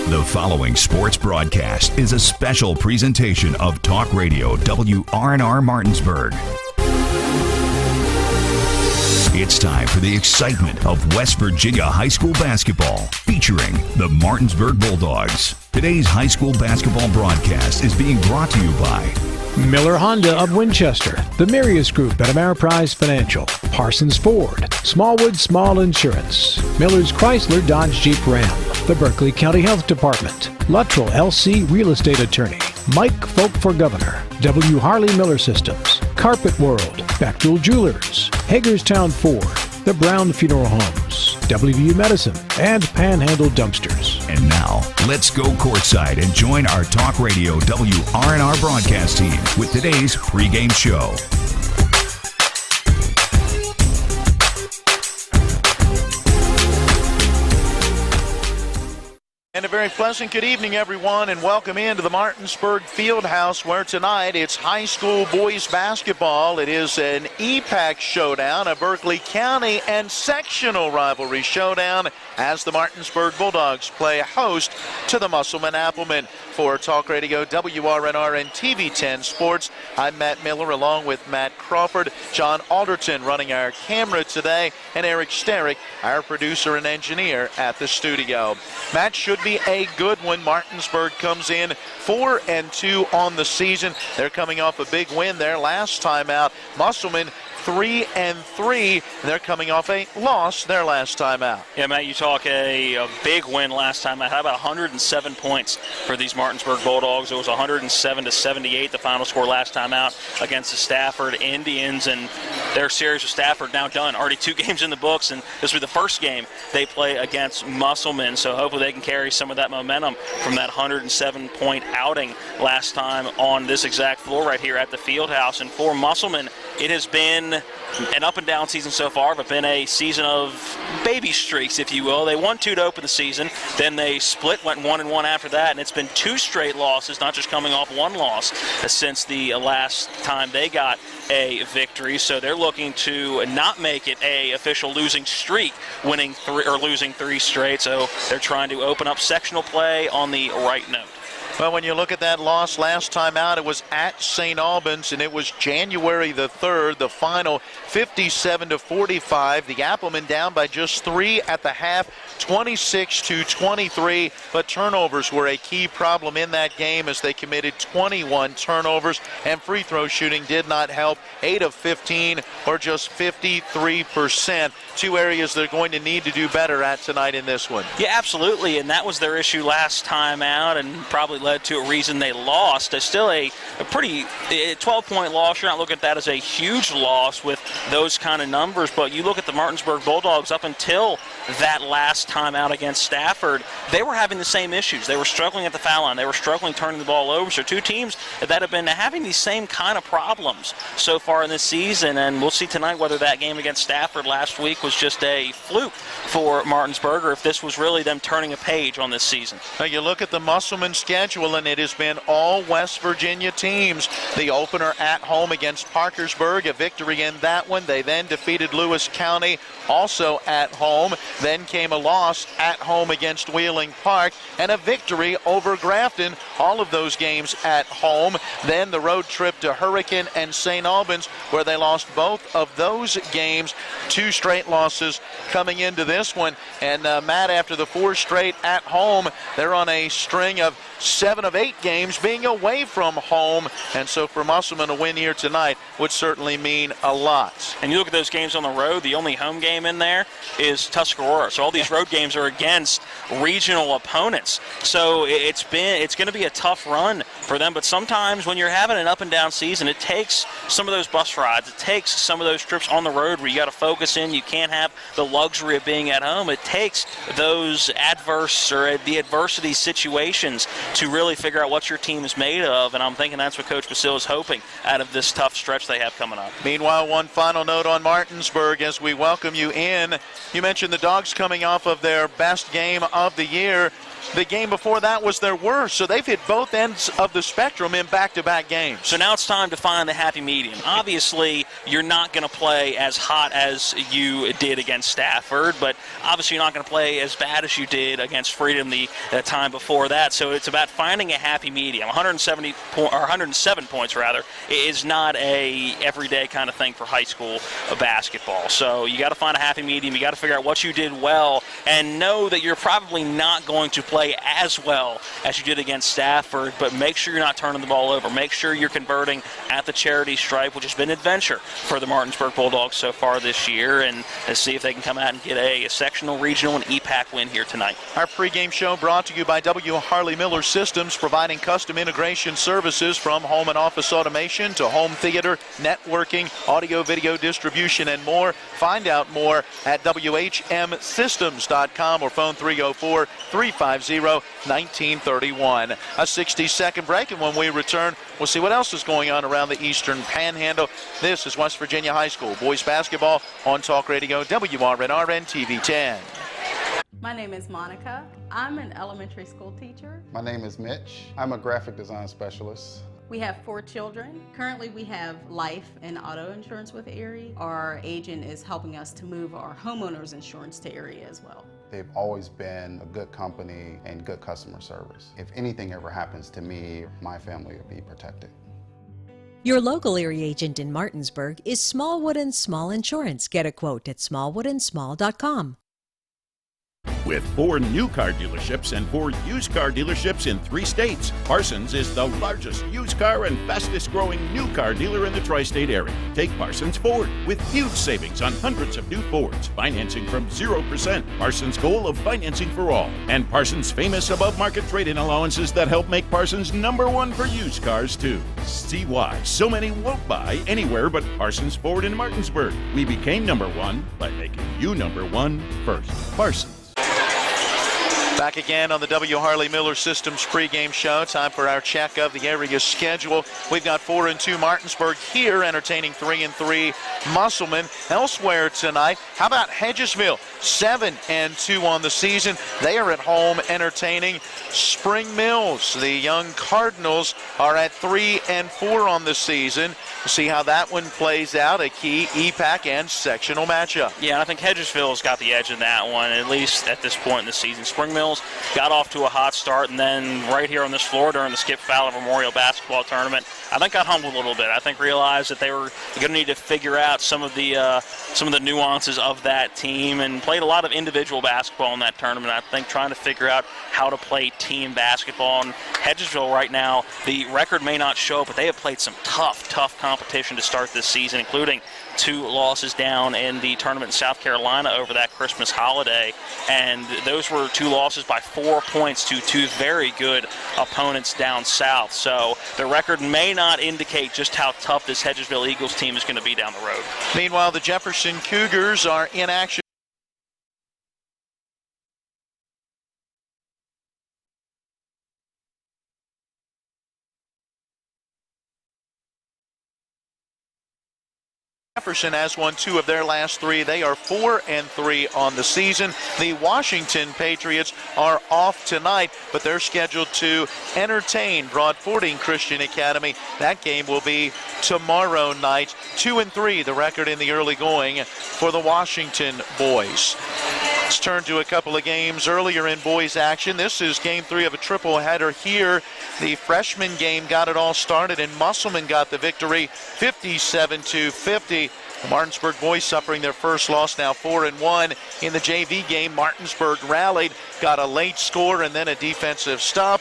The following sports broadcast is a special presentation of Talk Radio WRNR Martinsburg. It's time for the excitement of West Virginia high school basketball, featuring the Martinsburg Bulldogs. Today's high school basketball broadcast is being brought to you by Miller Honda of Winchester, the Marius Group at Ameriprise Financial, Parsons Ford, Smallwood Small Insurance, Miller's Chrysler Dodge Jeep Ram, the Berkeley County Health Department, Luttrell LC Real Estate Attorney, Mike Folk for Governor, W. Harley Miller Systems, Carpet World, Bechtel Jewelers, Hagerstown Ford, the Brown Funeral Homes, WVU Medicine, and Panhandle Dumpsters. And now, let's go courtside and join our Talk Radio WRNR broadcast team with today's pregame show. And a very pleasant good evening, everyone, and welcome into the Martinsburg Fieldhouse, where tonight it's high school boys basketball. It is an EPAC showdown, a Berkeley County and sectional rivalry showdown, as the Martinsburg Bulldogs play host to the Musselman Applemen. For Talk Radio WRNR and TV 10 Sports, I'm Matt Miller, along with Matt Crawford, John Alderton running our camera today, and Eric Sterick, our producer and engineer at the studio. Matt, should be a good one. Martinsburg comes in 4-2 on the season. They're coming off a big win there last time out. Musselman 3-3. They're coming off a loss their last time out. Yeah, Matt, you talk a big win last time out. How about 107 points for these Martinsburg Bulldogs? It was 107-78, the final score last time out against the Stafford Indians, and their series with Stafford now done. Already 2 games in the books, and this will be the first game they play against Musselman, so hopefully they can carry some of that momentum from that 107-point outing last time on this exact floor right here at the Fieldhouse. And for Musselman, it has been an up-and-down season so far, but been a season of baby streaks, if you will. They won 2 to open the season, then they split, went 1-1 after that, and it's been 2 straight losses, not just coming off 1 loss since the last time they got a victory. So they're looking to not make it a official losing streak, winning 3 or losing 3 straight. So they're trying to open up sectional play on the right note. Well, when you look at that loss last time out, it was at St. Albans, and it was January the 3rd, the final 57-45. The Applemen down by just 3 at the half, 26-23. But turnovers were a key problem in that game, as they committed 21 turnovers, and free throw shooting did not help. 8 of 15, or just 53%. 2 areas they're going to need to do better at tonight in this one. Yeah, absolutely, and that was their issue last time out, and probably led to a reason they lost. It's still a pretty 12-point loss. You're not looking at that as a huge loss with those kind of numbers, but you look at the Martinsburg Bulldogs up until that last time out against Stafford, they were having the same issues. They were struggling at the foul line. They were struggling turning the ball over. So 2 teams that have been having these same kind of problems so far in this season, and we'll see tonight whether that game against Stafford last week was just a fluke for Martinsburg, or if this was really them turning a page on this season. Now you look at the Musselman schedule, and it has been all West Virginia teams. The opener at home against Parkersburg, a victory in that one. They then defeated Lewis County, also at home. Then came a loss at home against Wheeling Park, and a victory over Grafton. All of those games at home. Then the road trip to Hurricane and St. Albans, where they lost both of those games. 2 straight losses coming into this one. And Matt, after the 4 straight at home, they're on a string of 7 of 8 games being away from home, and so for Musselman, a win here tonight would certainly mean a lot. And you look at those games on the road, the only home game in there is Tuscarora. So all these road games are against regional opponents. So it's going to be a tough run for them, but sometimes when you're having an up and down season, it takes some of those bus rides, it takes some of those trips on the road where you got to focus in, you can't have the luxury of being at home. It takes those adverse or the adversity situations to really figure out what your team is made of, and I'm thinking that's what Coach Basile is hoping out of this tough stretch they have coming up. Meanwhile, one final note on Martinsburg as we welcome you in. You mentioned the Dogs coming off of their best game of the year. the game before that was their worst. So they've hit both ends of the spectrum in back-to-back games. So now it's time to find the happy medium. Obviously, you're not going to play as hot as you did against Stafford, but obviously you're not going to play as bad as you did against Freedom the time before that. So it's about finding a happy medium. 107 points rather is not a everyday kind of thing for high school basketball. So you got to find a happy medium. You got to figure out what you did well and know that you're probably not going to play as well as you did against Stafford, but make sure you're not turning the ball over. Make sure you're converting at the charity stripe, which has been an adventure for the Martinsburg Bulldogs so far this year, and see if they can come out and get a sectional, regional, and EPAC win here tonight. Our pregame show brought to you by W. Harley Miller Systems, providing custom integration services from home and office automation to home theater, networking, audio, video distribution, and more. Find out more at WHMsystems.com or phone 304-350-1931. A 60-second break, and when we return, we'll see what else is going on around the Eastern Panhandle. This is West Virginia High School boys basketball on Talk Radio WRNRN TV 10. My name is Monica. I'm an elementary school teacher. My name is Mitch. I'm a graphic design specialist. We have 4 children. Currently we have life and auto insurance with Erie. Our agent is helping us to move our homeowners insurance to Erie as well. They've always been a good company and good customer service. If anything ever happens to me, my family will be protected. Your local Erie agent in Martinsburg is Smallwood & Small Insurance. Get a quote at smallwoodandsmall.com. With 4 new car dealerships and 4 used car dealerships in 3 states, Parsons is the largest used car and fastest growing new car dealer in the tri-state area. Take Parsons Ford with huge savings on hundreds of new Fords, financing from 0%, Parsons' goal of financing for all, and Parsons' famous above-market trade-in allowances that help make Parsons #1 for used cars too. See why so many won't buy anywhere but Parsons Ford in Martinsburg. We became #1 by making you #1 first. Parsons. Back again on the W. Harley Miller Systems pregame show. Time for our check of the area schedule. We've got 4-2 Martinsburg here, entertaining 3-3 Musselman. Elsewhere tonight, how about Hedgesville? 7-2 on the season. They are at home entertaining Spring Mills. The young Cardinals are at 3-4 on the season. We'll see how that one plays out, a key EPAC and sectional matchup. Yeah, I think Hedgesville's got the edge in that one, at least at this point in the season. Spring Mills got off to a hot start, and then right here on this floor during the Skip Fowler Memorial Basketball Tournament, I think got humbled a little bit. I think realized that they were going to need to figure out some of the nuances of that team, and played a lot of individual basketball in that tournament. I think trying to figure out how to play team basketball. And Hedgesville right now, the record may not show, but they have played some tough competition to start this season, including 2 losses down in the tournament in South Carolina over that Christmas holiday, and those were 2 losses by 4 points to 2 very good opponents down south. So the record may not indicate just how tough this Hedgesville Eagles team is going to be down the road. Meanwhile, the Jefferson Cougars are in action. Jefferson has won 2 of their last 3. They are 4-3 on the season. The Washington Patriots are off tonight, but they're scheduled to entertain Broad Fording Christian Academy. That game will be tomorrow night. 2-3, the record in the early going for the Washington boys. Let's turn to a couple of games earlier in boys action. This is game 3 of a triple header here. The freshman game got it all started, and Musselman got the victory 57-50. The Martinsburg boys suffering their first loss, now 4-1. In the JV game, Martinsburg rallied, got a late score and then a defensive stop,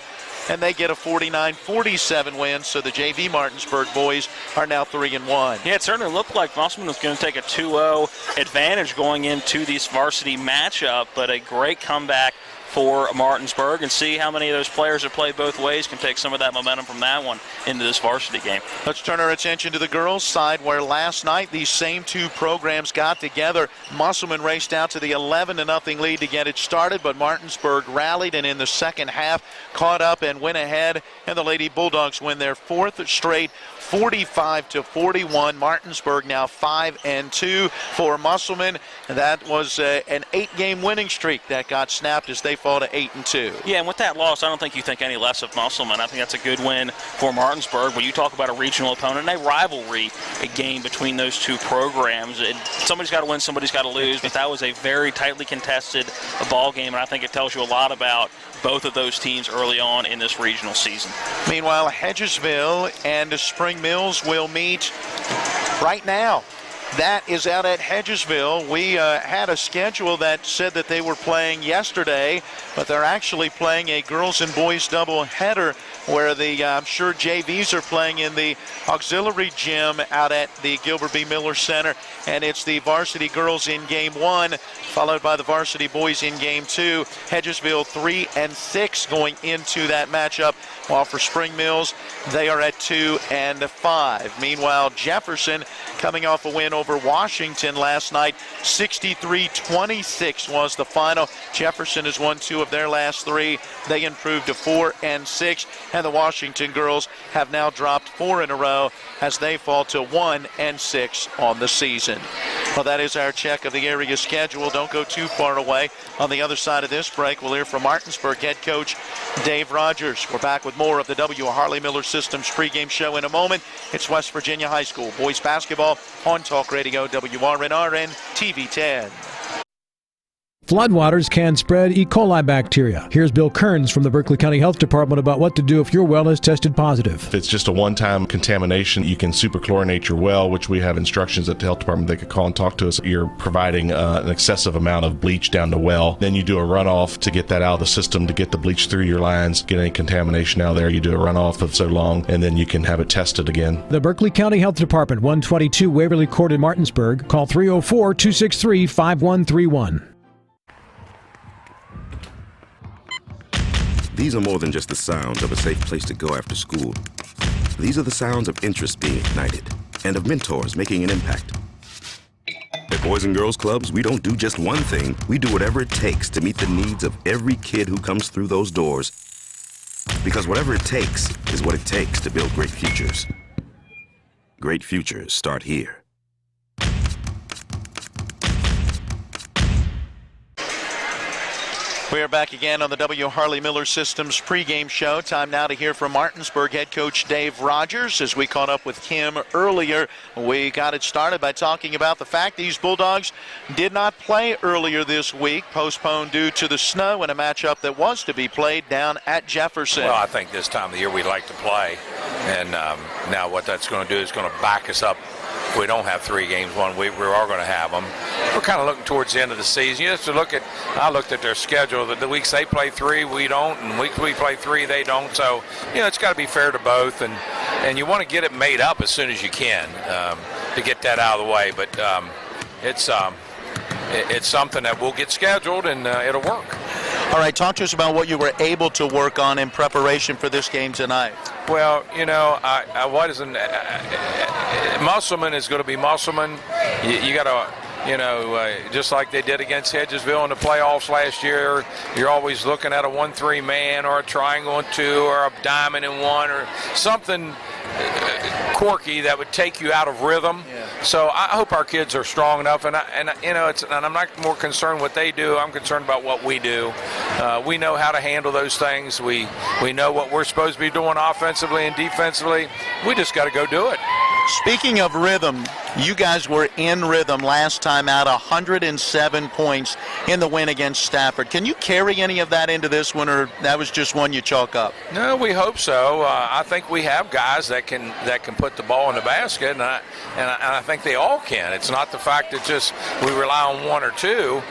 and they get a 49-47 win. So the JV Martinsburg boys are now 3-1. Yeah, it certainly looked like Musselman was going to take a 2-0 advantage going into this varsity matchup, but a great comeback for Martinsburg, and see how many of those players that play both ways can take some of that momentum from that one into this varsity game. Let's turn our attention to the girls' side, where last night these same 2 programs got together. Musselman raced out to the 11-0 lead to get it started, but Martinsburg rallied, and in the second half caught up and went ahead, and the Lady Bulldogs win their 4th straight 45-41. Martinsburg now 5-2 for Musselman. That was an 8-game winning streak that got snapped as they fall to 8-2. Yeah, and with that loss, I don't think you think any less of Musselman. I think that's a good win for Martinsburg. When you talk about a regional opponent and a rivalry, a game between those two programs, somebody's got to win, somebody's got to lose, but that was a very tightly contested ball game, and I think it tells you a lot about both of those teams early on in this regional season. Meanwhile, Hedgesville and Spring Mills will meet right now. That is out at Hedgesville. We had a schedule that said that they were playing yesterday, but they're actually playing a girls and boys doubleheader where the, I'm sure JVs are playing in the auxiliary gym out at the Gilbert B. Miller Center, and it's the varsity girls in game 1, followed by the varsity boys in game 2. Hedgesville 3-6 going into that matchup, while for Spring Mills, they are at 2-5. Meanwhile, Jefferson coming off a win over Washington last night. 63-26 was the final. Jefferson has won 2 of their last 3. They improved to 4-6, and the Washington girls have now dropped 4 in a row as they fall to 1-6 on the season. Well, that is our check of the area schedule. Don't go too far away. On the other side of this break, we'll hear from Martinsburg head coach Dave Rogers. We're back with more of the W. Harley Miller Systems pregame show in a moment. It's West Virginia High School boys basketball on Talk Radio WRNRN TV 10. Floodwaters can spread E. coli bacteria. Here's Bill Kearns from the Berkeley County Health Department about what to do if your well is tested positive. If it's just a one-time contamination, you can superchlorinate your well, which we have instructions at the health department. They could call and talk to us. You're providing an excessive amount of bleach down the well. Then you do a runoff to get that out of the system, to get the bleach through your lines, get any contamination out there. You do a runoff of so long, and then you can have it tested again. The Berkeley County Health Department, 122 Waverly Court in Martinsburg. Call 304-263-5131. These are more than just the sounds of a safe place to go after school. These are the sounds of interest being ignited and of mentors making an impact. At Boys and Girls Clubs, we don't do just one thing. We do whatever it takes to meet the needs of every kid who comes through those doors. Because whatever it takes is what it takes to build great futures. Great futures start here. We are back again on the W. Harley Miller Systems pregame show. Time now to hear from Martinsburg head coach Dave Rogers. As we caught up with him earlier, we got it started by talking about the fact these Bulldogs did not play earlier this week, postponed due to the snow in a matchup that was to be played down at Jefferson. Well, I think this time of the year we'd like to play, and now what that's going to do is going to back us up. If we don't have 3 games 1 week, we are going to have them. We're kind of looking towards the end of the season. You have to look at, I looked at their schedule. The weeks they play 3, we don't, and weeks we play 3, they don't. So, it's got to be fair to both, and you want to get it made up as soon as you can to get that out of the way. But it's something that will get scheduled, and it'll work. All right, talk to us about what you were able to work on in preparation for this game tonight. Well, Musselman is going to be Musselman. You got to, just like they did against Hedgesville in the playoffs last year, you're always looking at a 1-3 man or a triangle and 2 or a diamond and 1 or something quirky that would take you out of rhythm. Yeah. So I hope our kids are strong enough, and I'm not more concerned what they do. I'm concerned about what we do. We know how to handle those things. We know what we're supposed to be doing offensively and defensively. We just got to go do it. Speaking of rhythm, you guys were in rhythm last time out, 107 points in the win against Stafford. Can you carry any of that into this one, or that was just one you chalk up? No, we hope so. I think we have guys that can put the ball in the basket, and I think they all can. It's not the fact that just we rely on 1 or 2.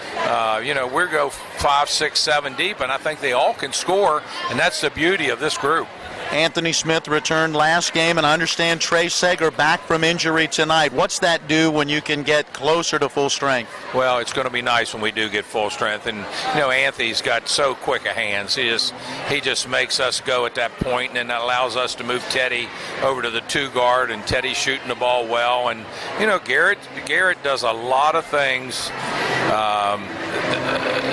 We go 5, 6, 7 deep, and I think they all can score, and that's the beauty of this group. Anthony Smith returned last game, and I understand Trey Sager back from injury tonight. What's that do when you can get closer to full strength? Well, it's going to be nice when we do get full strength. And, Anthony's got so quick a hands. He just makes us go at that point, and then that allows us to move Teddy over to the 2 guard, and Teddy's shooting the ball well. And, Garrett does a lot of things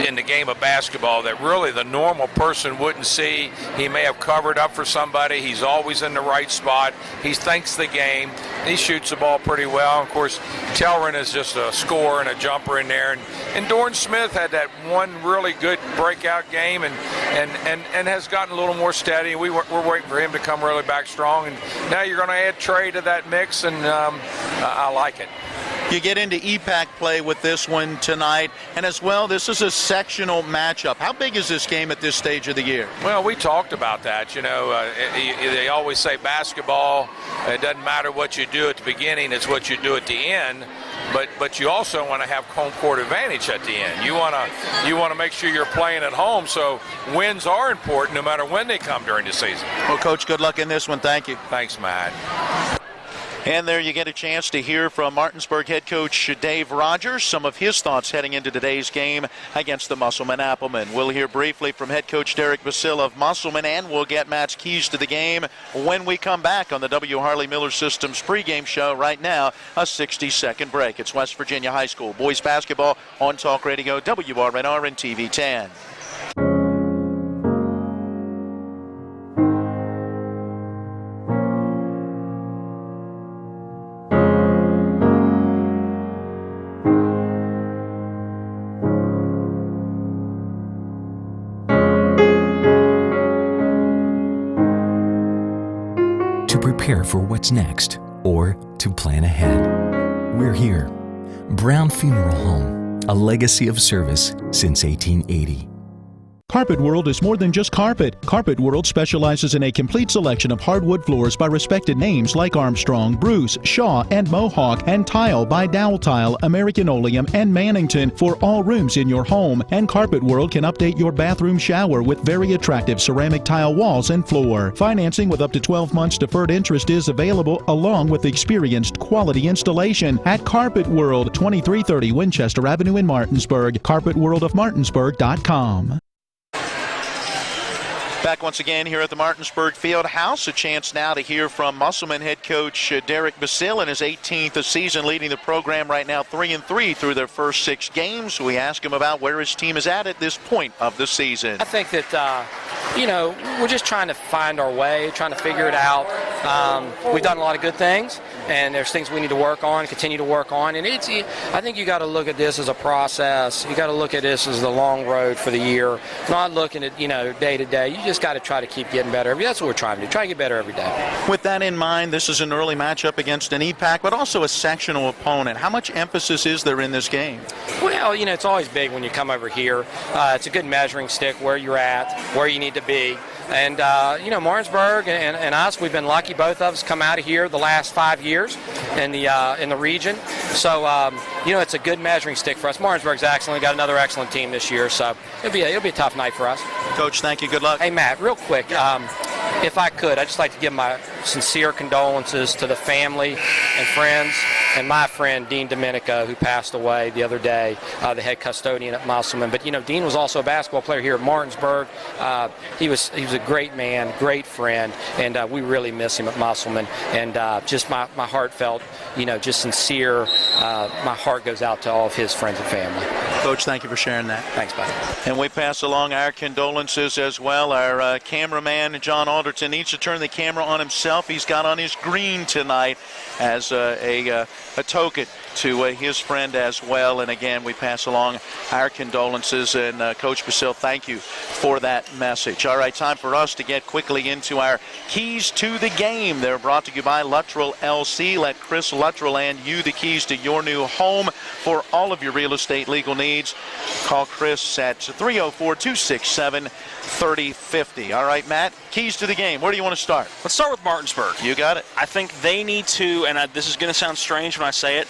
in the game of basketball that really the normal person wouldn't see. He may have covered up for somebody. He's always in the right spot. He thinks the game. He shoots the ball pretty well. Of course, Telrin is just a scorer and a jumper in there. And Dorn Smith had that one really good breakout game and has gotten a little more steady. We're waiting for him to come really back strong. And now you're going to add Trey to that mix, and I like it. You get into EPAC play with this one tonight, and as well, this is a sectional matchup. How big is this game at this stage of the year? Well, we talked about that. You know, they always say basketball, it doesn't matter what you do at the beginning, it's what you do at the end. But you also want to have home court advantage at the end. You want to make sure you're playing at home, so wins are important no matter when they come during the season. Well, Coach, good luck in this one. Thank you. Thanks, Matt. And there you get a chance to hear from Martinsburg head coach Dave Rogers, some of his thoughts heading into today's game against the Musselman Applemen. We'll hear briefly from head coach Derek Basile of Musselman, and we'll get Matt's keys to the game when we come back on the W. Harley Miller Systems pregame show. Right now, a 60-second break. It's West Virginia High School boys basketball on Talk Radio, WRNR and TV 10. Prepare for what's next, or to plan ahead. We're here. Brown Funeral Home, a legacy of service since 1880. Carpet World is more than just carpet. Carpet World specializes in a complete selection of hardwood floors by respected names like Armstrong, Bruce, Shaw, and Mohawk, and tile by Dowell Tile, American Oleum, and Mannington for all rooms in your home. And Carpet World can update your bathroom shower with very attractive ceramic tile walls and floor. Financing with up to 12 months deferred interest is available, along with experienced quality installation at Carpet World, 2330 Winchester Avenue in Martinsburg. CarpetWorldofMartinsburg.com. Back once again here at the Martinsburg Field House. A chance now to hear from Musselman head coach Derek Basile in his 18th season, leading the program right now 3-3 through their first 6 games. We ask him about where his team is at this point of the season. I think that, we're just trying to find our way, trying to figure it out. We've done a lot of good things, and there's things we need to work on, continue to work on. And I think you got to look at this as a process. You got to look at this as the long road for the year, not looking at, day to day. You just got to try to keep getting better. That's what we're trying to do. Try to get better every day. With that in mind, this is an early matchup against an EPAC, but also a sectional opponent. How much emphasis is there in this game? Well, it's always big when you come over here. It's a good measuring stick where you're at, where you need to be. And, Martinsburg and us, we've been lucky. Both of us come out of here the last 5 years in the region. So, it's a good measuring stick for us. Martinsburg's excellent. We got another excellent team this year. So it'll be a tough night for us. Coach, thank you. Good luck. Hey, Matt, real quick, if I could, I'd just like to give my sincere condolences to the family and friends and my friend Dean Domenico, who passed away the other day, the head custodian at Musselman. But Dean was also a basketball player here at Martinsburg. He was a great man, great friend, and we really miss him at Musselman. And just my heartfelt, just sincere. My heart goes out to all of his friends and family. Coach, thank you for sharing that. Thanks, buddy. And we pass along our condolences as well. Our cameraman, John Alderton, needs to turn the camera on himself. He's got on his green tonight as a token to his friend as well. And again, we pass along our condolences. And Coach Basile, thank you for that message. All right, time for us to get quickly into our keys to the game. They're brought to you by Luttrell LC. Let Chris Luttrell and you the keys to your new home for all of your real estate legal needs. Call Chris at 304-267-3050. All right, Matt, keys to the game. Where do you want to start? Let's start with Martinsburg. You got it. I think they need to, and this is going to sound strange when I say it,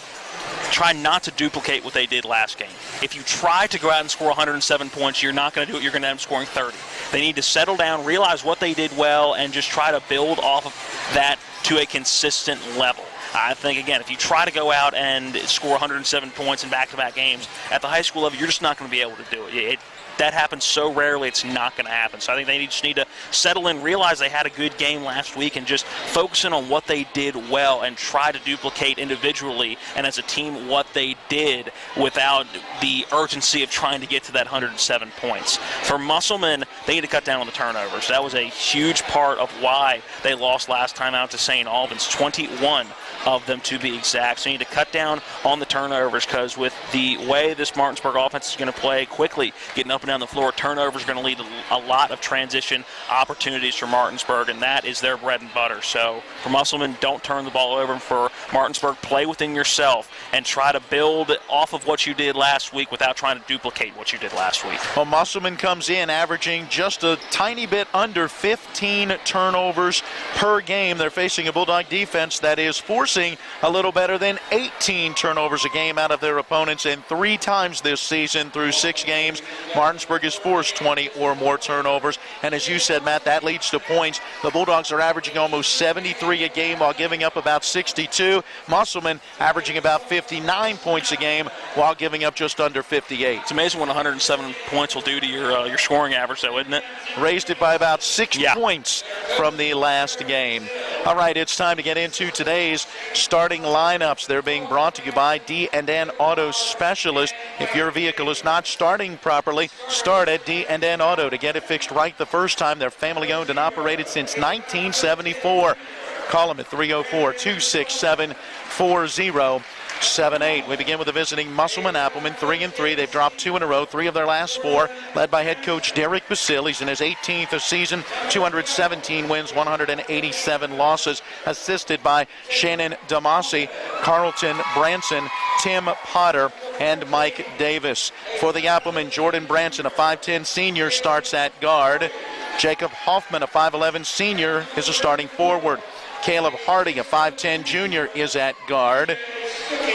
try not to duplicate what they did last game. If you try to go out and score 107 points, you're not going to do it. You're going to end up scoring 30. They need to settle down, realize what they did well, and just try to build off of that to a consistent level. I think, again, if you try to go out and score 107 points in back-to-back games at the high school level, you're just not going to be able to do it. That happens so rarely, it's not going to happen. So I think they just need to settle in, realize they had a good game last week, and just focus in on what they did well and try to duplicate individually and as a team what they did without the urgency of trying to get to that 107 points. For Musselman, they need to cut down on the turnovers. That was a huge part of why they lost last time out to St. Albans, 21 of them to be exact. So you need to cut down on the turnovers, because with the way this Martinsburg offense is going to play quickly, getting up and down the floor, turnovers are going to lead to a lot of transition opportunities for Martinsburg, and that is their bread and butter. So for Musselman, don't turn the ball over. For Martinsburg, play within yourself and try to build off of what you did last week without trying to duplicate what you did last week. Well, Musselman comes in averaging just a tiny bit under 15 turnovers per game. They're facing a Bulldog defense that is forcing a little better than 18 turnovers a game out of their opponents, and 3 times this season through 6 games, Martinsburg has forced 20 or more turnovers. And as you said, Matt, that leads to points. The Bulldogs are averaging almost 73 a game while giving up about 62. Musselman averaging about 59 points a game while giving up just under 58. It's amazing what 107 points will do to your scoring average, though, isn't it? Raised it by about 6 points from the last game. All right, it's time to get into today's starting lineups. They're being brought to you by D&N Auto Specialist. If your vehicle is not starting properly, start at D&N Auto to get it fixed right the first time. They're family owned and operated since 1974. Call them at 304-267-4078. We begin with the visiting Musselman Appleman, 3-3. They've dropped 2 in a row, 3 of their last 4, led by head coach Derek Basile. He's in his 18th season, 217 wins, 187 losses, assisted by Shannon Damasi, Carlton Branson, Tim Potter, and Mike Davis. For the Appleman, Jordan Branson, a 5'10 senior, starts at guard. Jacob Hoffman, a 5'11 senior, is a starting forward. Caleb Hardy, a 5'10 junior, is at guard.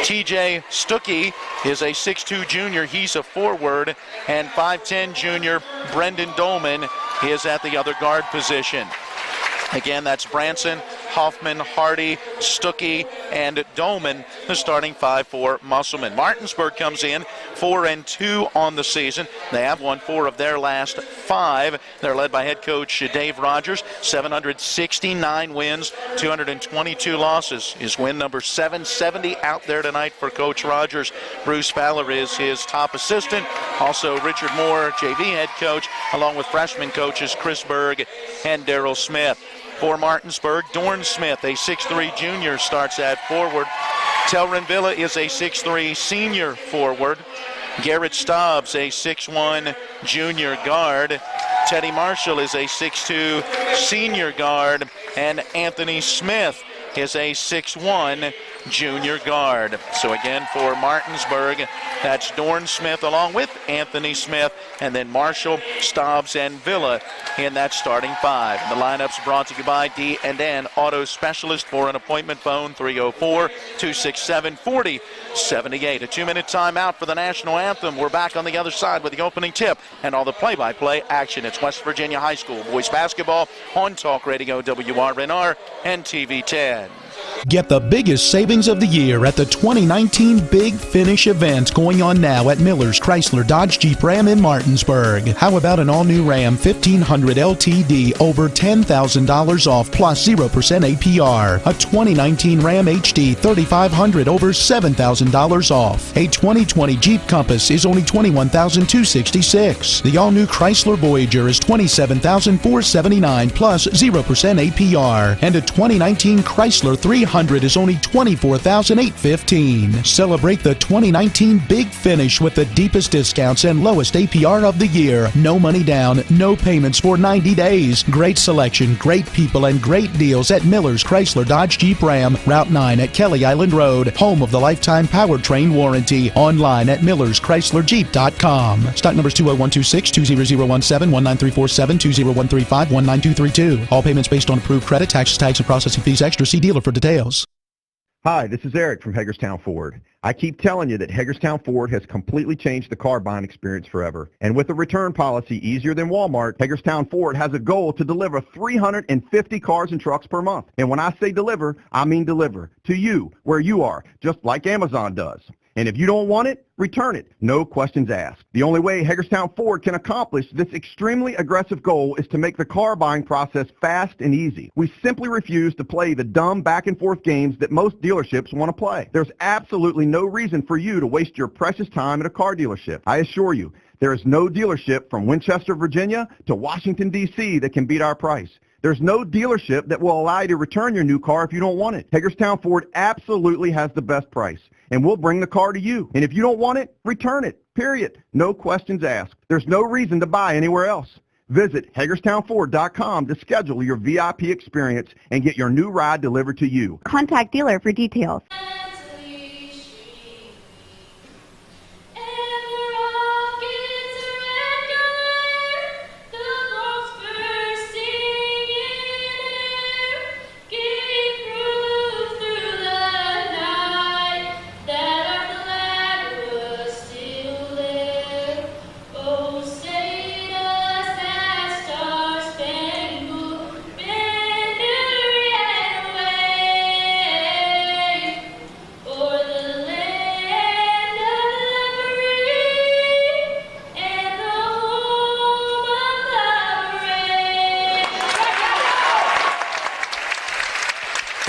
TJ Stuckey is a 6'2 junior. He's a forward. And 5'10 junior Brendan Dolman is at the other guard position. Again, that's Branson, Hoffman, Hardy, Stuckey, and Dolman, the starting 5 for Musselman. Martinsburg comes in 4-2 on the season. They have won 4 of their last 5. They're led by head coach Dave Rogers, 769 wins, 222 losses. His win number 770 out there tonight for Coach Rogers. Bruce Fowler is his top assistant. Also Richard Moore, JV head coach, along with freshman coaches Chris Berg and Darrell Smith. For Martinsburg, Dorn Smith, a 6'3 junior, starts at forward. Telrin Villa is a 6'3 senior forward. Garrett Stobbs, a 6'1 junior guard. Teddy Marshall is a 6'2 senior guard. And Anthony Smith is a 6'1 junior guard. So again, for Martinsburg, that's Dorn Smith along with Anthony Smith, and then Marshall, Stobbs, and Villa in that starting 5. The lineup's brought to you by D&N Auto Specialist. For an appointment, phone 304-267-4078. A 2-minute timeout for the national anthem. We're back on the other side with the opening tip and all the play-by-play action. It's West Virginia High School boys basketball on Talk Radio WRNR and TV 10. Get the biggest savings of the year at the 2019 Big Finish event going on now at Miller's Chrysler Dodge Jeep Ram in Martinsburg. How about an all-new Ram 1500 LTD over $10,000 off plus 0% APR? A 2019 Ram HD 3500 over $7,000 off. A 2020 Jeep Compass is only $21,266. The all-new Chrysler Voyager is $27,479 plus 0% APR. And a 2019 Chrysler 300 is only $24,815. Celebrate the 2019 Big Finish with the deepest discounts and lowest APR of the year. No money down, no payments for 90 days. Great selection, great people, and great deals at Miller's Chrysler Dodge Jeep Ram, Route 9 at Kelly Island Road, home of the lifetime powertrain warranty. Online at millerschryslerjeep.com. Stock numbers 20126, 20017, 19347, 20135, 19232. All payments based on approved credit, taxes, tags, and processing fees extra. See dealer for details. Hi, this is Eric from Hagerstown Ford. I keep telling you that Hagerstown Ford has completely changed the car buying experience forever. And with a return policy easier than Walmart, Hagerstown Ford has a goal to deliver 350 cars and trucks per month. And when I say deliver, I mean deliver to you, where you are, just like Amazon does. And if you don't want it, return it. No questions asked. The only way Hagerstown Ford can accomplish this extremely aggressive goal is to make the car buying process fast and easy. We simply refuse to play the dumb back and forth games that most dealerships want to play. There's absolutely no reason for you to waste your precious time at a car dealership. I assure you, there is no dealership from Winchester, Virginia to Washington, D.C. that can beat our price. There's no dealership that will allow you to return your new car if you don't want it. Hagerstown Ford absolutely has the best price, and we'll bring the car to you. And if you don't want it, return it, period. No questions asked. There's no reason to buy anywhere else. Visit HagerstownFord.com to schedule your VIP experience and get your new ride delivered to you. Contact dealer for details.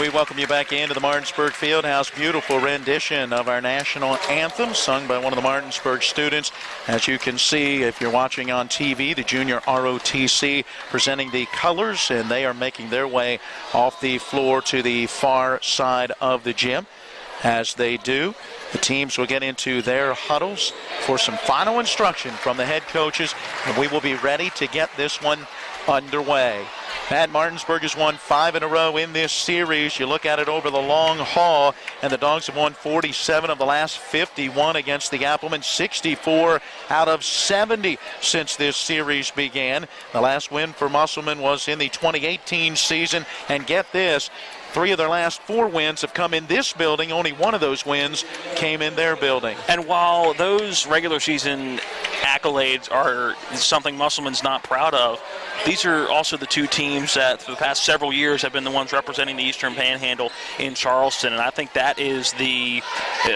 We welcome you back into the Martinsburg Fieldhouse. Beautiful rendition of our national anthem sung by one of the Martinsburg students. As you can see, if you're watching on TV, the junior ROTC presenting the colors, and they are making their way off the floor to the far side of the gym. As they do, the teams will get into their huddles for some final instruction from the head coaches, and we will be ready to get this one underway. Pat, Martinsburg has won 5 in a row in this series. You look at it over the long haul, and the Dogs have won 47 of the last 51 against the Applemen, 64 out of 70 since this series began. The last win for Musselman was in the 2018 season, and get this, 3 of their last 4 wins have come in this building. Only 1 of those wins came in their building. And while those regular season accolades are something Musselman's not proud of, these are also the 2 teams that for the past several years have been the ones representing the Eastern Panhandle in Charleston. And I think that is the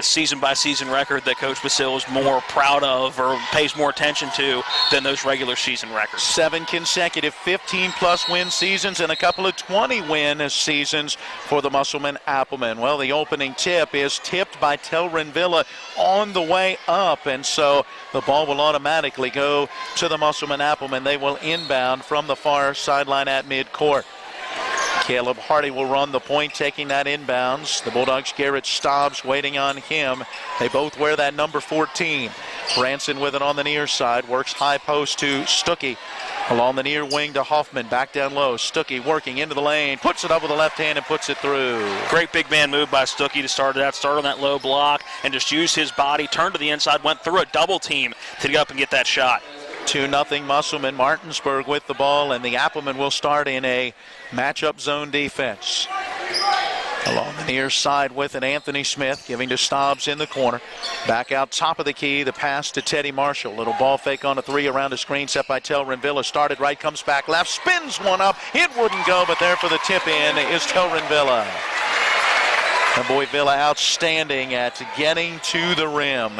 season-by-season record that Coach Basil is more proud of or pays more attention to than those regular season records. 7 consecutive 15-plus win seasons and a couple of 20-win seasons for the Musselman Applemen. Well, the opening tip is tipped by Telrin Villa on the way up, and so the ball will automatically go to the Musselman Applemen. They will inbound from the far sideline at midcourt. Caleb Hardy will run the point, taking that inbounds. The Bulldogs' Garrett Stobbs waiting on him. They both wear that number 14. Branson with it on the near side, works high post to Stuckey. Along the near wing to Hoffman, back down low. Stuckey working into the lane, puts it up with the left hand and puts it through. Great big man move by Stuckey to start on that low block and just use his body, turned to the inside, went through a double team to get up and get that shot. 2-0 Musselman. Martinsburg with the ball, and the Applemen will start in a matchup zone defense. Along the near side with it, Anthony Smith giving to Stobbs in the corner. Back out top of the key, the pass to Teddy Marshall. Little ball fake on a 3 around the screen set by Telrin Villa. Started right, comes back left, spins one up. It wouldn't go, but there for the tip in is Telrin Villa. And boy, Villa outstanding at getting to the rim.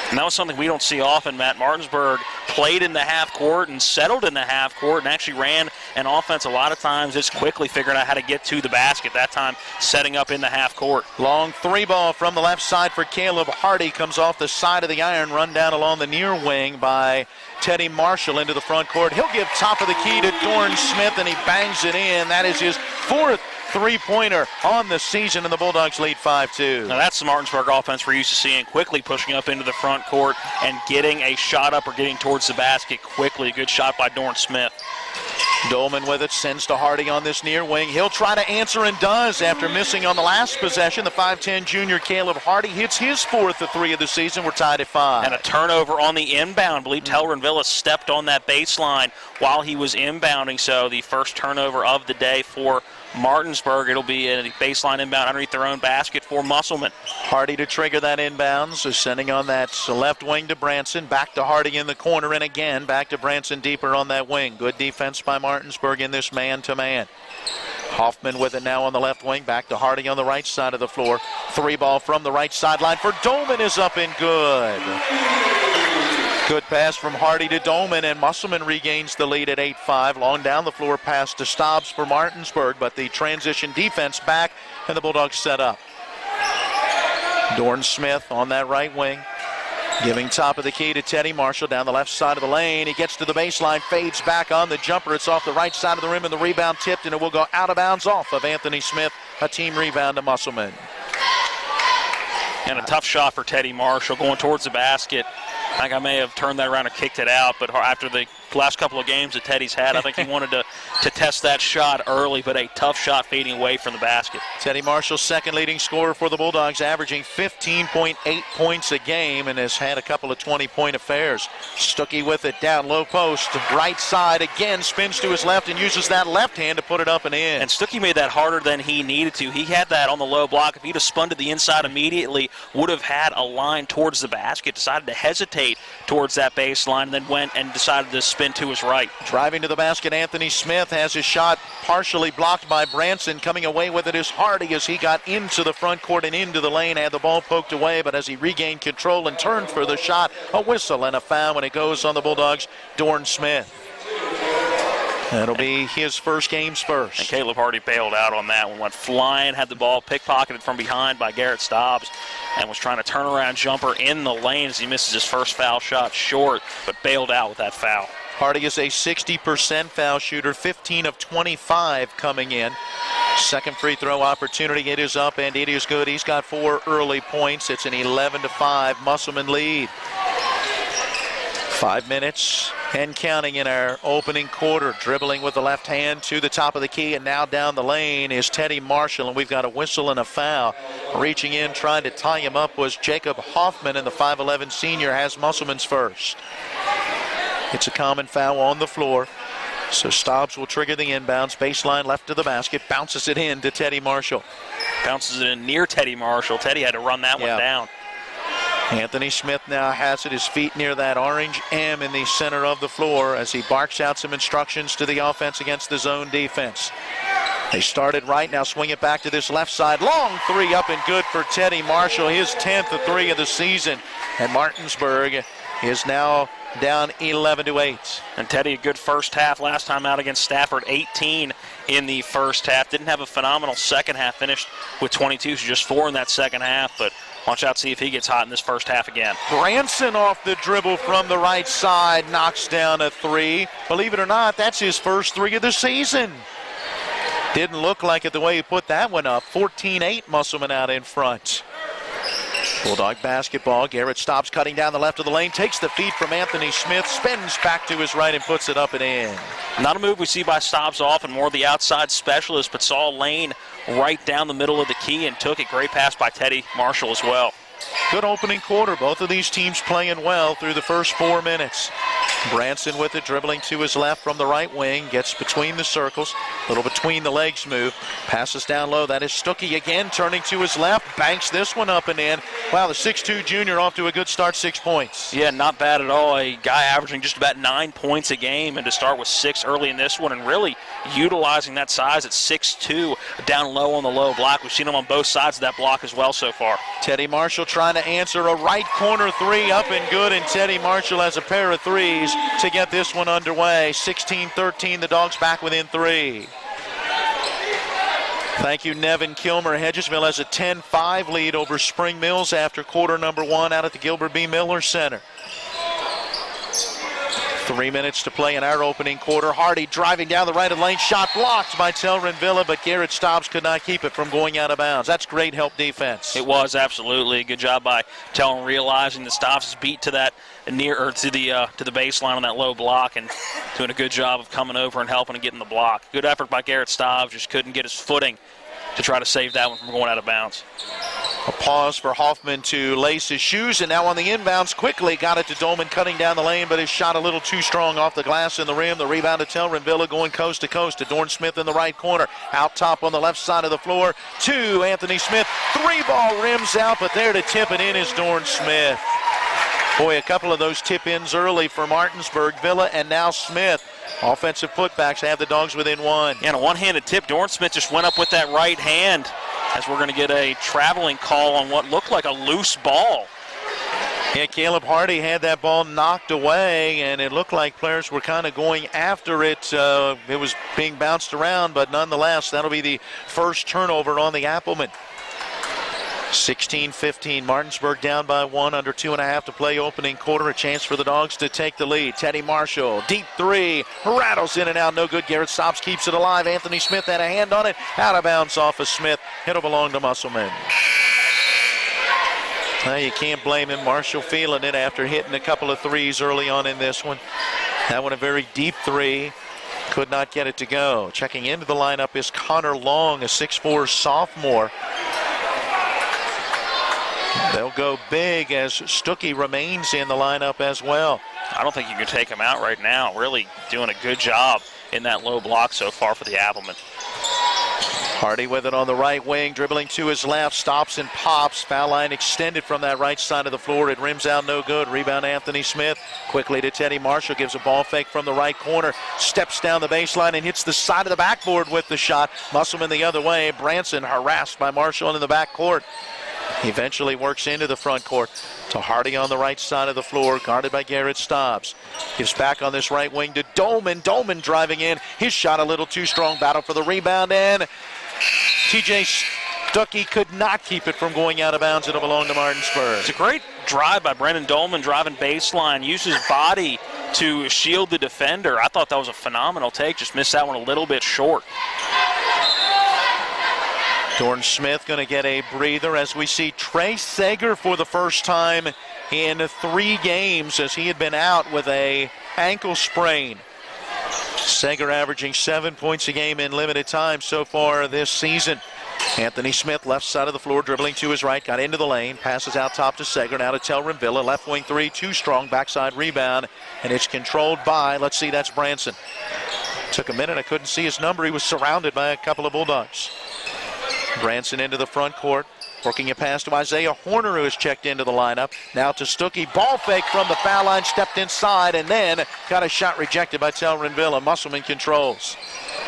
And that was something we don't see often, Matt. Martinsburg played in the half court and settled in the half court and actually ran an offense a lot of times just quickly figuring out how to get to the basket. That time setting up in the half court. Long 3 ball from the left side for Caleb Hardy. Comes off the side of the iron, run down along the near wing by Teddy Marshall into the front court. He'll give top of the key to Dorn Smith, and he bangs it in. That is his 4th 3-pointer on the season, and the Bulldogs lead 5-2. Now that's the Martinsburg offense we're used to seeing, quickly pushing up into the front court and getting a shot up or getting towards the basket quickly. Good shot by Dorn Smith. Dolman with it, sends to Hardy on this near wing. He'll try to answer and does after missing on the last possession. The 5'10 junior Caleb Hardy hits his 4th of 3 of the season. We're tied at 5. And a turnover on the inbound. I believe Telrin Villa stepped on that baseline while he was inbounding, so the first turnover of the day for Martinsburg. It'll be a baseline inbound underneath their own basket for Musselman. Hardy to trigger that inbounds, is sending on that left wing to Branson. Back to Hardy in the corner, and again back to Branson deeper on that wing. Good defense by Martinsburg in this man-to-man. Hoffman with it now on the left wing. Back to Hardy on the right side of the floor. 3-ball from the right sideline for Doman is up and good. Good pass from Hardy to Doman, and Musselman regains the lead at 8-5. Long down the floor pass to Stobbs for Martinsburg, but the transition defense back, and the Bulldogs set up. Dorn Smith on that right wing, giving top of the key to Teddy Marshall down the left side of the lane. He gets to the baseline, fades back on the jumper. It's off the right side of the rim, and the rebound tipped, and it will go out of bounds off of Anthony Smith. A team rebound to Musselman. And a tough shot for Teddy Marshall going towards the basket. I think I may have turned that around and kicked it out, but after the last couple of games that Teddy's had, I think he wanted to test that shot early, but a tough shot fading away from the basket. Teddy Marshall, second leading scorer for the Bulldogs, averaging 15.8 points a game and has had a couple of 20-point affairs. Stuckey with it down low post, right side again, spins to his left and uses that left hand to put it up and in. And Stuckey made that harder than he needed to. He had that on the low block. If he'd have spun to the inside immediately, would have had a line towards the basket, decided to hesitate towards that baseline, and then went and decided to spin to his right. Driving to the basket, Anthony Smith has his shot partially blocked by Branson. Coming away with it is Hardy as he got into the front court and into the lane, had the ball poked away, but as he regained control and turned for the shot, a whistle and a foul when it goes on the Bulldogs, Dorn Smith. That'll be his first game's first. And Caleb Hardy bailed out on that one. Went flying, had the ball pickpocketed from behind by Garrett Stobbs, and was trying to turn around jumper in the lane as he misses his first foul shot short, but bailed out with that foul. Hardy is a 60% foul shooter, 15 of 25 coming in. Second free throw opportunity, it is up and it is good. He's got 4 early points. It's an 11-5 Musselman lead. 5 minutes and counting in our opening quarter. Dribbling with the left hand to the top of the key, and now down the lane is Teddy Marshall, and we've got a whistle and a foul. Reaching in, trying to tie him up was Jacob Hoffman, and the 5'11 senior has Musselman's first. It's a common foul on the floor. So Stobbs will trigger the inbounds. Baseline left to the basket. Bounces it in to Teddy Marshall. Bounces it in near Teddy Marshall. Teddy had to run that one down. Anthony Smith now has it, his feet near that orange M in the center of the floor as he barks out some instructions to the offense against the zone defense. They started right, now swing it back to this left side. Long three up and good for Teddy Marshall, his 10th of 3 of the season. And Martinsburg is now down 11-8. And Teddy, a good first half last time out against Stafford, 18 in the first half. Didn't have a phenomenal second half, finished with 22, so just 4 in that second half, but watch out, see if he gets hot in this first half again. Branson off the dribble from the right side, knocks down a 3. Believe it or not, that's his first 3 of the season. Didn't look like it the way he put that one up. 14-8 Musselman out in front. Bulldog basketball. Garrett Stobbs cutting down the left of the lane, takes the feed from Anthony Smith, spins back to his right and puts it up and in. Not a move we see by Stobbs often, more the outside specialist, but saw a lane right down the middle of the key and took it. Great pass by Teddy Marshall as well. Good opening quarter. Both of these teams playing well through the first 4 minutes. Branson with it, dribbling to his left from the right wing, gets between the circles, little between the legs move, passes down low. That is Stuckey again, turning to his left, banks this one up and in. Wow, the 6'2 junior off to a good start, 6 points. Yeah, not bad at all. A guy averaging just about 9 points a game, and to start with 6 early in this one, and really utilizing that size at 6'2 down low on the low block. We've seen him on both sides of that block as well so far. Teddy Marshall trying to answer a right corner 3 up and good, and Teddy Marshall has a pair of threes to get this one underway. 16-13, the Dogs back within 3. Thank you, Nevin Kilmer. Hedgesville has a 10-5 lead over Spring Mills after quarter number 1 out at the Gilbert B. Miller Center. 3 minutes to play in our opening quarter. Hardy driving down the right of the lane. Shot blocked by Telrin Villa, but Garrett Stobbs could not keep it from going out of bounds. That's great help defense. It was, absolutely. Good job by Telrin realizing that Stobbs is beat to that near or to the baseline on that low block and doing a good job of coming over and helping and getting the block. Good effort by Garrett Stobbs. Just couldn't get his footing to try to save that one from going out of bounds. A pause for Hoffman to lace his shoes, and now on the inbounds, quickly got it to Dolman, cutting down the lane, but his shot a little too strong off the glass in the rim. The rebound to Telrenvilla, going coast to coast to Dorn Smith in the right corner. Out top on the left side of the floor to Anthony Smith. 3-ball rims out, but there to tip it in is Dorn Smith. Boy, a couple of those tip-ins early for Martinsburg. Villa and now Smith. Offensive putbacks have the Dogs within one. Yeah, and a one-handed tip. Dorn Smith just went up with that right hand, as we're going to get a traveling call on what looked like a loose ball. Yeah, Caleb Hardy had that ball knocked away, and it looked like players were kind of going after it. It was being bounced around, but nonetheless, that'll be the first turnover on the Appleman. 16-15, Martinsburg down by 1, under 2.5 to play opening quarter. A chance for the Dogs to take the lead. Teddy Marshall, deep three, rattles in and out, no good. Garrett Stops keeps it alive. Anthony Smith had a hand on it, out of bounds off of Smith. It'll belong to Musselman. Well, you can't blame him. Marshall feeling it after hitting a couple of threes early on in this one. That one a very deep three. Could not get it to go. Checking into the lineup is Connor Long, a 6'4 sophomore. They'll go big as Stuckey remains in the lineup as well. I don't think you can take him out right now. Really doing a good job in that low block so far for the Appleman. Hardy with it on the right wing, dribbling to his left, stops and pops. Foul line extended from that right side of the floor. It rims out, no good. Rebound Anthony Smith. Quickly to Teddy Marshall, gives a ball fake from the right corner. Steps down the baseline and hits the side of the backboard with the shot. Musselman the other way. Branson harassed by Marshall in the back court. He eventually works into the front court to Hardy on the right side of the floor, guarded by Garrett Stobbs. Gives back on this right wing to Dolman. Dolman driving in. His shot a little too strong. Battle for the rebound, and TJ Stuckey could not keep it from going out of bounds. It'll belong to Martinsburg. It's a great drive by Brendan Dolman, driving baseline, uses body to shield the defender. I thought that was a phenomenal take. Just missed that one a little bit short. Dorn Smith going to get a breather as we see Trey Sager for the first time in 3 games, as he had been out with a ankle sprain. Sager averaging 7 points a game in limited time so far this season. Anthony Smith, left side of the floor, dribbling to his right, got into the lane, passes out top to Sager, now to Telrenvilla, left wing three, too strong, backside rebound, and it's controlled by, let's see, that's Branson. Took a minute, I couldn't see his number. He was surrounded by a couple of Bulldogs. Branson into the front court, working it past to Isaiah Horner, who has checked into the lineup. Now to Stuckey, ball fake from the foul line, stepped inside, and then got a shot rejected by Telrenvilla. Musselman controls.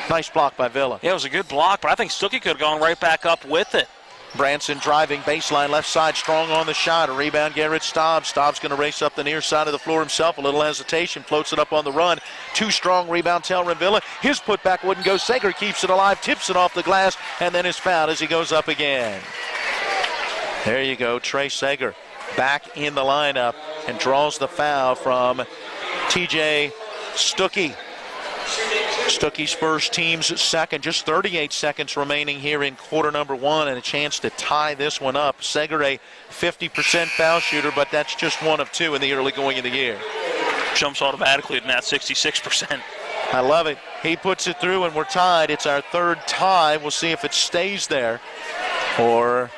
Nice block by Villa. Yeah, it was a good block, but I think Stuckey could have gone right back up with it. Branson driving baseline left side, strong on the shot. A rebound, Garrett Stobbs. Stobbs going to race up the near side of the floor himself. A little hesitation, floats it up on the run. Too strong, rebound, Telrenvilla. His putback wouldn't go. Sager keeps it alive, tips it off the glass, and then is fouled as he goes up again. There you go, Trey Sager back in the lineup and draws the foul from TJ Stuckey. Stuckey's first, team's second. Just 38 seconds remaining here in quarter number 1, and a chance to tie this one up. Sager, a 50% foul shooter, but that's just 1 of 2 in the early going of the year. Jumps automatically at that 66%. I love it. He puts it through, and we're tied. It's our 3rd tie. We'll see if it stays there or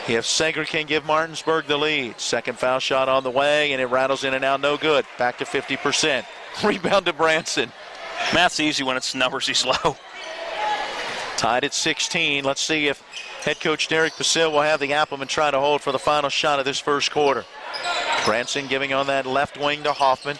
if Sager can give Martinsburg the lead. Second foul shot on the way, and it rattles in and out. No good. Back to 50%. Rebound to Branson. Math's easy when it's numbers he's low. Tied at 16. Let's see if head coach Derek Basile will have the Appleman try to hold for the final shot of this first quarter. Branson giving on that left wing to Hoffman.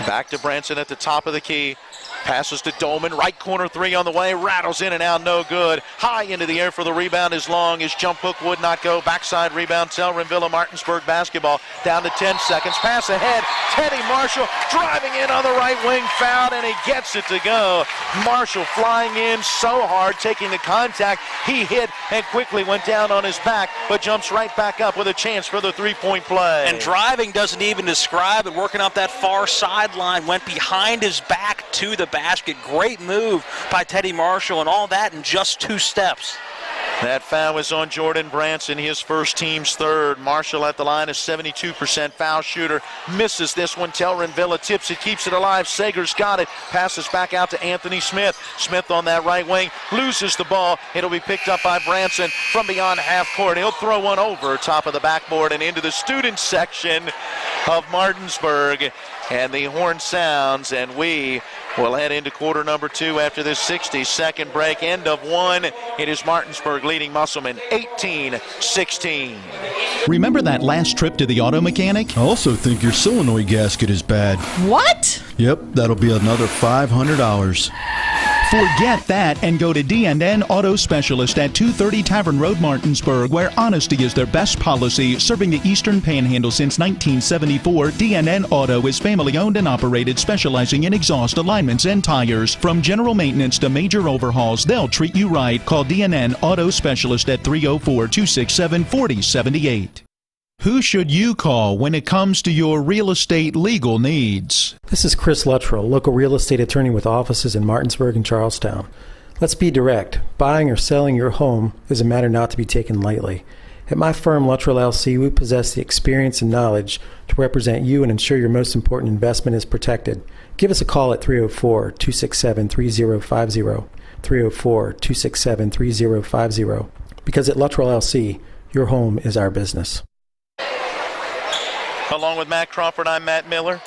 Back to Branson at the top of the key. Passes to Dolman, right corner three on the way, rattles in and out, no good. High into the air for the rebound is Long. His jump hook would not go. Backside rebound, Telrenvilla, Martinsburg basketball. Down to 10 seconds, pass ahead. Teddy Marshall driving in on the right wing, fouled, and he gets it to go. Marshall flying in so hard, taking the contact. He hit and quickly went down on his back, but jumps right back up with a chance for the three-point play. And driving doesn't even describe it, working up that far sideline, went behind his back to the basket. Great move by Teddy Marshall, and all that in just 2 steps. That foul is on Jordan Branson, his first, team's third. Marshall at the line, a 72% foul shooter. Misses this one. Telrin Villa tips it, keeps it alive. Sager's got it. Passes back out to Anthony Smith. Smith on that right wing. Loses the ball. It'll be picked up by Branson from beyond half court. He'll throw one over top of the backboard and into the student section of Martinsburg. And the horn sounds, and we will head into quarter number 2 after this 60-second break. End of 1. It is Martinsburg leading Musselman 18-16. Remember that last trip to the auto mechanic? I also think your solenoid gasket is bad. What? Yep, that'll be another $500. Forget that and go to D&N Auto Specialist at 230 Tavern Road, Martinsburg, where honesty is their best policy. Serving the Eastern Panhandle since 1974, D&N Auto is family-owned and operated, specializing in exhaust alignments and tires. From general maintenance to major overhauls, they'll treat you right. Call D&N Auto Specialist at 304-267-4078. Who should you call when it comes to your real estate legal needs? This is Chris Luttrell, local real estate attorney with offices in Martinsburg and Charlestown. Let's be direct. Buying or selling your home is a matter not to be taken lightly. At my firm, Luttrell LC, we possess the experience and knowledge to represent you and ensure your most important investment is protected. Give us a call at 304-267-3050, 304-267-3050, because at Luttrell LC, your home is our business. Along with Matt Crawford, I'm Matt Miller.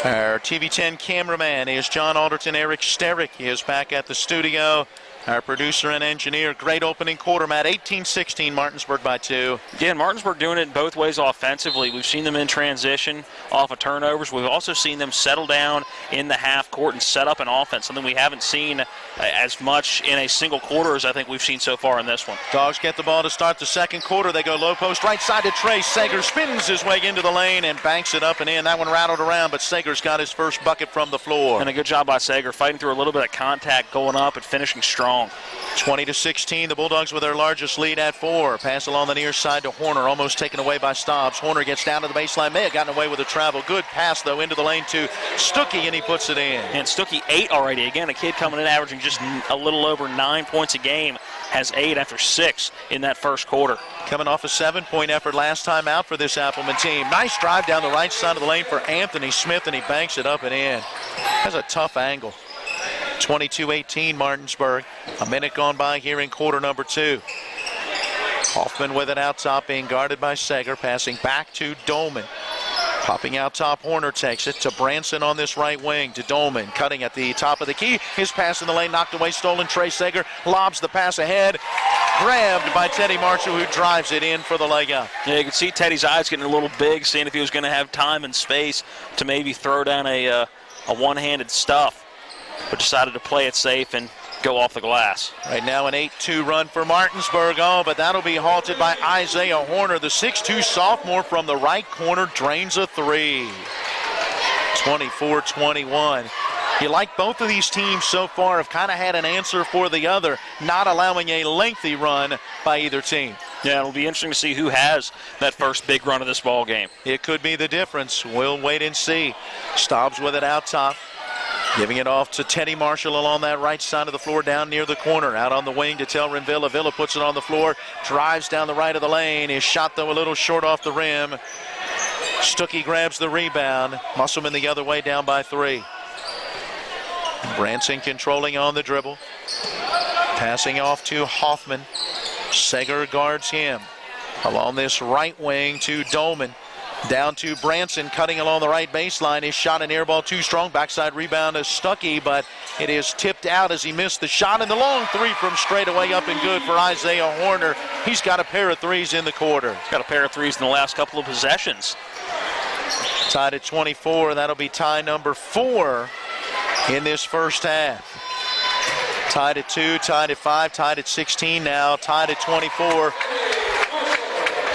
Our TV10 cameraman is John Alderton. Eric Sterick is back at the studio. Our producer and engineer, great opening quarter, Matt. 18-16, Martinsburg by 2. Yeah, Martinsburg doing it both ways offensively. We've seen them in transition off of turnovers. We've also seen them settle down in the half court and set up an offense, something we haven't seen as much in a single quarter as I think we've seen so far in this one. Dogs get the ball to start the second quarter. They go low post, right side to Trey. Sager spins his way into the lane and banks it up and in. That one rattled around, but Sager's got his first bucket from the floor. And a good job by Sager, fighting through a little bit of contact, going up and finishing strong. 20-16, the Bulldogs with their largest lead at 4. Pass along the near side to Horner, almost taken away by Stobbs. Horner gets down to the baseline, may have gotten away with a travel. Good pass, though, into the lane to Stuckey, and he puts it in. And Stuckey 8 already. Again, a kid coming in averaging just a little over 9 points a game, has 8 after 6 in that first quarter. Coming off a 7-point effort last time out for this Appleman team. Nice drive down the right side of the lane for Anthony Smith, and he banks it up and in. That's a tough angle. 22-18 Martinsburg. A minute gone by here in quarter number 2. Hoffman with it out top, being guarded by Sager, passing back to Dolman. Popping out top, Horner takes it to Branson on this right wing, to Dolman, cutting at the top of the key. His pass in the lane, knocked away, stolen. Trey Sager lobs the pass ahead. Grabbed by Teddy Marshall, who drives it in for the leg up. Yeah, you can see Teddy's eyes getting a little big, seeing if he was going to have time and space to maybe throw down a one-handed stuff, but decided to play it safe and go off the glass. Right now an 8-2 run for Martinsburg. Oh, but that'll be halted by Isaiah Horner. The 6'2 sophomore from the right corner drains a 3. 24-21. You like both of these teams so far have kind of had an answer for the other, not allowing a lengthy run by either team. Yeah, it'll be interesting to see who has that first big run of this ball game. It could be the difference. We'll wait and see. Stobbs with it out top. Giving it off to Teddy Marshall along that right side of the floor, down near the corner. Out on the wing to Telrin Villa. Villa puts it on the floor, drives down the right of the lane. His shot, though, a little short off the rim. Stuckey grabs the rebound. Musselman the other way, down by 3. Branson controlling on the dribble. Passing off to Hoffman. Sager guards him. Along this right wing to Dolman. Down to Branson, cutting along the right baseline. His shot, an air ball too strong. Backside rebound to Stuckey, but it is tipped out as he missed the shot. And the long 3 from straight away, up and good for Isaiah Horner. He's got a pair of 3s in the quarter. He's got a pair of 3s in the last couple of possessions. Tied at 24. That'll be tie number 4 in this first half. Tied at 2, tied at 5, tied at 16 now, tied at 24.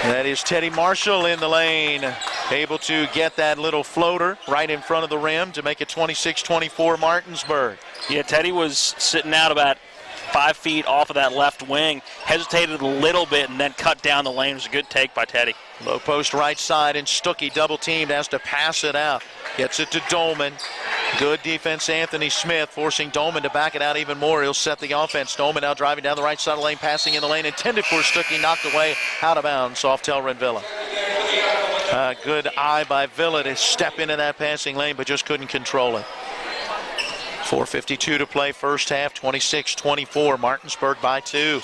That is Teddy Marshall in the lane, able to get that little floater right in front of the rim to make it 26-24 Martinsburg. Yeah, Teddy was sitting out about 5 feet off of that left wing, hesitated a little bit and then cut down the lane. It was a good take by Teddy. Low post right side, and Stuckey double teamed, has to pass it out. Gets it to Dolman. Good defense, Anthony Smith, forcing Dolman to back it out even more. He'll set the offense. Dolman now driving down the right side of the lane, passing in the lane, intended for Stuckey, knocked away, out of bounds off Telrin Villa. Good eye by Villa to step into that passing lane, but just couldn't control it. 4:52 to play first half, 26-24, Martinsburg by 2.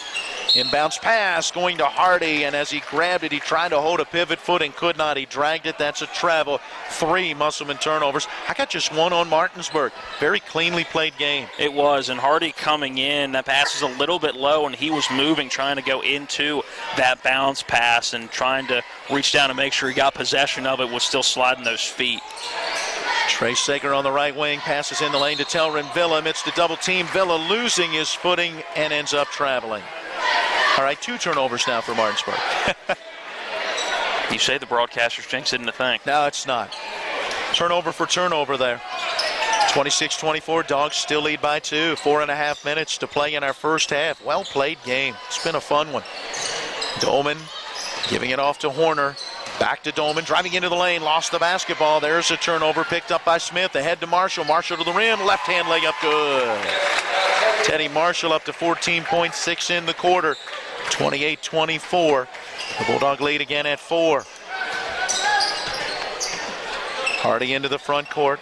Inbounds pass going to Hardy, and as he grabbed it, he tried to hold a pivot foot and could not. He dragged it. That's a travel. 3 Musselman turnovers. I got just 1 on Martinsburg. Very cleanly played game. It was, and Hardy coming in, that pass was a little bit low, and he was moving, trying to go into that bounce pass and trying to reach down and make sure he got possession of it, was still sliding those feet. Trey Sager on the right wing, passes in the lane to Telrin Villa amidst the double team. Villa losing his footing and ends up traveling. All right, 2 turnovers now for Martinsburg. You say the broadcasters jinx isn't a thing. No, it's not. Turnover for turnover there. 26-24, Dogs still lead by 2. 4.5 minutes to play in our first half. Well played game. It's been a fun one. Dolman giving it off to Horner. Back to Dolman, driving into the lane, lost the basketball. There's a turnover picked up by Smith. Ahead to Marshall. Marshall to the rim, left hand leg up good. Teddy Marshall up to 14.6 in the quarter. 28-24. The Bulldog lead again at 4. Hardy into the front court.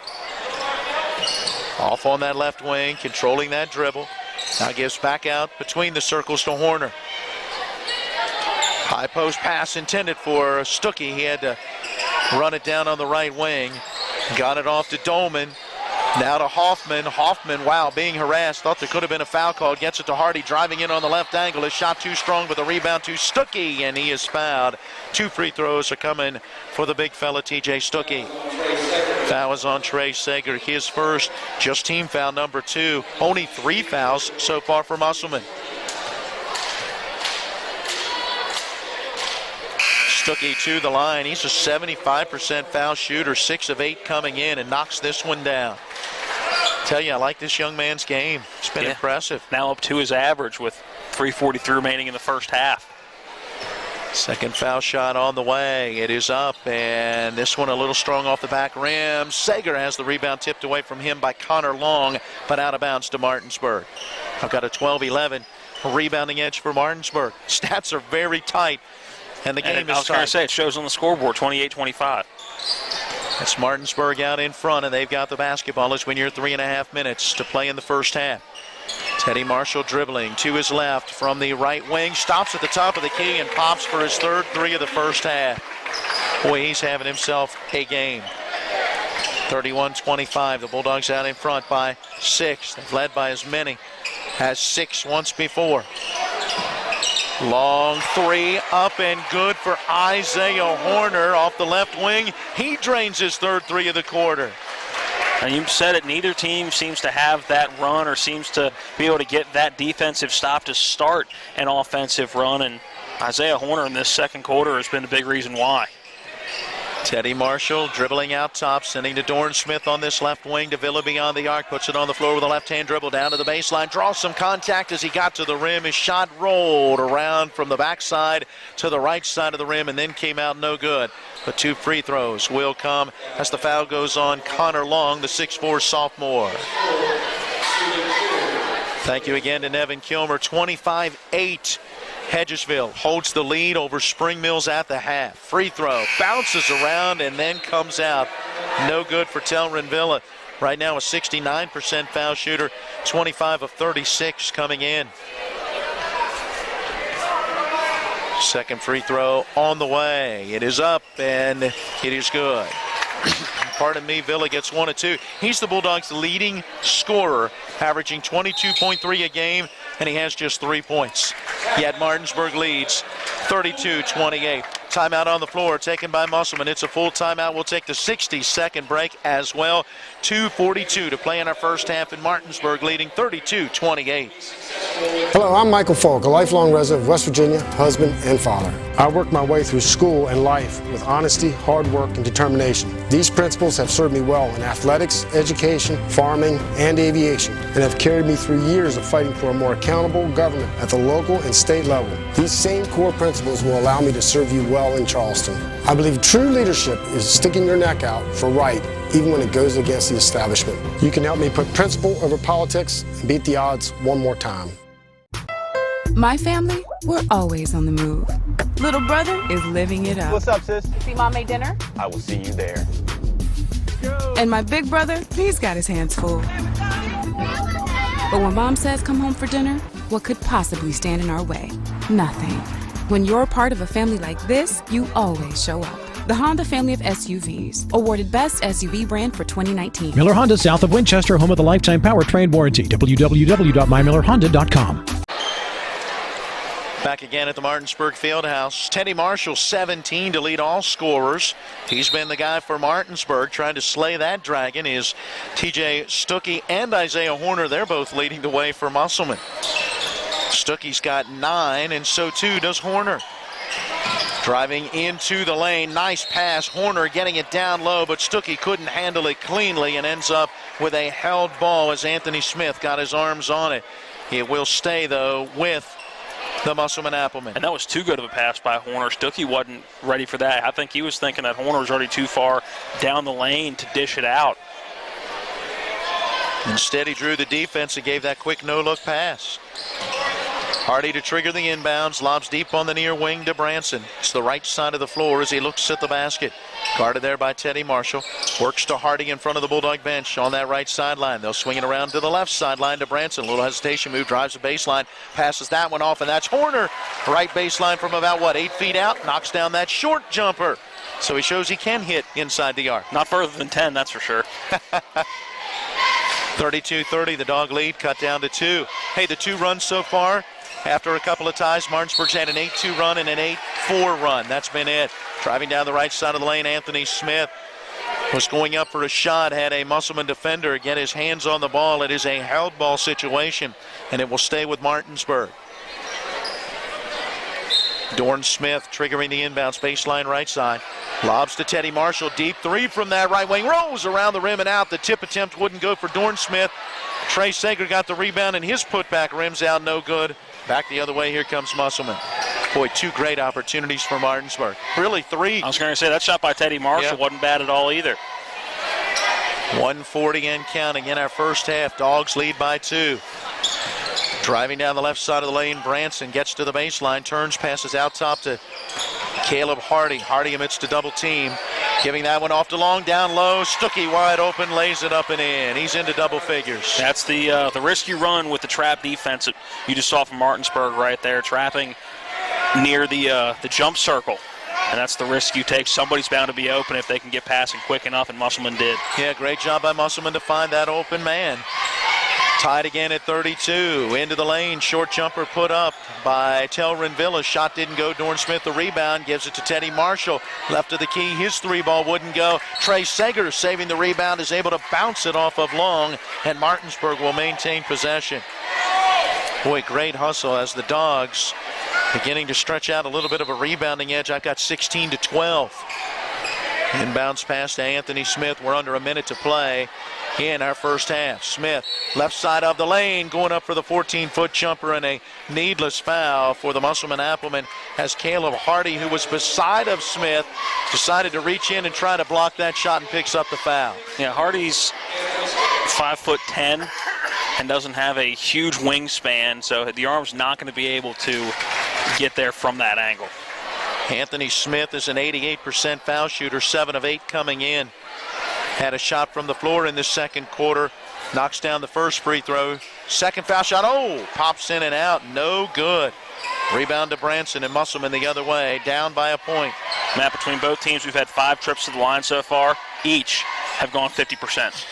Off on that left wing, controlling that dribble. Now gives back out between the circles to Horner. High post pass intended for Stuckey. He had to run it down on the right wing. Got it off to Dolman. Now to Hoffman. Hoffman, wow, being harassed. Thought there could have been a foul call. Gets it to Hardy, driving in on the left angle. His shot too strong, but the rebound to Stuckey, and he is fouled. 2 free throws are coming for the big fella, TJ Stuckey. Foul is on Trey Sager, his first. Just team foul number 2. Only 3 fouls so far for Musselman. Stuckey to the line. He's a 75% foul shooter, 6 of 8 coming in, and knocks this one down. Tell you, I like this young man's game. It's been impressive. Now up to his average with 3:43 remaining in the first half. Second foul shot on the way. It is up, and this one a little strong off the back rim. Sager has the rebound tipped away from him by Connor Long, but out of bounds to Martinsburg. I've got a 12-11 rebounding edge for Martinsburg. Stats are very tight. And the game is tight. I was going to say, it shows on the scoreboard, 28-25. That's Martinsburg out in front, and they've got the basketball as we near 3.5 minutes to play in the first half. Teddy Marshall dribbling to his left from the right wing. Stops at the top of the key and pops for his 3rd 3 of the first half. Boy, he's having himself a game. 31-25. The Bulldogs out in front by 6. They've led by as many as 6 once before. Long 3 up and good for Isaiah Horner off the left wing. He drains his 3rd 3 of the quarter. And you said it, neither team seems to have that run or seems to be able to get that defensive stop to start an offensive run. And Isaiah Horner in this second quarter has been a big reason why. Teddy Marshall dribbling out top, sending to Dorn Smith on this left wing to Villa beyond the arc. Puts it on the floor with a left-hand dribble down to the baseline. Draws some contact as he got to the rim. His shot rolled around from the backside to the right side of the rim and then came out no good. But 2 free throws will come as the foul goes on Connor Long, the 6'4 sophomore. Thank you again to Nevin Kilmer. 25-8. Hedgesville holds the lead over Spring Mills at the half. Free throw, bounces around and then comes out. No good for Telrin Villa. Right now a 69% foul shooter, 25 of 36 coming in. Second free throw on the way. It is up and it is good. Pardon me, Villa gets 1 of 2. He's the Bulldogs' leading scorer, averaging 22.3 a game, and he has just 3 points. Yet Martinsburg leads 32-28. Timeout on the floor taken by Musselman. It's a full timeout. We'll take the 60-second break as well. 2:42 to play in our first half, and Martinsburg leading 32-28. Hello, I'm Michael Falk, a lifelong resident of West Virginia, husband and father. I worked my way through school and life with honesty, hard work, and determination. These principles have served me well in athletics, education, farming, and aviation, and have carried me through years of fighting for a more accountable government at the local and state level. These same core principles will allow me to serve you well well in Charleston. I believe true leadership is sticking your neck out for right, even when it goes against the establishment. You can help me put principle over politics and beat the odds one more time. My family, we're always on the move. Little brother is living it up. What's up, sis? See Mom made dinner? I will see you there. And my big brother, he's got his hands full. But when Mom says come home for dinner, what could possibly stand in our way? Nothing. When you're part of a family like this, you always show up. The Honda family of SUVs, awarded Best SUV Brand for 2019. Miller Honda, south of Winchester, home of the lifetime powertrain warranty. www.mymillerhonda.com. Back again at the Martinsburg Fieldhouse. Teddy Marshall, 17 to lead all scorers. He's been the guy for Martinsburg. Trying to slay that dragon is TJ Stuckey and Isaiah Horner. They're both leading the way for Musselman. Stuckey's got 9, and so too does Horner. Driving into the lane, nice pass. Horner getting it down low, but Stuckey couldn't handle it cleanly and ends up with a held ball as Anthony Smith got his arms on it. It will stay, though, with the Musselman Appleman. And that was too good of a pass by Horner. Stuckey wasn't ready for that. I think he was thinking that Horner was already too far down the lane to dish it out. Instead, he drew the defense and gave that quick no-look pass. Hardy to trigger the inbounds, lobs deep on the near wing to Branson. It's the right side of the floor as he looks at the basket. Guarded there by Teddy Marshall. Works to Hardy in front of the Bulldog bench on that right sideline. They'll swing it around to the left sideline to Branson. A little hesitation move, drives the baseline, passes that one off, and that's Horner. Right baseline from about, 8 feet out, knocks down that short jumper. So he shows he can hit inside the arc. Not further than 10, that's for sure. 32-30, the Dog lead cut down to 2. Hey, the 2 runs so far. After a couple of ties, Martinsburg's had an 8-2 run and an 8-4 run. That's been it. Driving down the right side of the lane, Anthony Smith was going up for a shot, had a Musselman defender get his hands on the ball. It is a held ball situation, and it will stay with Martinsburg. Dorn Smith triggering the inbounds, baseline right side. Lobs to Teddy Marshall, deep 3 from that right wing. Rolls around the rim and out. The tip attempt wouldn't go for Dorn Smith. Trey Sager got the rebound, and his putback rims out, no good. Back the other way, here comes Musselman. Boy, 2 great opportunities for Martinsburg. Really 3. I was going to say, that shot by Teddy Marshall wasn't bad at all either. 1:40 and counting in our first half. Dogs lead by 2. Driving down the left side of the lane, Branson gets to the baseline, turns, passes out top to Caleb Hardy. Hardy amidst a double team, giving that one off to Long, down low. Stuckey wide open, lays it up and in. He's into double figures. That's the risk you run with the trap defense that you just saw from Martinsburg right there, trapping near the jump circle. And that's the risk you take. Somebody's bound to be open if they can get passing quick enough, and Musselman did. Yeah, great job by Musselman to find that open man. Tied again at 32. Into the lane. Short jumper put up by Telrin Villa. Shot didn't go. Dorn Smith the rebound. Gives it to Teddy Marshall. Left of the key. His 3-ball wouldn't go. Trey Sager saving the rebound is able to bounce it off of Long. And Martinsburg will maintain possession. Boy, great hustle as the Dogs beginning to stretch out a little bit of a rebounding edge. I've got 16-12. Inbounds pass to Anthony Smith. We're under a minute to play in our first half. Smith, left side of the lane, going up for the 14-foot jumper, and a needless foul for the Musselman Appleman as Caleb Hardy, who was beside of Smith, decided to reach in and try to block that shot and picks up the foul. Yeah, Hardy's 5'10" and doesn't have a huge wingspan, so the arm's not going to be able to get there from that angle. Anthony Smith is an 88% foul shooter, 7 of 8 coming in. Had a shot from the floor in the second quarter. Knocks down the first free throw. Second foul shot, pops in and out, no good. Rebound to Branson and Musselman the other way, down by a point. Matt, between both teams, we've had 5 trips to the line so far. Each have gone 50%.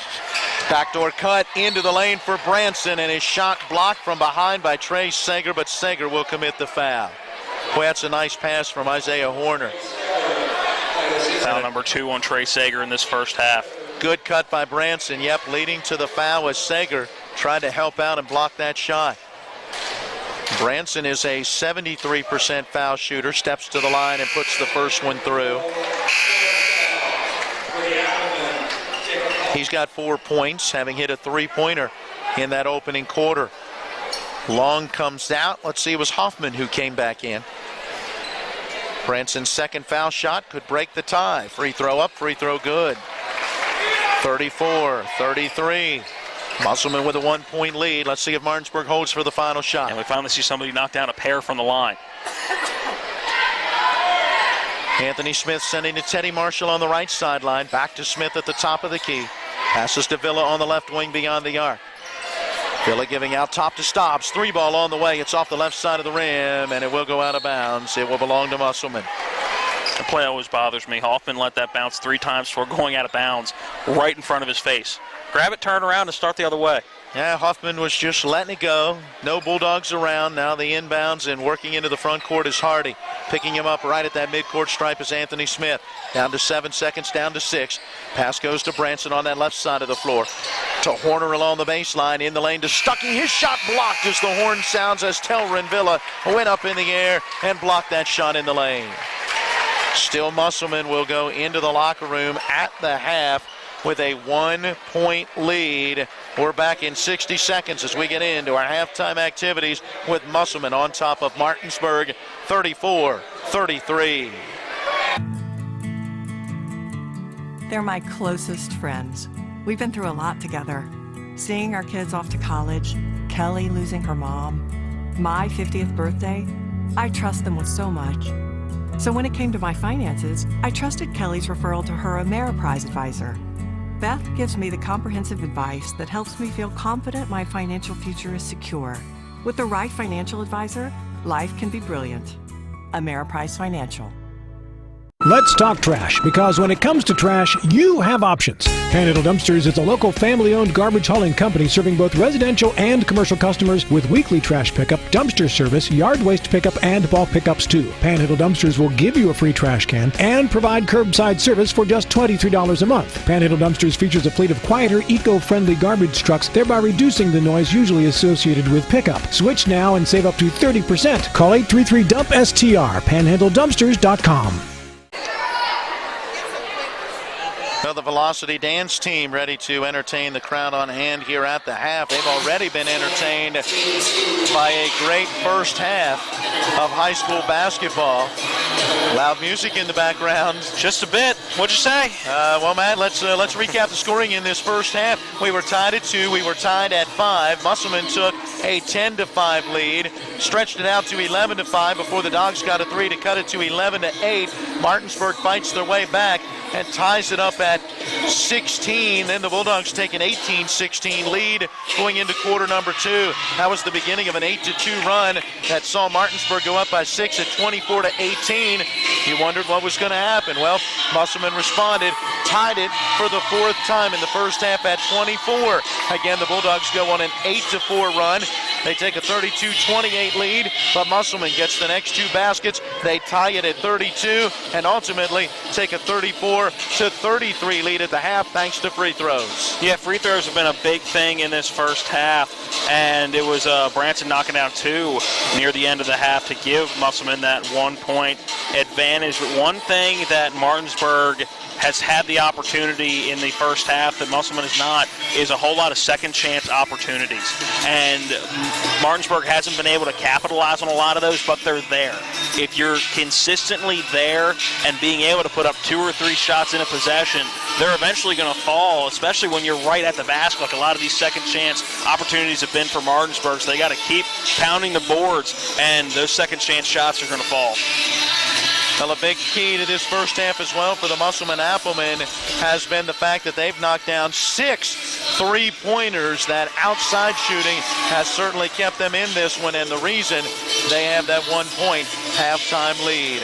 Backdoor cut into the lane for Branson, and his shot blocked from behind by Trey Sager, but Sager will commit the foul. Boy, that's a nice pass from Isaiah Horner. Foul number 2 on Trey Sager in this first half. Good cut by Branson. Yep, leading to the foul as Sager tried to help out and block that shot. Branson is a 73% foul shooter, steps to the line and puts the first one through. He's got 4 points, having hit a 3-pointer in that opening quarter. Long comes out. Let's see, it was Hoffman who came back in. Branson's second foul shot could break the tie. Free throw up, free throw good. 34-33. Musselman with a 1-point lead. Let's see if Martinsburg holds for the final shot. And we finally see somebody knock down a pair from the line. Anthony Smith sending to Teddy Marshall on the right sideline. Back to Smith at the top of the key. Passes to Villa on the left wing beyond the arc. Villa giving out top to Stobbs. 3-ball on the way. It's off the left side of the rim, and it will go out of bounds. It will belong to Musselman. The play always bothers me. Hoffman let that bounce 3 times before going out of bounds right in front of his face. Grab it, turn around, and start the other way. Yeah, Hoffman was just letting it go. No Bulldogs around. Now the inbounds and working into the front court is Hardy. Picking him up right at that midcourt stripe is Anthony Smith. Down to 7 seconds, down to 6. Pass goes to Branson on that left side of the floor. To Horner along the baseline, in the lane to Stuckey. His shot blocked as the horn sounds as Telrin Villa went up in the air and blocked that shot in the lane. Still Musselman will go into the locker room at the half with a 1-point lead. We're back in 60 seconds as we get into our halftime activities with Musselman on top of Martinsburg, 34-33. They're my closest friends. We've been through a lot together. Seeing our kids off to college, Kelly losing her mom, my 50th birthday. I trust them with so much. So when it came to my finances, I trusted Kelly's referral to her Ameriprise advisor. Beth gives me the comprehensive advice that helps me feel confident my financial future is secure. With the right financial advisor, life can be brilliant. Ameriprise Financial. Let's talk trash, because when it comes to trash, you have options. Panhandle Dumpsters is a local family-owned garbage hauling company serving both residential and commercial customers with weekly trash pickup, dumpster service, yard waste pickup, and bulk pickups too. Panhandle Dumpsters will give you a free trash can and provide curbside service for just $23 a month. Panhandle Dumpsters features a fleet of quieter, eco-friendly garbage trucks, thereby reducing the noise usually associated with pickup. Switch now and save up to 30%. Call 833-DUMP-STR, panhandledumpsters.com. Well, the Velocity Dance team ready to entertain the crowd on hand here at the half. They've already been entertained by a great first half of high school basketball. Loud music in the background. Just a bit. What'd you say? Well, Matt, let's recap the scoring in this first half. We were tied at 2. We were tied at 5. Musselman took a 10-5 lead, stretched it out to 11-5 before the Dogs got a 3 to cut it to 11-8. Martinsburg fights their way back and ties it up at 16. Then the Bulldogs take an 18-16 lead going into quarter number 2. That was the beginning of an 8-2 run that saw Martinsburg go up by 6 at 24-18. You wondered what was going to happen. Well, Musselman responded, tied it for the 4th time in the first half at 24. Again, the Bulldogs go on an 8-4 run. They take a 32-28 lead, but Musselman gets the next 2 baskets. They tie it at 32 and ultimately take a 34-33 lead at the half thanks to free throws. Yeah, free throws have been a big thing in this first half, and it was Branson knocking down 2 near the end of the half to give Musselman that 1-point advantage. But one thing that Martinsburg has had the opportunity in the first half that Musselman has not is a whole lot of second chance opportunities. And Martinsburg hasn't been able to capitalize on a lot of those, but they're there. If you're consistently there and being able to put up 2 or 3 shots in a possession, they're eventually going to fall, especially when you're right at the basket, like a lot of these second chance opportunities have been for Martinsburg. So they got to keep pounding the boards, and those second chance shots are going to fall. Well, a big key to this first half as well for the Musselman Applemen has been the fact that they've knocked down 6 3-pointers. That outside shooting has certainly kept them in this one, and the reason they have that 1-point halftime lead.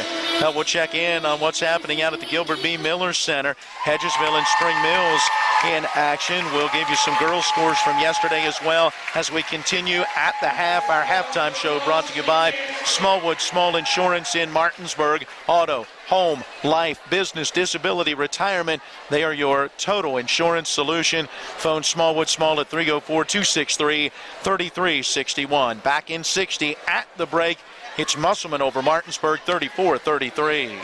We'll check in on what's happening out at the Gilbert B. Miller Center. Hedgesville and Spring Mills in action. We'll give you some girls' scores from yesterday as well as we continue at the half. Our halftime show brought to you by Smallwood Small Insurance in Martinsburg. Auto, home, life, business, disability, retirement. They are your total insurance solution. Phone Smallwood Small at 304-263-3361. Back in 60 at the break. It's Musselman over Martinsburg, 34-33.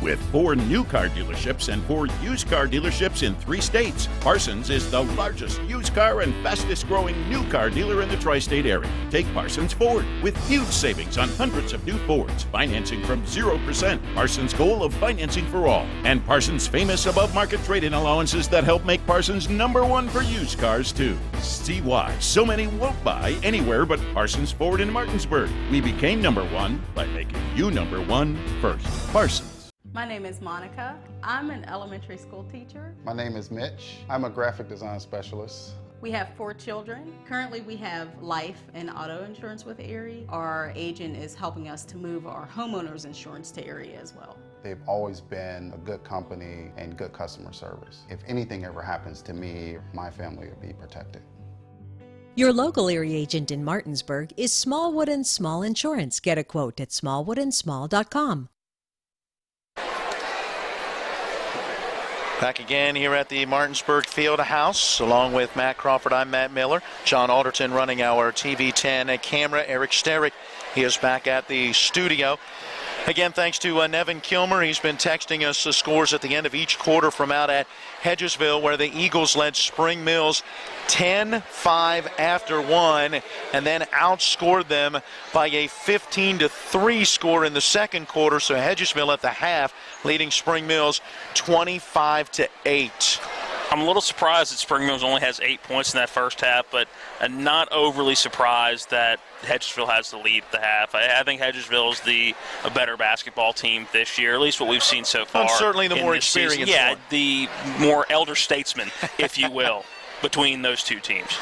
With 4 new car dealerships and 4 used car dealerships in 3 states, Parsons is the largest used car and fastest growing new car dealer in the tri-state area. Take Parsons Ford with huge savings on hundreds of new Fords, financing from 0%, Parsons' goal of financing for all, and Parsons' famous above-market trade-in allowances that help make Parsons #1 for used cars too. See why so many won't buy anywhere but Parsons Ford in Martinsburg. We became #1 by making you #1 first. Parsons. My name is Monica. I'm an elementary school teacher. My name is Mitch. I'm a graphic design specialist. We have 4 children. Currently we have life and auto insurance with Erie. Our agent is helping us to move our homeowners insurance to Erie as well. They've always been a good company and good customer service. If anything ever happens to me, my family will be protected. Your local Erie agent in Martinsburg is Smallwood & Small Insurance. Get a quote at smallwoodandsmall.com. Back again here at the Martinsburg Field House, along with Matt Crawford. I'm Matt Miller. John Alderton running our TV 10 camera. Eric Sterick, he is back at the studio. Again, thanks to Nevin Kilmer. He's been texting us the scores at the end of each quarter from out at Hedgesville, where the Eagles led Spring Mills 10-5 after 1, and then outscored them by a 15-3 score in the second quarter. So Hedgesville at the half leading Spring Mills 25-8. I'm a little surprised that Spring Mills only has 8 points in that first half, but not overly surprised that Hedgesville has the lead at the half. I think Hedgesville is a better basketball team this year, at least what we've seen so far. And certainly the more experienced season. Yeah, one. the more elder statesman, if you will, between those two teams.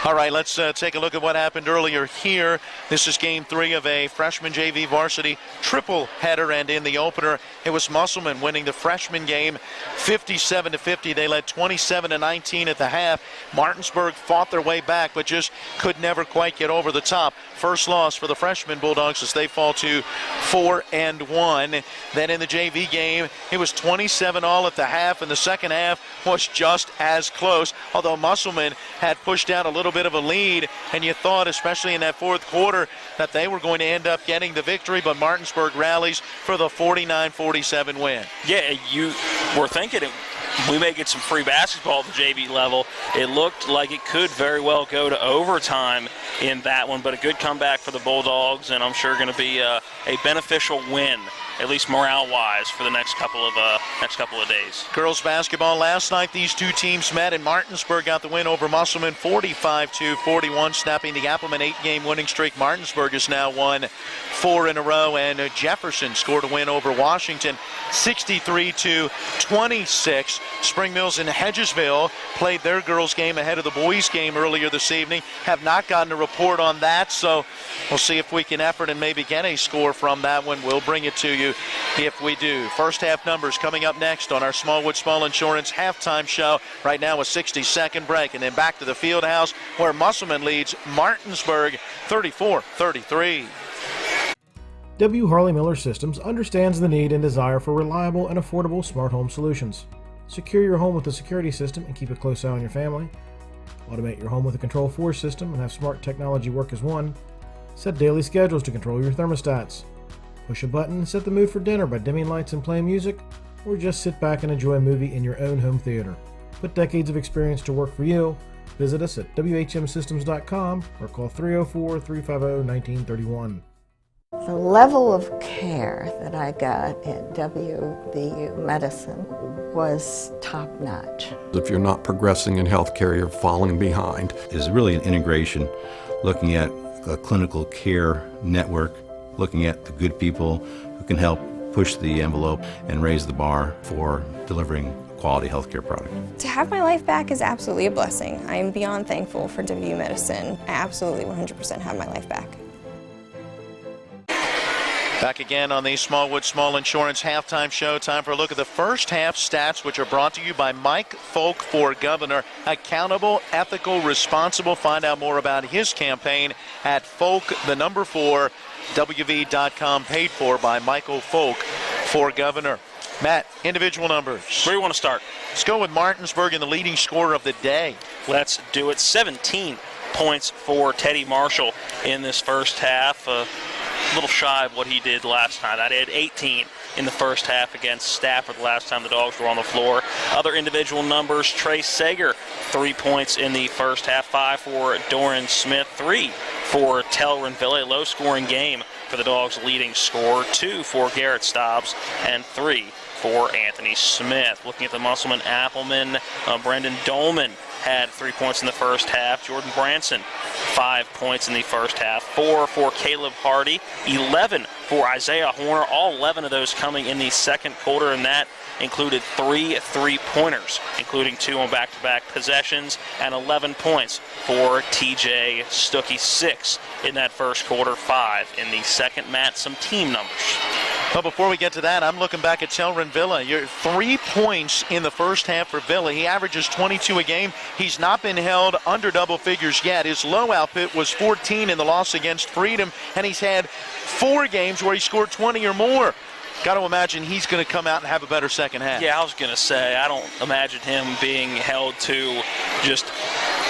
All right, let's take a look at what happened earlier here. This is game 3 of a freshman JV varsity triple header, and in the opener, it was Musselman winning the freshman game 57-50. They led 27-19 at the half. Martinsburg fought their way back, but just could never quite get over the top. First loss for the freshman Bulldogs as they fall to 4-1. Then in the JV game, it was 27-all at the half, and the second half was just as close, although Musselman had pushed out a little bit of a lead, and you thought, especially in that fourth quarter, that they were going to end up getting the victory, but Martinsburg rallies for the 49-47 win. Yeah, you were thinking we may get some free basketball at the JV level. It looked like it could very well go to overtime in that one, but a good comeback for the Bulldogs, and I'm sure going to be a beneficial win, at least morale-wise, for the next couple of days. Girls basketball last night, these two teams met, and Martinsburg got the win over Musselman 45-41, snapping the Appleman 8-game winning streak. Martinsburg has now won 4 in a row, and Jefferson scored a win over Washington 63-26. Spring Mills and Hedgesville played their girls game ahead of the boys game earlier this evening. Have not gotten a report on that, so we'll see if we can effort and maybe get a score from that one. We'll bring it to you if we do. First half numbers coming up next on our Smallwood Small Insurance halftime show. Right now a 60-second break, and then back to the field house where Musselman leads Martinsburg 34-33. W. Harley Miller Systems understands the need and desire for reliable and affordable smart home solutions. Secure your home with a security system and keep a close eye on your family. Automate your home with a Control4 system and have smart technology work as one. Set daily schedules to control your thermostats. Push a button and set the mood for dinner by dimming lights and playing music, or just sit back and enjoy a movie in your own home theater. Put decades of experience to work for you. Visit us at WHMsystems.com or call 304-350-1931. The level of care that I got at WVU Medicine was top-notch. If you're not progressing in healthcare, you're falling behind. It's really an integration, looking at a clinical care network, looking at the good people who can help push the envelope and raise the bar for delivering quality healthcare product. To have my life back is absolutely a blessing. I am beyond thankful for WVU Medicine. I absolutely 100% have my life back. Back again on the Smallwood Small Insurance halftime show. Time for a look at the first half stats, which are brought to you by Mike Folk for Governor. Accountable, ethical, responsible. Find out more about his campaign at Folk4WV.com. Paid for by Michael Folk for Governor. Matt, individual numbers. Where do you want to start? Let's go with Martinsburg and the leading scorer of the day. Let's do it. 17 points for Teddy Marshall in this first half. little shy of what he did last time. I had 18 in the first half against Stafford the last time the Dogs were on the floor. Other individual numbers, Trey Sager, 3 points in the first half, 5 for Doran Smith, 3 for Telrenville, a low-scoring game for the Dogs' leading scorer, 2 for Garrett Stobbs, and 3 for Anthony Smith. Looking at the Musselman, Appleman, Brendan Dolman had 3 points in the first half. Jordan Branson, 5 points in the first half. 4 for Caleb Hardy, 11 for Isaiah Horner, all 11 of those coming in the second quarter, and that included 3 3-pointers, including 2 on back-to-back possessions, and 11 points for TJ Stuckey. 6 in that first quarter, 5 in the second. Matt, some team numbers. Well, before we get to that, I'm looking back at Telrenville. You're 3 points in the first half for Villa. He averages 22 a game. He's not been held under double figures yet. His low output was 14 in the loss against Freedom, and he's had 4 games where he scored 20 or more. Got to imagine he's going to come out and have a better second half. Yeah, I was going to say, I don't imagine him being held to just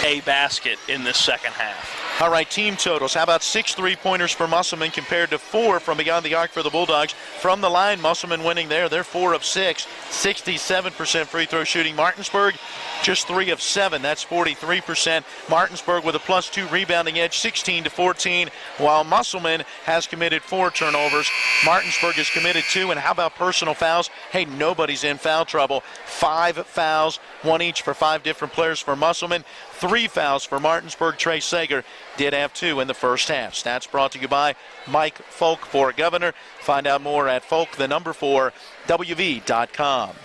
a basket in this second half. All right, team totals. How about 6 3-pointers for Musselman compared to 4 from beyond the arc for the Bulldogs? From the line, Musselman winning there. They're 4 of 6, 67% free throw shooting. Martinsburg, just 3 of 7. That's 43%. Martinsburg with a +2 rebounding edge, 16-14, while Musselman has committed 4 turnovers. Martinsburg has committed 2. And how about personal fouls? Hey, nobody's in foul trouble. 5 fouls, 1 each for 5 different players for Musselman. 3 fouls for Martinsburg. Trey Sager did have 2 in the first half. Stats brought to you by Mike Folk for Governor. Find out more at folk4wv.com.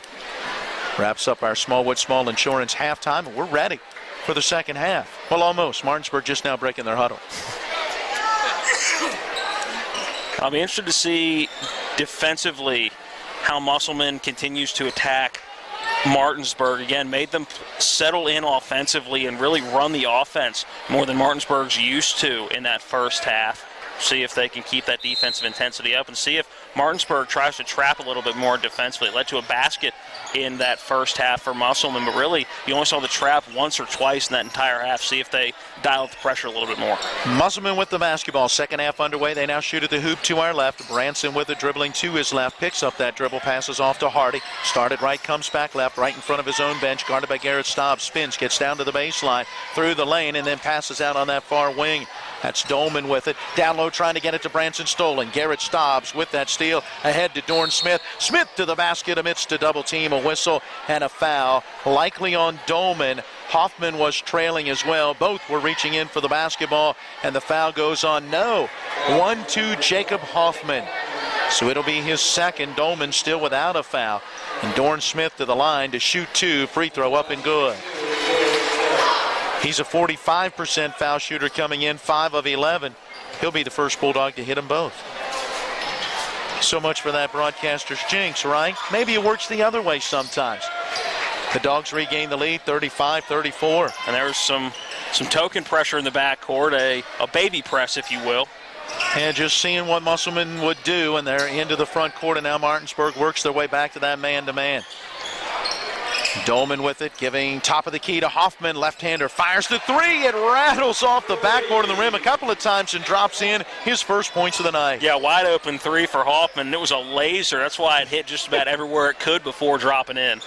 Wraps up our Smallwood Small Insurance halftime, and we're ready for the second half. Well, almost. Martinsburg just now breaking their huddle. I'll be interested to see defensively how Musselman continues to attack Martinsburg. Again, made them settle in offensively and really run the offense more than Martinsburg's used to in that first half. See if they can keep that defensive intensity up and see if Martinsburg tries to trap a little bit more defensively. It led to a basket in that first half for Musselman, but really you only saw the trap once or twice in that entire half. See if they dial up the pressure a little bit more. Musselman with the basketball. Second half underway. They now shoot at the hoop to our left. Branson with it, dribbling to his left. Picks up that dribble, passes off to Hardy. Started right, comes back left, right in front of his own bench. Guarded by Garrett Stobbs. Spins, gets down to the baseline, through the lane, and then passes out on that far wing. That's Dolman with it. Down low trying to get it to Branson. Stolen. Garrett Stobbs with that steal. Ahead to Dorn Smith. Smith to the basket amidst a double team, a whistle, and a foul. Likely on Dolman. Hoffman was trailing as well. Both were reaching in for the basketball, and the foul goes on. No. 1-2 Jacob Hoffman. So it'll be his second. Dolman still without a foul. And Dorn Smith to the line to shoot 2. Free throw up and good. He's a 45% foul shooter coming in, 5 of 11. He'll be the first Bulldog to hit them both. So much for that broadcaster's jinx, right? Maybe it works the other way sometimes. The Dogs regain the lead, 35-34. And there was some token pressure in the backcourt, a baby press, if you will. And just seeing what Musselman would do, and they're into the front court, and now Martinsburg works their way back to that man-to-man. Dolman with it, giving top of the key to Hoffman. Left-hander fires the 3. It rattles off the backboard of the rim a couple of times and drops in his first points of the night. Yeah, wide open 3 for Hoffman. It was a laser. That's why it hit just about everywhere it could before dropping in.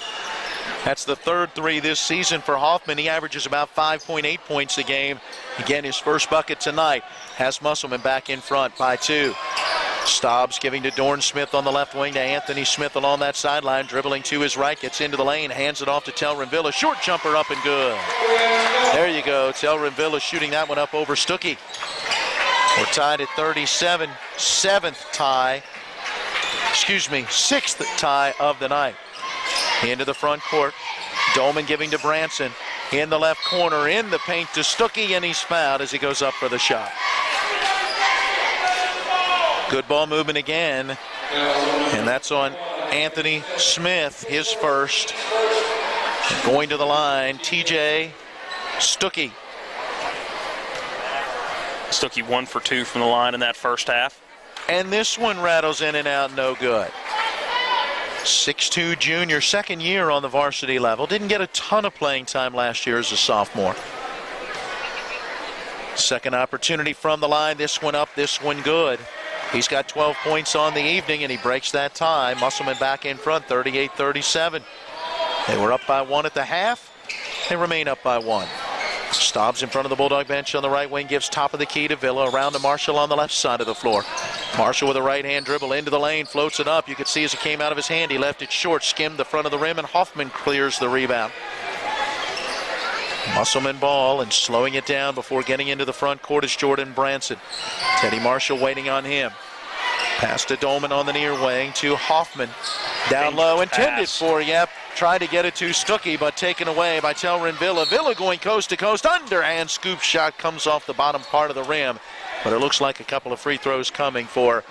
That's the 3rd 3 this season for Hoffman. He averages about 5.8 points a game. Again, his first bucket tonight has Musselman back in front by 2. Stobbs giving to Dorn Smith on the left wing to Anthony Smith along that sideline, dribbling to his right, gets into the lane, hands it off to Telrenville. A short jumper up and good. There you go. Telrenville shooting that one up over Stuckey. We're tied at 37, 6th tie of the night. Into the front court. Dolman giving to Branson. In the left corner, in the paint to Stuckey, and he's fouled as he goes up for the shot. Good ball movement again, and that's on Anthony Smith, his first. Going to the line, TJ Stuckey. Stuckey 1 for 2 from the line in that first half. And this one rattles in and out, no good. 6'2 junior, second year on the varsity level. Didn't get a ton of playing time last year as a sophomore. Second opportunity from the line. This one up, this one good. He's got 12 points on the evening, and he breaks that tie. Musselman back in front, 38-37. They were up by 1 at the half. They remain up by 1. Stobbs in front of the Bulldog bench on the right wing, gives top of the key to Villa, around to Marshall on the left side of the floor. Marshall with a right-hand dribble into the lane, floats it up. You could see as it came out of his hand, he left it short, skimmed the front of the rim, and Hoffman clears the rebound. Musselman ball, and slowing it down before getting into the front court is Jordan Branson. Teddy Marshall waiting on him. Pass to Dolman on the near wing to Hoffman. Down low, intended for, tried to get it to Stuckey, but taken away by Telrin Villa. Villa going coast to coast, underhand scoop shot comes off the bottom part of the rim, but it looks like a couple of free throws coming for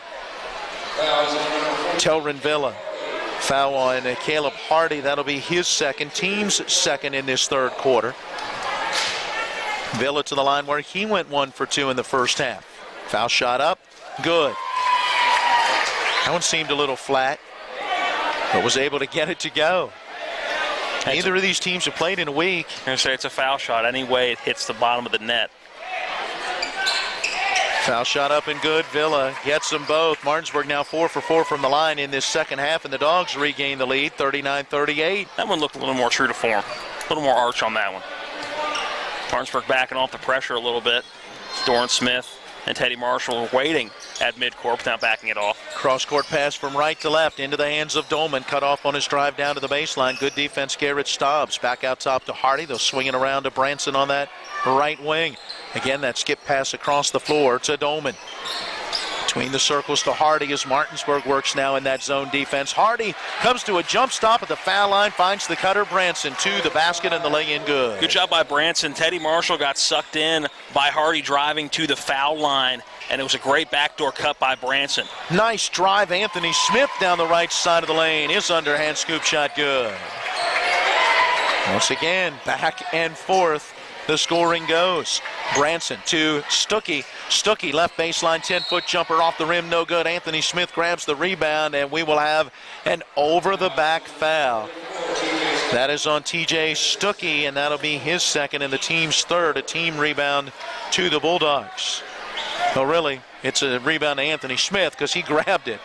Telrin Villa. Foul on Caleb Hardy, that'll be his second, team's second in this third quarter. Villa to the line where he went 1 for 2 in the first half. Foul shot up, good. That one seemed a little flat, but was able to get it to go. Neither of these teams have played in a week. I'm going to say it's a foul shot. Any way it hits the bottom of the net. Foul shot up and good. Villa gets them both. Martinsburg now 4 for 4 from the line in this second half, and the Dogs regain the lead, 39-38. That one looked a little more true to form. A little more arch on that one. Martinsburg backing off the pressure a little bit. Doran Smith and Teddy Marshall waiting at midcourt without backing it off. Cross-court pass from right to left into the hands of Dolman. Cut off on his drive down to the baseline. Good defense, Garrett Stobbs. Back out top to Hardy. They'll swing it around to Branson on that right wing. Again, that skip pass across the floor to Dolman. Between the circles to Hardy as Martinsburg works now in that zone defense. Hardy comes to a jump stop at the foul line, finds the cutter. Branson to the basket and the lay-in good. Good job by Branson. Teddy Marshall got sucked in by Hardy driving to the foul line, and it was a great backdoor cut by Branson. Nice drive, Anthony Smith down the right side of the lane. His underhand scoop shot good. Once again, back and forth. The scoring goes. Branson to Stuckey. Stuckey left baseline, 10-foot jumper off the rim, no good. Anthony Smith grabs the rebound, and we will have an over-the-back foul. That is on TJ Stuckey, and that'll be his second and the team's third. A team rebound to the Bulldogs. Well, really, it's a rebound to Anthony Smith because he grabbed it.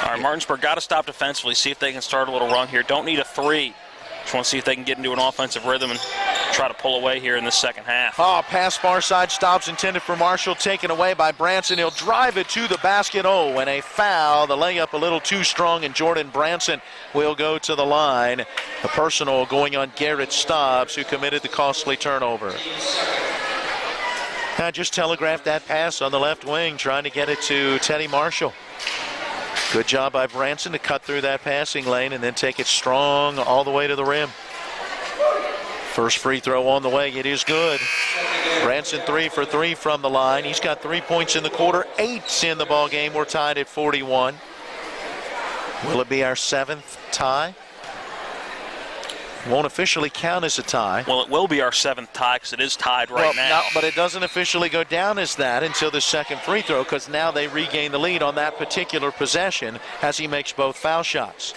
All right, Martinsburg got to stop defensively, see if they can start a little run here. Don't need a three. Just want to see if they can get into an offensive rhythm and try to pull away here in the second half. Oh, pass far side, stops intended for Marshall, taken away by Branson. He'll drive it to the basket. Oh, and a foul. The layup a little too strong, and Jordan Branson will go to the line. A personal going on Garrett Stobbs, who committed the costly turnover. I just telegraphed that pass on the left wing, trying to get it to Teddy Marshall. Good job by Branson to cut through that passing lane and then take it strong all the way to the rim. First free throw on the way. It is good. Branson 3 for 3 from the line. He's got 3 points in the quarter, 8 in the ball game. We're tied at 41. Will it be our 7th tie? Won't officially count as a tie. Well, it will be our 7th tie because it is tied right now. No, but it doesn't officially go down as that until the second free throw, because now they regain the lead on that particular possession as he makes both foul shots.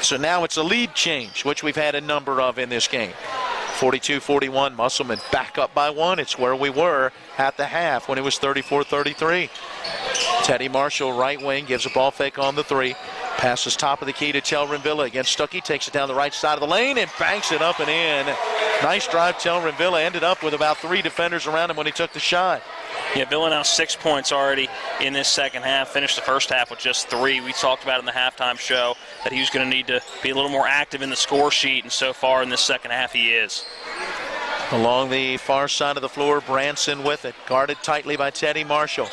So now it's a lead change, which we've had a number of in this game. 42-41, Musselman back up by 1. It's where we were at the half when it was 34-33. Teddy Marshall, right wing, gives a ball fake on the 3. Passes top of the key to Telrin Villa against Stuckey. Takes it down the right side of the lane and banks it up and in. Nice drive. Telrin Villa ended up with about 3 defenders around him when he took the shot. Yeah, Villa now 6 points already in this second half. Finished the first half with just 3. We talked about in the halftime show that he was going to need to be a little more active in the score sheet, and so far in this second half he is. Along the far side of the floor, Branson with it. Guarded tightly by Teddy Marshall.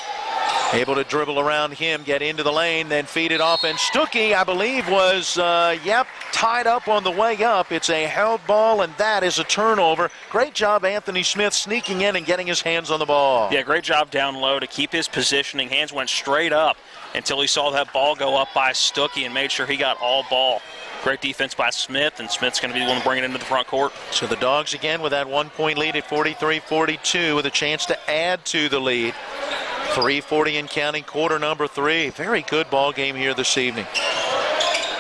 Able to dribble around him, get into the lane, then feed it off. And Stuckey, I believe, was, tied up on the way up. It's a held ball, and that is a turnover. Great job, Anthony Smith, sneaking in and getting his hands on the ball. Yeah, great job down low to keep his positioning. Hands went straight up until he saw that ball go up by Stuckey and made sure he got all ball. Great defense by Smith, and Smith's going to be the one to bring it into the front court. So the Dogs again with that 1-point lead at 43-42 with a chance to add to the lead. 3:40 and counting, quarter number 3. Very good ball game here this evening.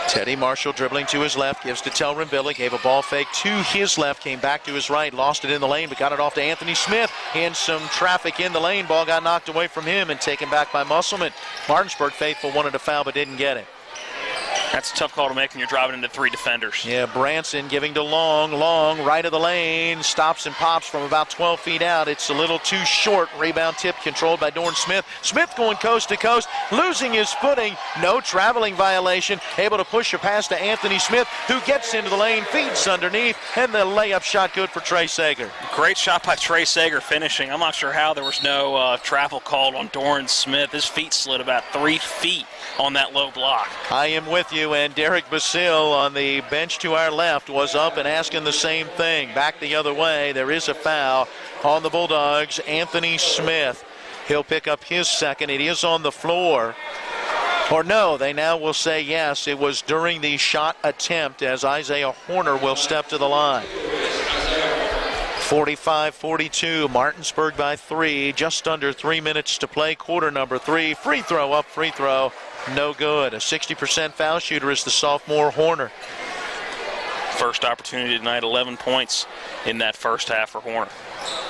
Teddy Marshall dribbling to his left, gives to Telrenvilla, gave a ball fake to his left, came back to his right, lost it in the lane, but got it off to Anthony Smith. In some traffic in the lane, ball got knocked away from him and taken back by Musselman. Martinsburg faithful wanted a foul but didn't get it. That's a tough call to make when you're driving into 3 defenders. Yeah, Branson giving to Long, right of the lane, stops and pops from about 12 feet out. It's a little too short. Rebound tip controlled by Dorn Smith. Smith going coast to coast, losing his footing. No traveling violation. Able to push a pass to Anthony Smith, who gets into the lane, feeds underneath, and the layup shot good for Trey Sager. Great shot by Trey Sager finishing. I'm not sure how there was no travel called on Dorn Smith. His feet slid about 3 feet on that low block. I am with you, and Derek Basile on the bench to our left was up and asking the same thing. Back the other way, there is a foul on the Bulldogs. Anthony Smith, he'll pick up his second. It is on the floor. Or no, they now will say yes, it was during the shot attempt as Isaiah Horner will step to the line. 45-42, Martinsburg by 3, just under 3 minutes to play, quarter number 3. Free throw up, free throw, no good. A 60% foul shooter is the sophomore Horner. First opportunity tonight, 11 points in that first half for Horner.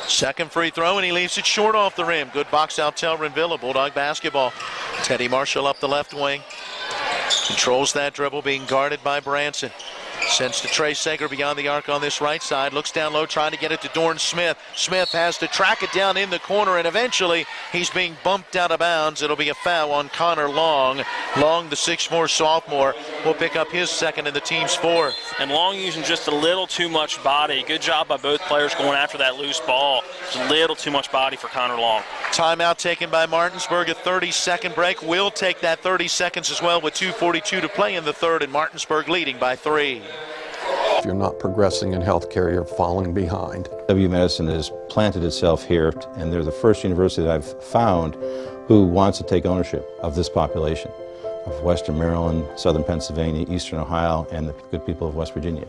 Second free throw, and he leaves it short off the rim. Good box out, Telrenvilla, Bulldog basketball. Teddy Marshall up the left wing. Controls that dribble, being guarded by Branson. Sends to Trey Sager beyond the arc on this right side. Looks down low, trying to get it to Dorn Smith. Smith has to track it down in the corner, and eventually he's being bumped out of bounds. It'll be a foul on Connor Long. Long, the 6'4" sophomore, will pick up his second and the team's fourth. And Long using just a little too much body. Good job by both players going after that loose ball. Just a little too much body for Connor Long. Timeout taken by Martinsburg. A 30-second break. We'll take that 30 seconds as well with 2:42 to play in the third, and Martinsburg leading by 3. If you're not progressing in healthcare, you're falling behind. W Medicine has planted itself here, and they're the first university that I've found who wants to take ownership of this population of Western Maryland, Southern Pennsylvania, Eastern Ohio, and the good people of West Virginia.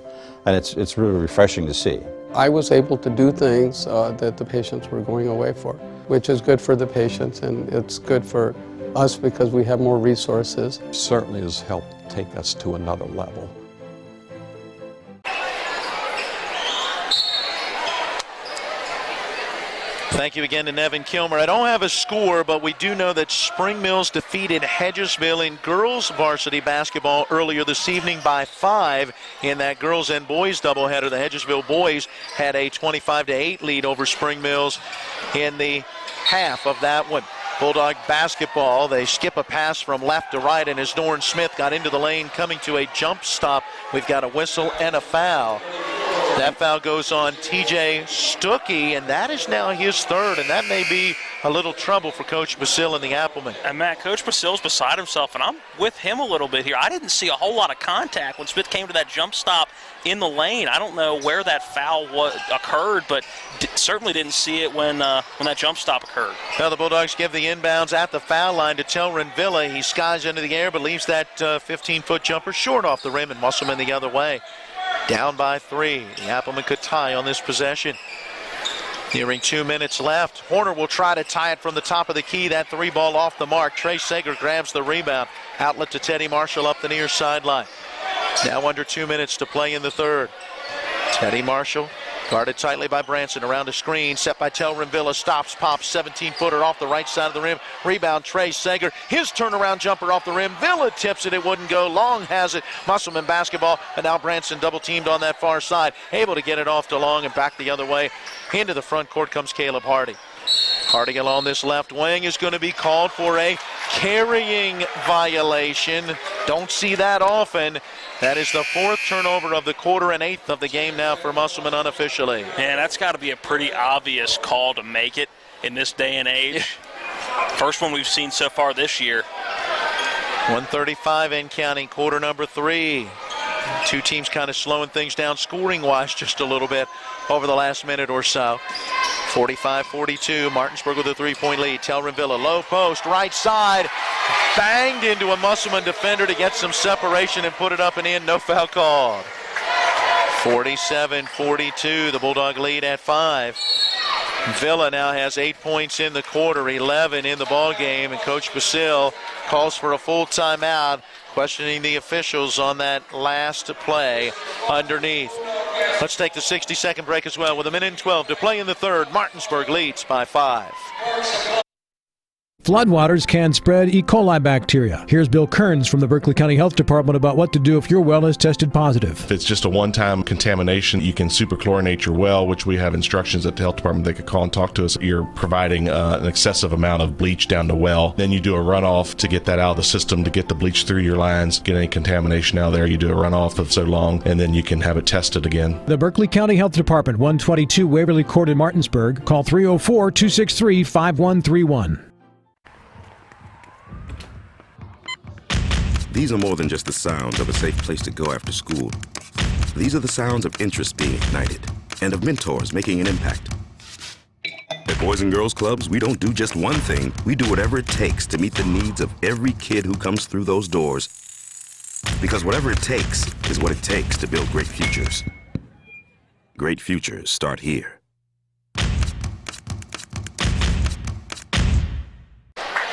And it's really refreshing to see. I was able to do things that the patients were going away for, which is good for the patients, and it's good for us because we have more resources. It certainly has helped take us to another level. Thank you again to Nevin Kilmer. I don't have a score, but we do know that Spring Mills defeated Hedgesville in girls varsity basketball earlier this evening by 5 in that girls and boys doubleheader. The Hedgesville boys had a 25-8 lead over Spring Mills in the half of that one. Bulldog basketball, they skip a pass from left to right, and as Dorn Smith got into the lane coming to a jump stop, we've got a whistle and a foul. That foul goes on TJ Stuckey, and that is now his third, and that may be a little trouble for Coach Basile and the Appleman. And Matt, Coach Basile's beside himself, and I'm with him a little bit here. I didn't see a whole lot of contact when Smith came to that jump stop in the lane. I don't know where that foul occurred, but certainly didn't see it when that jump stop occurred. Now the Bulldogs give the inbounds at the foul line to Telrenvilla. He skies into the air, but leaves that 15-foot jumper short off the rim, and Musselman the other way. Down by 3. The Appleman could tie on this possession. Nearing 2 minutes left. Horner will try to tie it from the top of the key. That 3 ball off the mark. Trey Sager grabs the rebound. Outlet to Teddy Marshall up the near sideline. Now under 2 minutes to play in the third. Teddy Marshall guarded tightly by Branson. Around a screen set by Telrenvilla. Stops, pops, 17-footer off the right side of the rim. Rebound Trey Sager. His turnaround jumper off the rim. Villa tips it. It wouldn't go. Long has it. Musselman basketball. And now Branson double teamed on that far side. Able to get it off to Long and back the other way. Into the front court comes Caleb Hardy. Hardy along this left wing is going to be called for a carrying violation. Don't see that often. That is the 4th turnover of the quarter and 8th of the game now for Musselman unofficially. Man, that's got to be a pretty obvious call to make it in this day and age. First one we've seen so far this year. 1:35 in counting, quarter number 3. Two teams kind of slowing things down scoring-wise just a little bit over the last minute or so. 45-42, Martinsburg with a 3-point lead. Telrenvilla, low post, right side. Banged into a Musselman defender to get some separation and put it up and in. No foul called. 47-42, the Bulldog lead at 5. Villa now has 8 points in the quarter, 11 in the ball game, and Coach Basile calls for a full timeout, questioning the officials on that last play underneath. Let's take the 60-second break as well. With 1:12 to play in the third, Martinsburg leads by 5. Floodwaters can spread E. coli bacteria. Here's Bill Kearns from the Berkeley County Health Department about what to do if your well is tested positive. If it's just a one-time contamination, you can superchlorinate your well, which we have instructions at the health department. They could call and talk to us. You're providing an excessive amount of bleach down the well. Then you do a runoff to get that out of the system, to get the bleach through your lines, get any contamination out of there. You do a runoff of so long, and then you can have it tested again. The Berkeley County Health Department, 122 Waverly Court in Martinsburg. Call 304-263-5131. These are more than just the sounds of a safe place to go after school. These are the sounds of interest being ignited and of mentors making an impact. At Boys and Girls Clubs, we don't do just one thing. We do whatever it takes to meet the needs of every kid who comes through those doors. Because whatever it takes is what it takes to build great futures. Great futures start here.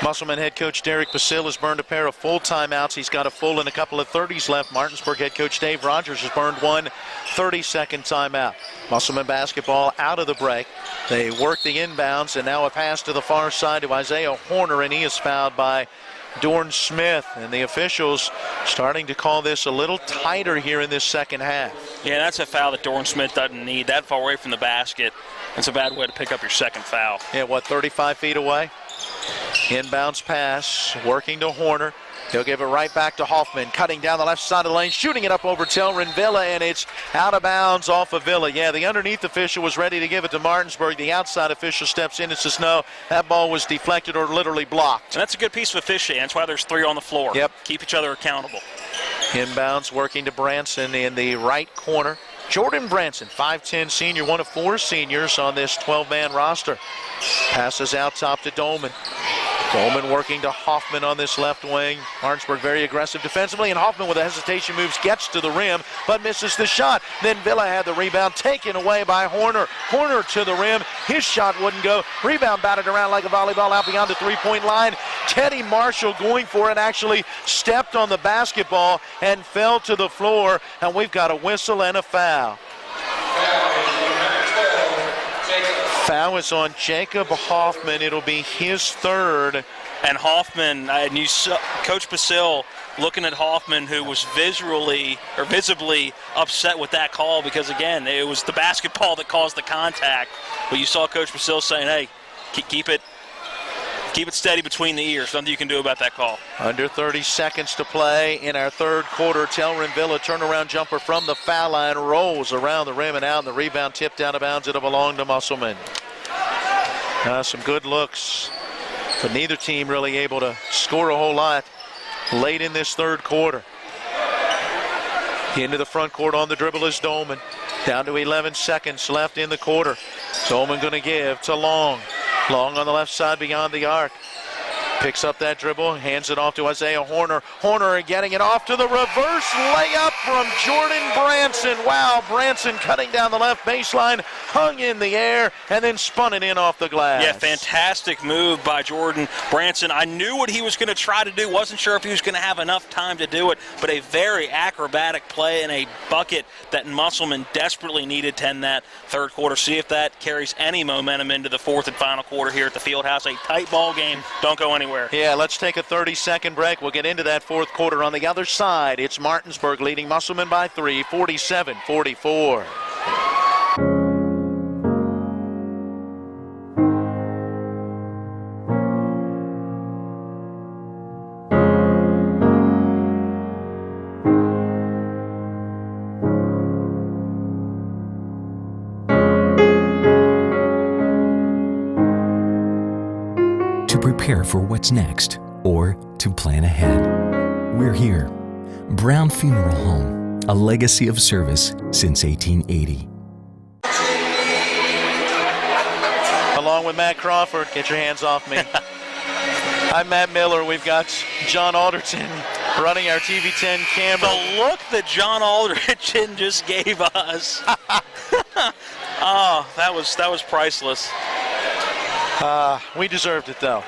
Musselman head coach Derek Basile has burned a pair of full timeouts. He's got a full and a couple of 30s left. Martinsburg head coach Dave Rogers has burned one 30-second timeout. Musselman basketball out of the break. They work the inbounds, and now a pass to the far side to Isaiah Horner, and he is fouled by Dorn Smith. And the officials starting to call this a little tighter here in this second half. Yeah, that's a foul that Dorn Smith doesn't need. That far away from the basket. That's a bad way to pick up your second foul. Yeah, what, 35 feet away? Inbounds pass, working to Horner. He'll give it right back to Hoffman, cutting down the left side of the lane, shooting it up over Telrin Villa, and it's out of bounds off of Villa. Yeah, the underneath official was ready to give it to Martinsburg. The outside official steps in and says, no, that ball was deflected or literally blocked. And that's a good piece of officiating. That's why there's 3 on the floor. Yep. Keep each other accountable. Inbounds working to Branson in the right corner. Jordan Branson, 5'10 senior, one of 4 seniors on this 12-man roster. Passes out top to Dolman. Dolman working to Hoffman on this left wing. Martinsburg very aggressive defensively, and Hoffman with a hesitation moves, gets to the rim, but misses the shot. Then Villa had the rebound taken away by Horner. Horner to the rim. His shot wouldn't go. Rebound batted around like a volleyball out beyond the three-point line. Teddy Marshall going for it, actually stepped on the basketball and fell to the floor, and we've got a whistle and a foul. Foul is on Jacob Hoffman. It'll be his third. And Hoffman, and you saw Coach Basile looking at Hoffman, who was visibly upset with that call because, again, it was the basketball that caused the contact. But you saw Coach Basile saying, hey, keep it steady between the ears. Nothing you can do about that call. Under 30 seconds to play in our third quarter. Telrin Villa turnaround jumper from the foul line, rolls around the rim and out, and the rebound tipped out of bounds. It'll belong to Musselman. Some good looks, but neither team really able to score a whole lot late in this third quarter. Into the front court on the dribble is Dolman. Down to 11 seconds left in the quarter. Dolman going to give to Long. Long on the left side beyond the arc. Picks up that dribble, hands it off to Isaiah Horner. Horner getting it off to the reverse layup from Jordan Branson. Wow, Branson cutting down the left baseline, hung in the air, and then spun it in off the glass. Yeah, fantastic move by Jordan Branson. I knew what he was going to try to do. Wasn't sure if he was going to have enough time to do it, but a very acrobatic play and a bucket that Musselman desperately needed to end that third quarter. See if that carries any momentum into the fourth and final quarter here at the Fieldhouse. A tight ball game. Don't go anywhere. Yeah, let's take a 30-second break. We'll get into that fourth quarter. On the other side, it's Martinsburg leading Musselman by 3, 47-44. Prepare for what's next or to plan ahead. We're here. Brown Funeral Home, a legacy of service since 1880. Along with Matt Crawford, get your hands off me. I'm Matt Miller. We've got John Alderton running our TV10 camera. The look that John Alderton just gave us. Oh, that was priceless. We deserved it, though.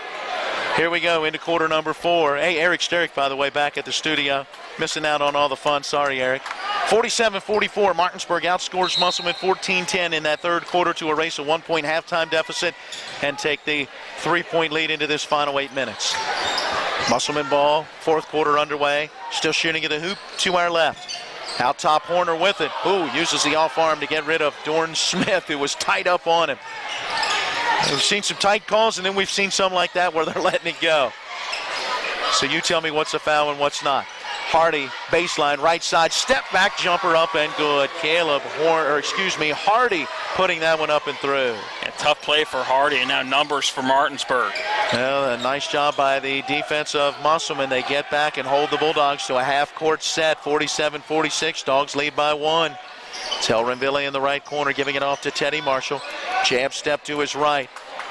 Here we go into quarter number 4. Hey, Eric Sterick, by the way, back at the studio. Missing out on all the fun. Sorry, Eric. 47-44. Martinsburg outscores Musselman 14-10 in that third quarter to erase a 1-point halftime deficit and take the 3-point lead into this final 8 minutes. Musselman ball, fourth quarter underway. Still shooting at the hoop to our left. Out top, Horner with it. Ooh, uses the off arm to get rid of Dorn Smith, who was tight up on him. We've seen some tight calls, and then we've seen some like that where they're letting it go. So you tell me what's a foul and what's not. Hardy, baseline, right side, step back, jumper up and good. Hardy putting that one up and through. Yeah, tough play for Hardy, and now numbers for Martinsburg. Well, a nice job by the defense of Musselman. They get back and hold the Bulldogs to a half-court set, 47-46. Dogs lead by 1. Telrenville in the right corner, giving it off to Teddy Marshall. Jab step to his right.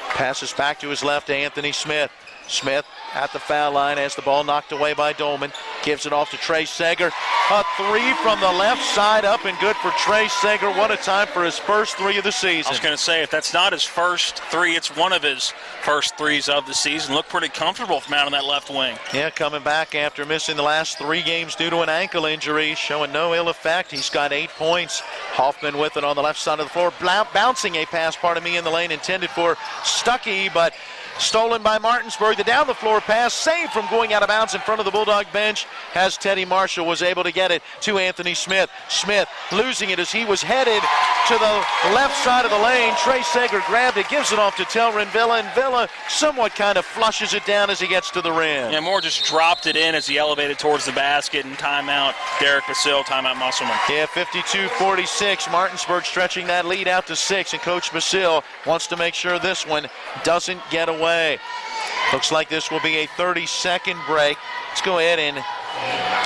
Passes back to his left to Anthony Smith. Smith at the foul line as the ball knocked away by Dolman. Gives it off to Trey Sager. A 3 from the left side, up and good for Trey Sager. What a time for his first 3 of the season. I was going to say, if that's not his first 3, it's one of his first 3s of the season. Looked pretty comfortable from out on that left wing. Yeah, coming back after missing the last 3 games due to an ankle injury, showing no ill effect. He's got 8 points. Hoffman with it on the left side of the floor, bouncing a pass, in the lane intended for Stuckey, but stolen by Martinsburg. The down-the-floor pass, saved from going out of bounds in front of the Bulldog bench, as Teddy Marshall was able to get it to Anthony Smith. Smith losing it as he was headed to the left side of the lane. Trey Sager grabbed it, gives it off to Telren Villa, and Villa somewhat kind of flushes it down as he gets to the rim. Yeah, Moore just dropped it in as he elevated towards the basket, and timeout Derek Basile, timeout Musselman. Yeah, 52-46. Martinsburg stretching that lead out to 6, and Coach Basile wants to make sure this one doesn't get away. Looks like this will be a 30-second break. Let's go ahead and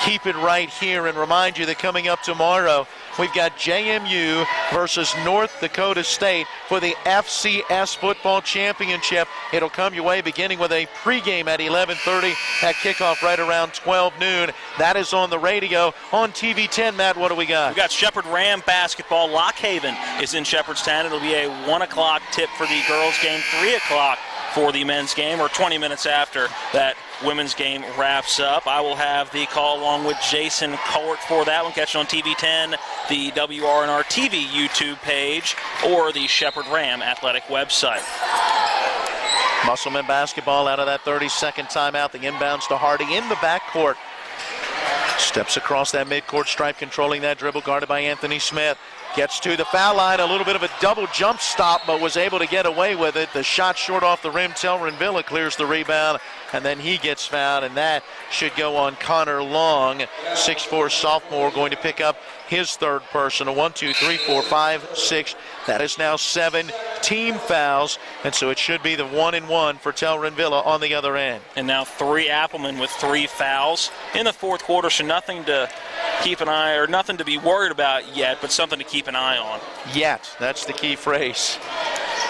keep it right here and remind you that coming up tomorrow, we've got JMU versus North Dakota State for the FCS Football Championship. It'll come your way beginning with a pregame at 11:30 at kickoff right around 12 noon. That is on the radio. On TV 10, Matt, what do we got? We got Shepherd Ram basketball. Lock Haven is in Shepherdstown. It'll be a 1 o'clock tip for the girls game, 3 o'clock for the men's game, or 20 minutes after that women's game wraps up. I will have the call along with Jason Court for that one. Catch it on TV 10, the WRNR TV YouTube page, or the Shepherd Ram Athletic website. Musselman basketball out of that 30-second timeout. The inbounds to Hardy in the backcourt. Steps across that midcourt stripe, controlling that dribble, guarded by Anthony Smith. Gets to the foul line, a little bit of a double jump stop, but was able to get away with it. The shot short off the rim. Telren Villa clears the rebound, and then he gets fouled, and that should go on Connor Long, 6'4" sophomore, going to pick up his third personal. 1, 2, 3, 4, 5, 6. That is now 7 team fouls, and so it should be the 1-and-1 for Telren Villa on the other end. And now 3 Appleman with 3 fouls in the fourth quarter, so nothing to keep an eye, or nothing to be worried about yet, but something to keep an eye on. Yet, that's the key phrase.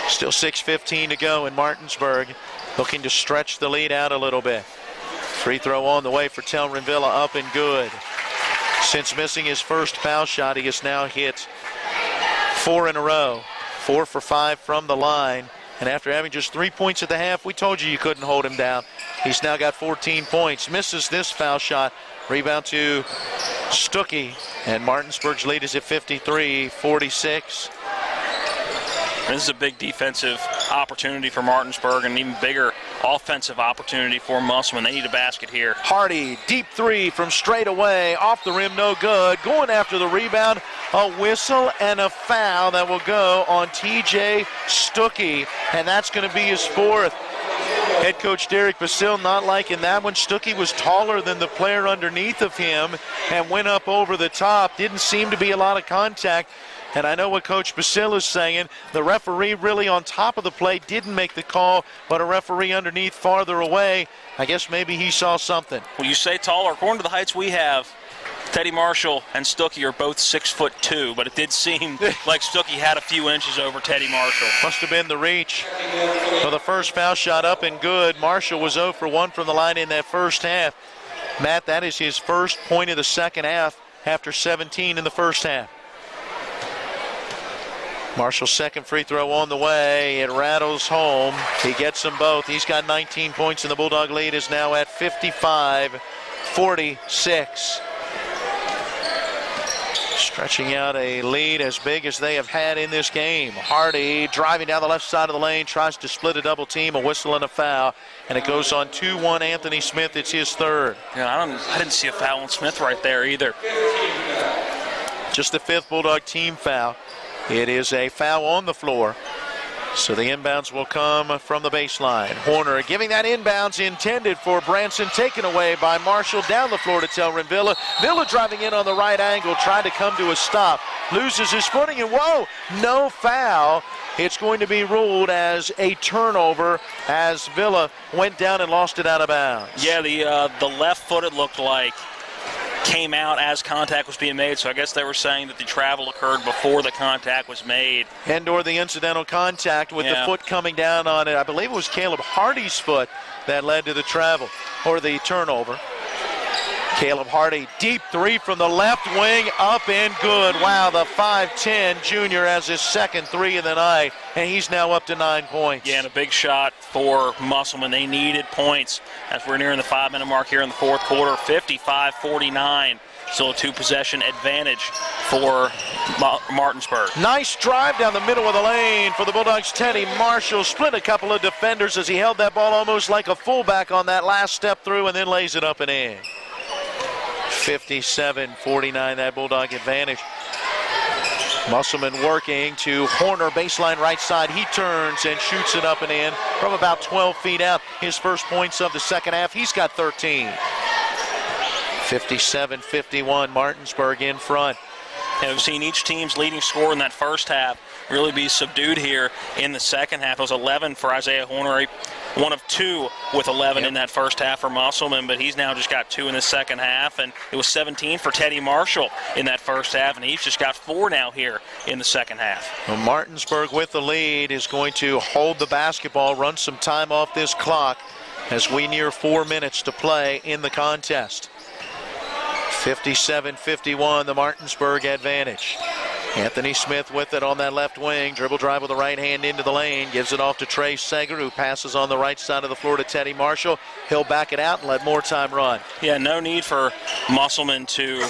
Still 6:15 to go in Martinsburg, looking to stretch the lead out a little bit. Free throw on the way for Telren Villa, up and good. Since missing his first foul shot, he has now hit 4 in a row. 4 for 5 from the line. And after having just 3 points at the half, we told you couldn't hold him down. He's now got 14 points. Misses this foul shot. Rebound to Stuckey. And Martinsburg's lead is at 53-46. This is a big defensive opportunity for Martinsburg, and an even bigger offensive opportunity for Musselman. They need a basket here. Hardy, deep 3 from straight away, off the rim, no good. Going after the rebound, a whistle and a foul that will go on TJ Stuckey, and that's going to be his 4th. Head coach Derek Basile not liking that one. Stuckey was taller than the player underneath of him and went up over the top. Didn't seem to be a lot of contact. And I know what Coach Basile is saying. The referee really on top of the play didn't make the call, but a referee underneath farther away, I guess maybe he saw something. Well, you say taller. According to the heights we have, Teddy Marshall and Stuckey are both 6'2", but it did seem like Stuckey had a few inches over Teddy Marshall. Must have been the reach. So the first foul shot up and good. Marshall was 0 for 1 from the line in that first half. Matt, that is his first point of the second half after 17 in the first half. Marshall's second free throw on the way. It rattles home. He gets them both. He's got 19 points, and the Bulldog lead is now at 55-46. Stretching out a lead as big as they have had in this game. Hardy driving down the left side of the lane, tries to split a double team, a whistle and a foul, and it goes on 2-1 Anthony Smith. It's his third. Yeah, I didn't see a foul on Smith right there either. Just the fifth Bulldog team foul. It is a foul on the floor. So the inbounds will come from the baseline. Horner giving that inbounds intended for Branson, taken away by Marshall down the floor to Telrin Villa. Villa driving in on the right angle, trying to come to a stop. Loses his footing, and whoa, no foul. It's going to be ruled as a turnover as Villa went down and lost it out of bounds. Yeah, the left foot, it looked like, came out as contact was being made, so I guess they were saying that the travel occurred before the contact was made. And/or the incidental contact with the foot coming down on it. I believe it was Caleb Hardy's foot that led to the travel, or the turnover. Caleb Hardy, deep three from the left wing, up and good. Wow, the 5'10 junior has his second three of the night, and he's now up to 9 points. Yeah, and a big shot for Musselman. They needed points as we're nearing the 5-minute mark here in the fourth quarter. 55-49. Still a two-possession advantage for Martinsburg. Nice drive down the middle of the lane for the Bulldogs. Teddy Marshall split a couple of defenders as he held that ball almost like a fullback on that last step through and then lays it up and in. 57-49, that Bulldog advantage. Musselman working to Horner, baseline right side. He turns and shoots it up and in from about 12 feet out. His first points of the second half. He's got 13. 57-51, Martinsburg in front. And we've seen each team's leading scorer in that first half really be subdued here in the second half. It was 11 for Isaiah Horner, one of two with 11 in that first half for Musselman, but he's now just got 2 in the second half, and it was 17 for Teddy Marshall in that first half, and he's just got 4 now here in the second half. Well, Martinsburg with the lead is going to hold the basketball, run some time off this clock as we near 4 minutes to play in the contest. 57-51, the Martinsburg advantage. Anthony Smith with it on that left wing. Dribble drive with the right hand into the lane. Gives it off to Trey Sager, who passes on the right side of the floor to Teddy Marshall. He'll back it out and let more time run. Yeah, no need for Musselman to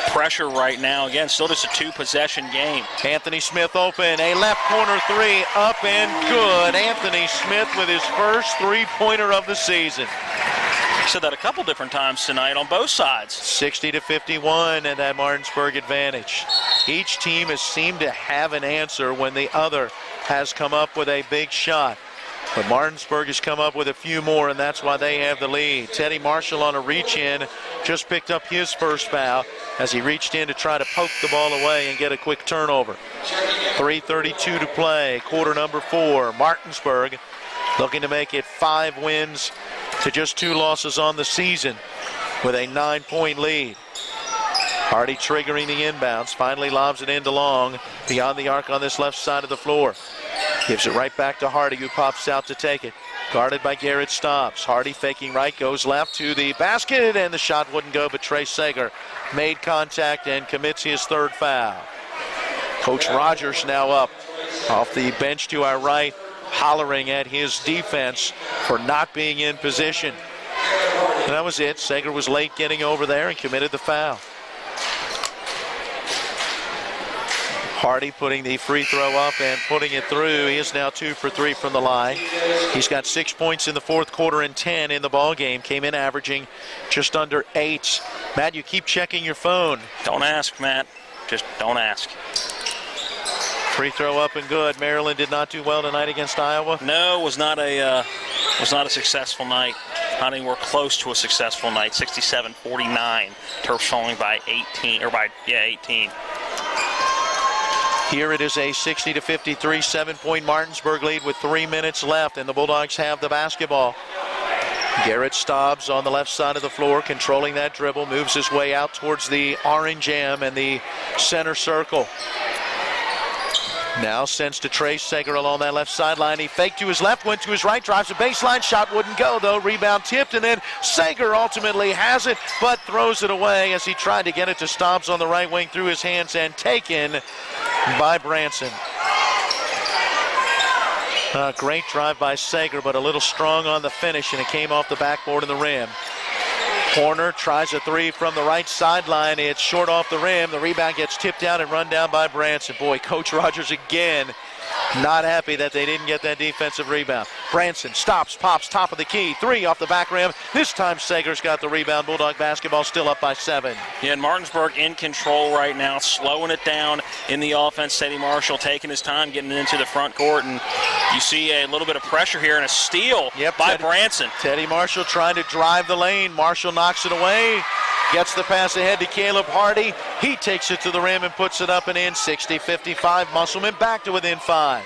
pressure right now. Again, still just a two-possession game. Anthony Smith open. A left corner three. Up and good. Anthony Smith with his first three-pointer of the season. Said that a couple different times tonight on both sides. 60-51 and that Martinsburg advantage. Each team has seemed to have an answer when the other has come up with a big shot. But Martinsburg has come up with a few more, and that's why they have the lead. Teddy Marshall on a reach-in just picked up his first foul as he reached in to try to poke the ball away and get a quick turnover. 3:32 to play, quarter number 4. Martinsburg looking to make it 5 wins to just 2 losses on the season with a 9-point lead. Hardy triggering the inbounds, finally lobs it into Long, beyond the arc on this left side of the floor. Gives it right back to Hardy, who pops out to take it. Guarded by Garrett Stobbs. Hardy faking right, goes left to the basket, and the shot wouldn't go, but Trey Sager made contact and commits his third foul. Coach Rogers now up off the bench to our right, hollering at his defense for not being in position. And that was it. Sager was late getting over there and committed the foul. Hardy putting the free throw up and putting it through. He is now 2 for 3 from the line. He's got 6 points in the fourth quarter and 10 in the ball game. Came in averaging just under 8. Matt, you keep checking your phone. Don't ask, Matt. Just don't ask. Free throw up and good. Maryland did not do well tonight against Iowa. No, was not a successful night. Not anywhere close to a successful night. 67-49. Terps falling by 18. Here it is a 60-53 7-point Martinsburg lead with 3 minutes left, and the Bulldogs have the basketball. Garrett Stobbs on the left side of the floor, controlling that dribble, moves his way out towards the orange M and the center circle. Now sends to Trey Sager along that left sideline. He faked to his left, went to his right, drives a baseline. Shot wouldn't go, though. Rebound tipped, and then Sager ultimately has it, but throws it away as he tried to get it to Stobbs on the right wing through his hands and taken by Branson. Great drive by Sager, but a little strong on the finish, and it came off the backboard of the rim. Horner tries a three from the right sideline. It's short off the rim. The rebound gets tipped down and run down by Branson. Boy, Coach Rogers again not happy that they didn't get that defensive rebound. Branson stops, pops, top of the key. Three off the back rim. This time Sager's got the rebound. Bulldog basketball still up by 7. Yeah, and Martinsburg in control right now, slowing it down in the offense. Teddy Marshall taking his time, getting into the front court, and you see a little bit of pressure here and a steal by Branson. Teddy Marshall trying to drive the lane. Marshall knocks it away. Gets the pass ahead to Caleb Hardy. He takes it to the rim and puts it up and in. 60-55. Musselman back to within 5.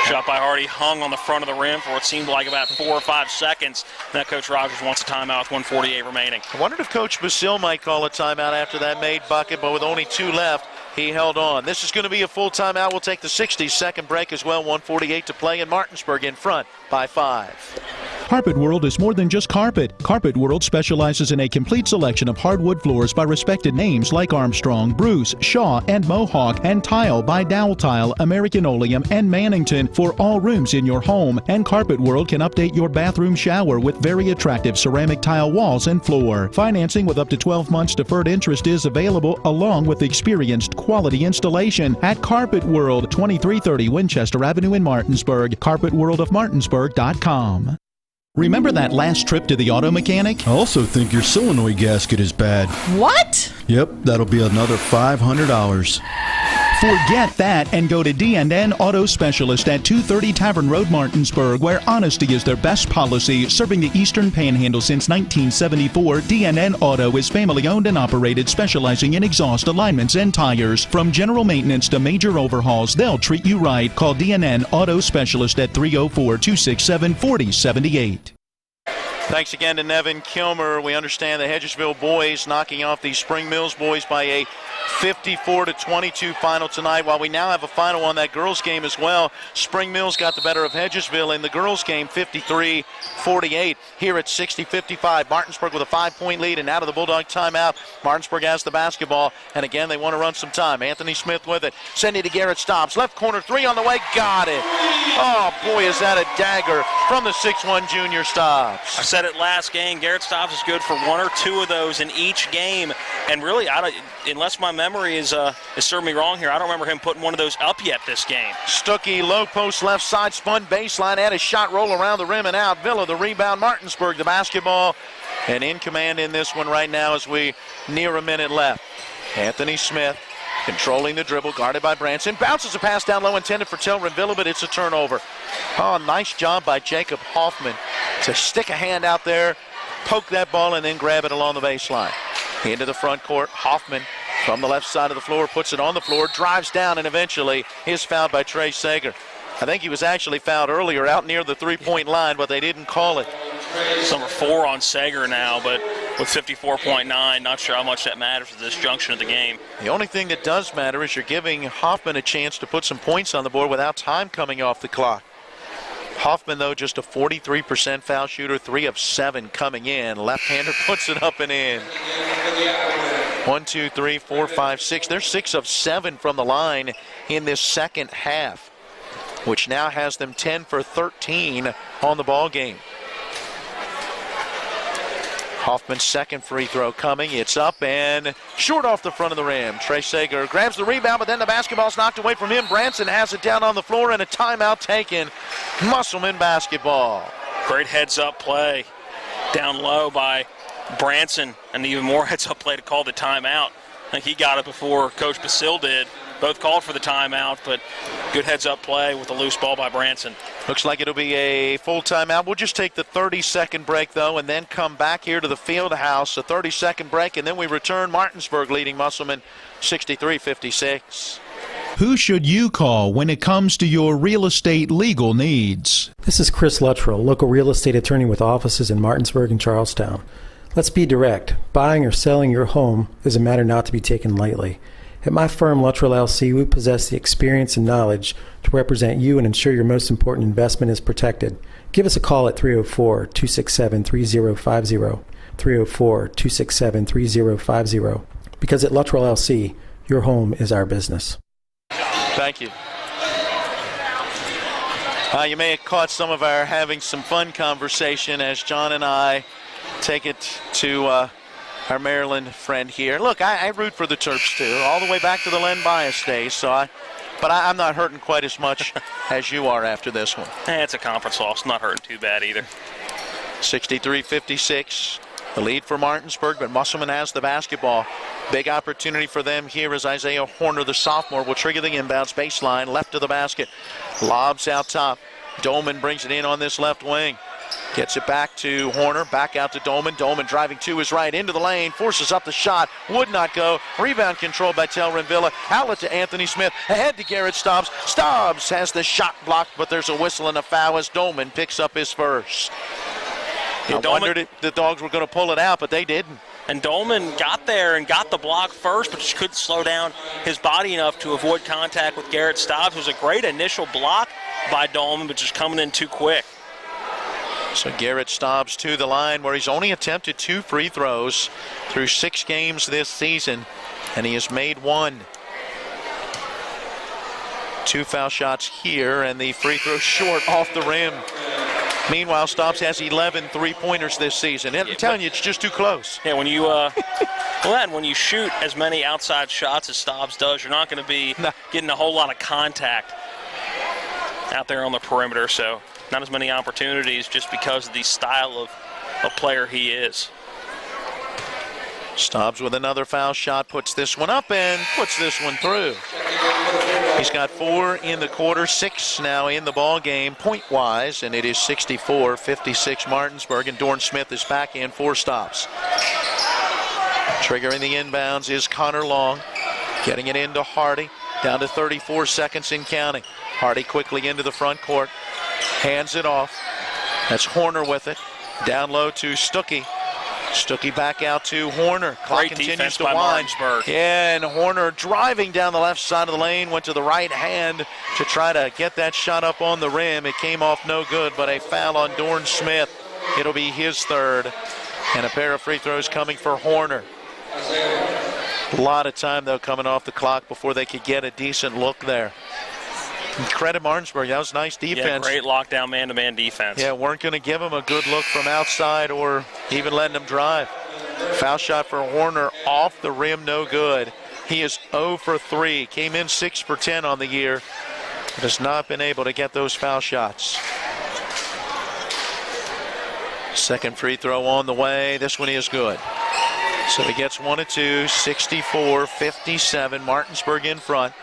Shot by Hardy, hung on the front of the rim for what seemed like about 4 or 5 seconds. Now Coach Rogers wants a timeout with 1:48 remaining. I wondered if Coach Basile might call a timeout after that made bucket, but with only 2 left, he held on. This is going to be a full timeout. We'll take the 60-second break as well. 1:48 to play, in Martinsburg in front by 5. Carpet World is more than just carpet. Carpet World specializes in a complete selection of hardwood floors by respected names like Armstrong, Bruce, Shaw, and Mohawk, and tile by Dowell Tile, American Oleum, and Mannington for all rooms in your home. And Carpet World can update your bathroom shower with very attractive ceramic tile walls and floor. Financing with up to 12 months deferred interest is available, along with experienced quality installation at Carpet World, 2330 Winchester Avenue in Martinsburg. CarpetWorldofMartinsburg.com. Remember that last trip to the auto mechanic? I also think your solenoid gasket is bad. What? Yep, that'll be another $500. Forget that and go to D&N Auto Specialist at 230 Tavern Road, Martinsburg, where honesty is their best policy. Serving the Eastern Panhandle since 1974, D&N Auto is family-owned and operated, specializing in exhaust alignments and tires. From general maintenance to major overhauls, they'll treat you right. Call D&N Auto Specialist at 304-267-4078. Thanks again to Nevin Kilmer. We understand the Hedgesville boys knocking off the Spring Mills boys by a 54-22 final tonight. While we now have a final on that girls game as well. Spring Mills got the better of Hedgesville in the girls game, 53-48. Here at 60-55, Martinsburg with a 5-point lead, and out of the Bulldog timeout, Martinsburg has the basketball, and again they want to run some time. Anthony Smith with it. Sending to Garrett Stobbs. Left corner three on the way. Got it. Oh boy, is that a dagger from the 6'1 junior Stobbs. I said it last game, Garrett Stobbs is good for 1 or 2 of those in each game, and really, unless my memory is serving me wrong here, I don't remember him putting one of those up yet this game. Stuckey, low post left side, spun baseline, had a shot roll around the rim and out. Villa the rebound, Martinsburg the basketball, and in command in this one right now as we near a minute left. Anthony Smith controlling the dribble, guarded by Branson. Bounces a pass down low, intended for Telrin Villa, but it's a turnover. Oh, nice job by Jacob Hoffman to stick a hand out there, poke that ball, and then grab it along the baseline. Into the front court, Hoffman from the left side of the floor, puts it on the floor, drives down, and eventually is fouled by Trey Sager. I think he was actually fouled earlier out near the three-point line, but they didn't call it. It's number 4 on Sager now, but with 54.9, not sure how much that matters at this junction of the game. The only thing that does matter is you're giving Hoffman a chance to put some points on the board without time coming off the clock. Hoffman, though, just a 43% foul shooter, 3 of 7 coming in. Left-hander puts it up and in. 1, 2, 3, 4, 5, 6. They're 6 of 7 from the line in this second half, which now has them 10 for 13 on the ball game. Hoffman's second free throw coming. It's up and short off the front of the rim. Trey Sager grabs the rebound, but then the basketball's knocked away from him. Branson has it down on the floor, and a timeout taken. Musselman basketball. Great heads-up play down low by Branson, and even more heads-up play to call the timeout. I think he got it before Coach Basile did. Both called for the timeout, but good heads-up play with a loose ball by Branson. Looks like it'll be a full timeout. We'll just take the 30-second break, though, and then come back here to the field house. A 30-second break, and then we return. Martinsburg leading Musselman 63-56. Who should you call when it comes to your real estate legal needs? This is Chris Luttrell, local real estate attorney with offices in Martinsburg and Charlestown. Let's be direct. Buying or selling your home is a matter not to be taken lightly. At my firm, Luttrell LC, we possess the experience and knowledge to represent you and ensure your most important investment is protected. Give us a call at 304-267-3050, 304-267-3050, because at Luttrell LC, your home is our business. Thank you. You may have caught some of our having some fun conversation as John and I take it to our Maryland friend here. Look, I root for the Terps too, all the way back to the Len Bias days. But I'm not hurting quite as much as you are after this one. It's a conference loss. Not hurting too bad either. 63-56, the lead for Martinsburg, but Musselman has the basketball. Big opportunity for them here as Isaiah Horner, the sophomore, will trigger the inbounds baseline, left of the basket. Lobs out top. Dolman brings it in on this left wing. Gets it back to Horner, back out to Dolman. Dolman driving to his right, into the lane, forces up the shot, would not go. Rebound controlled by Telrin Villa. Outlet to Anthony Smith, ahead to Garrett Stobbs. Stobbs has the shot blocked, but there's a whistle and a foul as Dolman picks up his first. I wondered if the Dogs were going to pull it out, but they didn't. And Dolman got there and got the block first, but just couldn't slow down his body enough to avoid contact with Garrett Stobbs. It was a great initial block by Dolman, but just coming in too quick. So Garrett Stobbs to the line where he's only attempted 2 free throws through 6 games this season, and he has made 1. 2 foul shots here, and the free throw short off the rim. Meanwhile, Stobbs has 11 three-pointers this season. I'm telling you, it's just too close. Yeah, when you when you shoot as many outside shots as Stobbs does, you're not going to be getting a whole lot of contact out there on the perimeter. So not as many opportunities just because of the style of player he is. Stobbs with another foul shot, puts this one up and puts this one through. He's got 4 in the quarter, 6 now in the ball game, point-wise, and it is 64-56 Martinsburg, and Dorn Smith is back in 4 stops. Triggering the inbounds is Connor Long, getting it into Hardy, down to 34 seconds in counting. Hardy quickly into the front court, hands it off. That's Horner with it, down low to Stuckey. Stuckey back out to Horner. Clock Great continues defense to by wind. Martinsburg. Yeah, and Horner driving down the left side of the lane, went to the right hand to try to get that shot up on the rim. It came off no good, but a foul on Dorn Smith. It'll be his 3rd, and a pair of free throws coming for Horner. A lot of time, though, coming off the clock before they could get a decent look there. Credit Martinsburg, that was nice defense. Yeah, great lockdown man-to-man defense. Yeah, weren't going to give him a good look from outside or even letting him drive. Foul shot for Horner off the rim, no good. He is 0 for 3. Came in 6 for 10 on the year, but has not been able to get those foul shots. Second free throw on the way. This one is good. So he gets 1 of 2, 64-57. Martinsburg in front.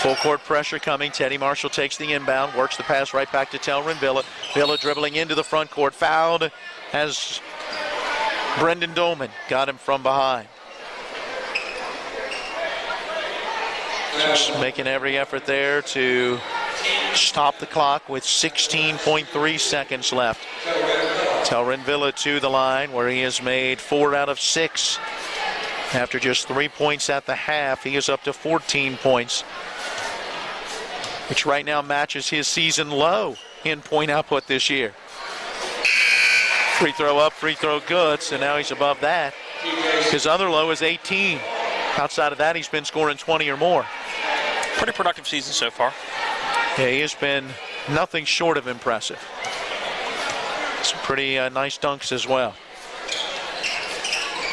Full court pressure coming. Teddy Marshall takes the inbound, works the pass right back to Telrin Villa. Villa dribbling into the front court. Fouled as Brendan Dolman got him from behind. Just making every effort there to stop the clock with 16.3 seconds left. Telrin Villa to the line where he has made 4 out of 6. After just 3 points at the half, he is up to 14 points, which right now matches his season low in point output this year. Free throw up, free throw good, so now he's above that. His other low is 18. Outside of that, he's been scoring 20 or more. Pretty productive season so far. Yeah, he has been nothing short of impressive. Some pretty nice dunks as well.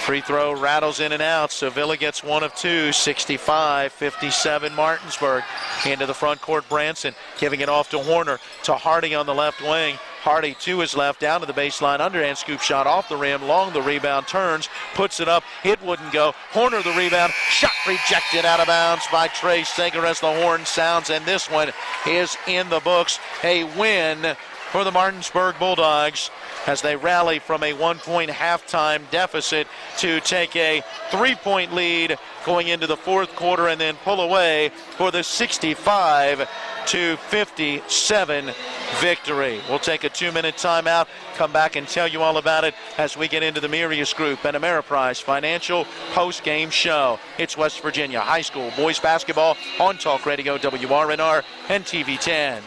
Free throw rattles in and out, so Villa gets 1 of 2, 65-57 Martinsburg. Into the front court, Branson giving it off to Horner, to Hardy on the left wing. Hardy to his left, down to the baseline, underhand scoop shot off the rim, long the rebound, turns, puts it up, it wouldn't go. Horner the rebound, shot rejected out of bounds by Trey Sager as the horn sounds, and this one is in the books. A win for the Martinsburg Bulldogs as they rally from a 1-point halftime deficit to take a 3-point lead going into the 4th quarter and then pull away for the 65-57 victory. We'll take a 2-minute timeout, come back and tell you all about it as we get into the Mirius Group and Ameriprise Financial post-game show. It's West Virginia High School boys basketball on Talk Radio WRNR and TV 10.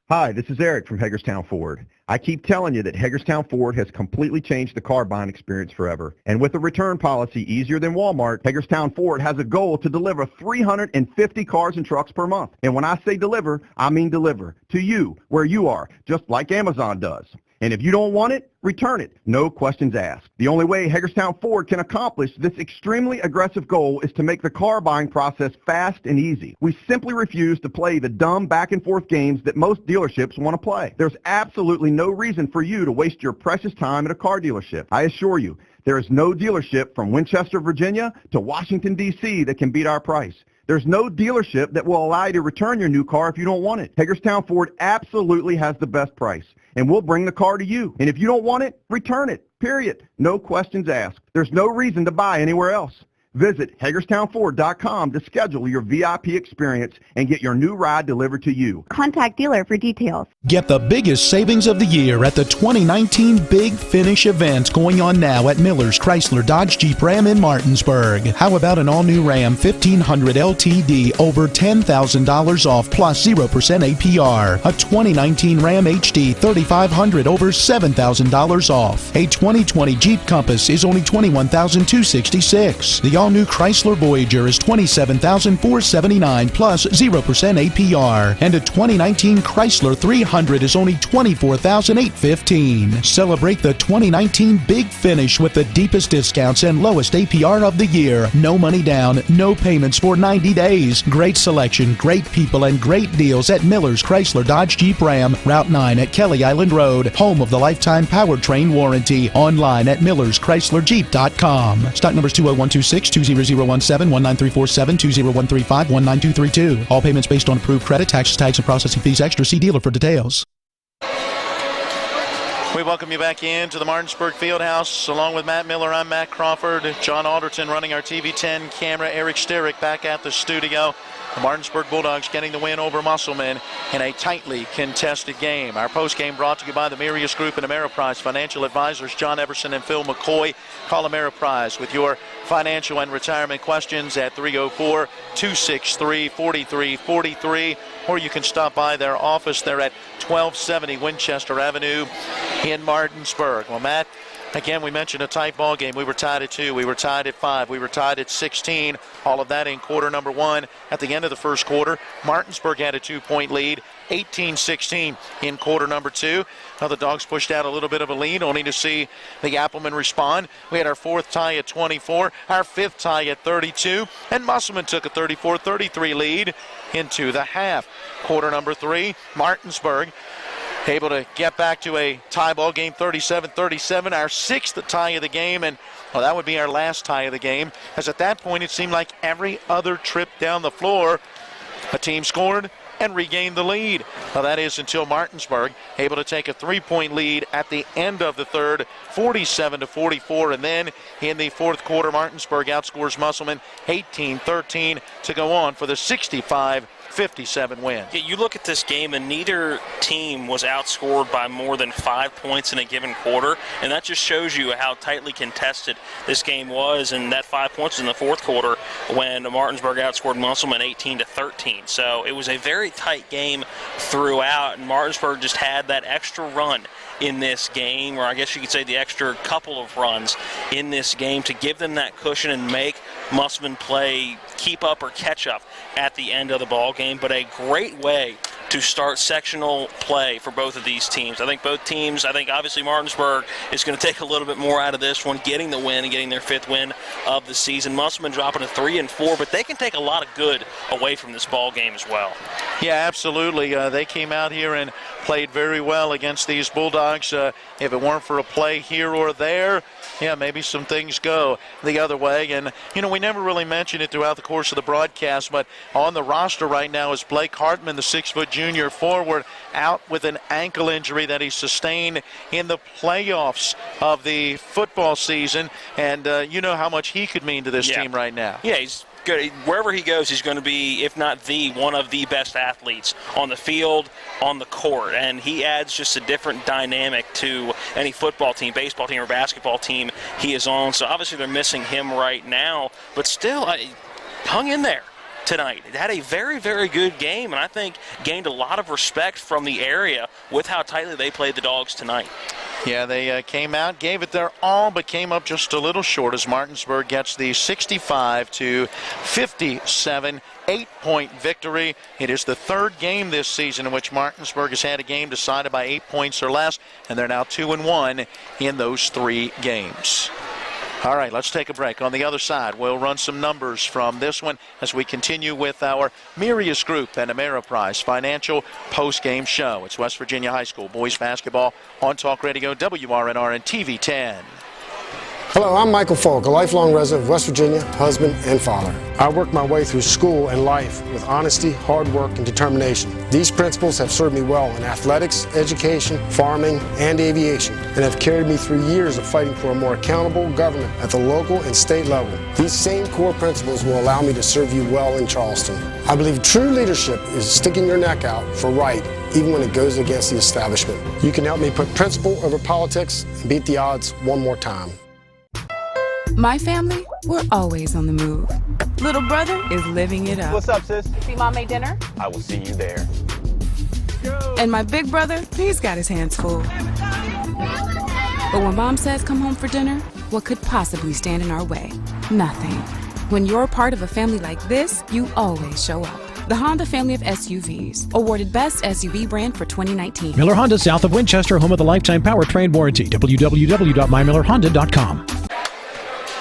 Hi, this is Eric from Hagerstown Ford. I keep telling you that Hagerstown Ford has completely changed the car buying experience forever. And with a return policy easier than Walmart, Hagerstown Ford has a goal to deliver 350 cars and trucks per month. And when I say deliver, I mean deliver to you, where you are, just like Amazon does. And if you don't want it, return it. No questions asked. The only way Hagerstown Ford can accomplish this extremely aggressive goal is to make the car buying process fast and easy. We simply refuse to play the dumb back and forth games that most dealerships want to play. There's absolutely no reason for you to waste your precious time at a car dealership. I assure you, there is no dealership from Winchester, Virginia to Washington, D.C. that can beat our price. There's no dealership that will allow you to return your new car if you don't want it. Hagerstown Ford absolutely has the best price, and we'll bring the car to you. And if you don't want it, return it, period. No questions asked. There's no reason to buy anywhere else. Visit HagerstownFord.com to schedule your VIP experience and get your new ride delivered to you. Contact dealer for details. Get the biggest savings of the year at the 2019 Big Finish event going on now at Miller's Chrysler Dodge Jeep Ram in Martinsburg. How about an all-new Ram 1500 LTD over $10,000 off plus 0% APR? A 2019 Ram HD 3500 over $7,000 off. A 2020 Jeep Compass is only $21,266. The all-new Chrysler Voyager is $27,479 plus 0% APR. And a 2019 Chrysler 300 is only $24,815. Celebrate the 2019 Big Finish with the deepest discounts and lowest APR of the year. No money down, no payments for 90 days. Great selection, great people, and great deals at Miller's Chrysler Dodge Jeep Ram, Route 9 at Kelly Island Road, home of the lifetime powertrain warranty. Online at millerschryslerjeep.com. Stock numbers 20126, 20017, 19347, 20135, 19232. All payments based on approved credit, taxes, tags, and processing fees extra. See dealer for details. We welcome you back into the Martinsburg Fieldhouse. Along with Matt Miller, I'm Matt Crawford. John Alderton running our TV10 camera. Eric Sterick back at the studio. The Martinsburg Bulldogs getting the win over Musselman in a tightly contested game. Our postgame brought to you by the Mirius Group and Ameriprise Financial Advisors John Everson and Phil McCoy. Call Ameriprise with your financial and retirement questions at 304-263-4343, or you can stop by their office. They're at 1270 Winchester Avenue in Martinsburg. Well, Matt, again, we mentioned a tight ball game. We were tied at 2. We were tied at 5. We were tied at 16. All of that in quarter number 1. At the end of the first quarter, Martinsburg had a 2-point lead, 18-16 in quarter number 2. Now the Dogs pushed out a little bit of a lead, only to see the Applemen respond. We had our 4th tie at 24, our 5th tie at 32, and Musselman took a 34-33 lead into the half. Quarter number 3, Martinsburg able to get back to a tie ball game, 37-37, our 6th tie of the game, and well, that would be our last tie of the game, as at that point it seemed like every other trip down the floor, a team scored and regained the lead. Well, that is until Martinsburg able to take a 3-point lead at the end of the third, 47-44, and then in the 4th quarter, Martinsburg outscores Musselman 18-13 to go on for the 65-57 win. Yeah, you look at this game, and neither team was outscored by more than 5 points in a given quarter, and that just shows you how tightly contested this game was. And that 5 points in the 4th quarter when Martinsburg outscored Musselman 18-13. So it was a very tight game throughout, and Martinsburg just had that extra run in this game, or I guess you could say the extra couple of runs in this game to give them that cushion and make Musselman play keep up or catch up at the end of the ball game. But a great way to start sectional play for both of these teams. I think both teams, obviously Martinsburg is going to take a little bit more out of this one, getting the win and getting their 5th win of the season. Musselman dropping to 3-4, but they can take a lot of good away from this ball game as well. Yeah, absolutely. They came out here and played very well against these Bulldogs. If it weren't for a play here or there, yeah, maybe some things go the other way. And, we never really mentioned it throughout the course of the broadcast, but on the roster right now is Blake Hartman, the 6-foot junior forward, out with an ankle injury that he sustained in the playoffs of the football season. And you know how much he could mean to this team right now. Yeah, he's good. Wherever he goes, he's going to be, if not one of the best athletes on the field, on the court. And he adds just a different dynamic to any football team, baseball team, or basketball team he is on. So obviously they're missing him right now, but still hung in there. tonight. It had a very, very good game, and I think gained a lot of respect from the area with how tightly they played the Dogs tonight. Yeah, they came out, gave it their all, but came up just a little short as Martinsburg gets the 65-57 8-point victory. It is the third game this season in which Martinsburg has had a game decided by 8 points or less, and they're now 2-1 in those 3 games. All right, let's take a break. On the other side, we'll run some numbers from this one as we continue with our Mirius Group and Ameriprise Financial post-game show. It's West Virginia High School boys basketball on Talk Radio, WRNR, and TV 10. Hello, I'm Michael Falk, a lifelong resident of West Virginia, husband and father. I worked my way through school and life with honesty, hard work, and determination. These principles have served me well in athletics, education, farming, and aviation, and have carried me through years of fighting for a more accountable government at the local and state level. These same core principles will allow me to serve you well in Charleston. I believe true leadership is sticking your neck out for right, even when it goes against the establishment. You can help me put principle over politics and beat the odds one more time. My family, we're always on the move. Little brother is living it up. What's up, sis? See Mom made dinner? I will see you there. And my big brother, he's got his hands full. But when Mom says come home for dinner, what could possibly stand in our way? Nothing. When you're part of a family like this, you always show up. The Honda family of SUVs, awarded Best SUV Brand for 2019. Miller Honda, south of Winchester, home of the lifetime powertrain warranty. www.mymillerhonda.com.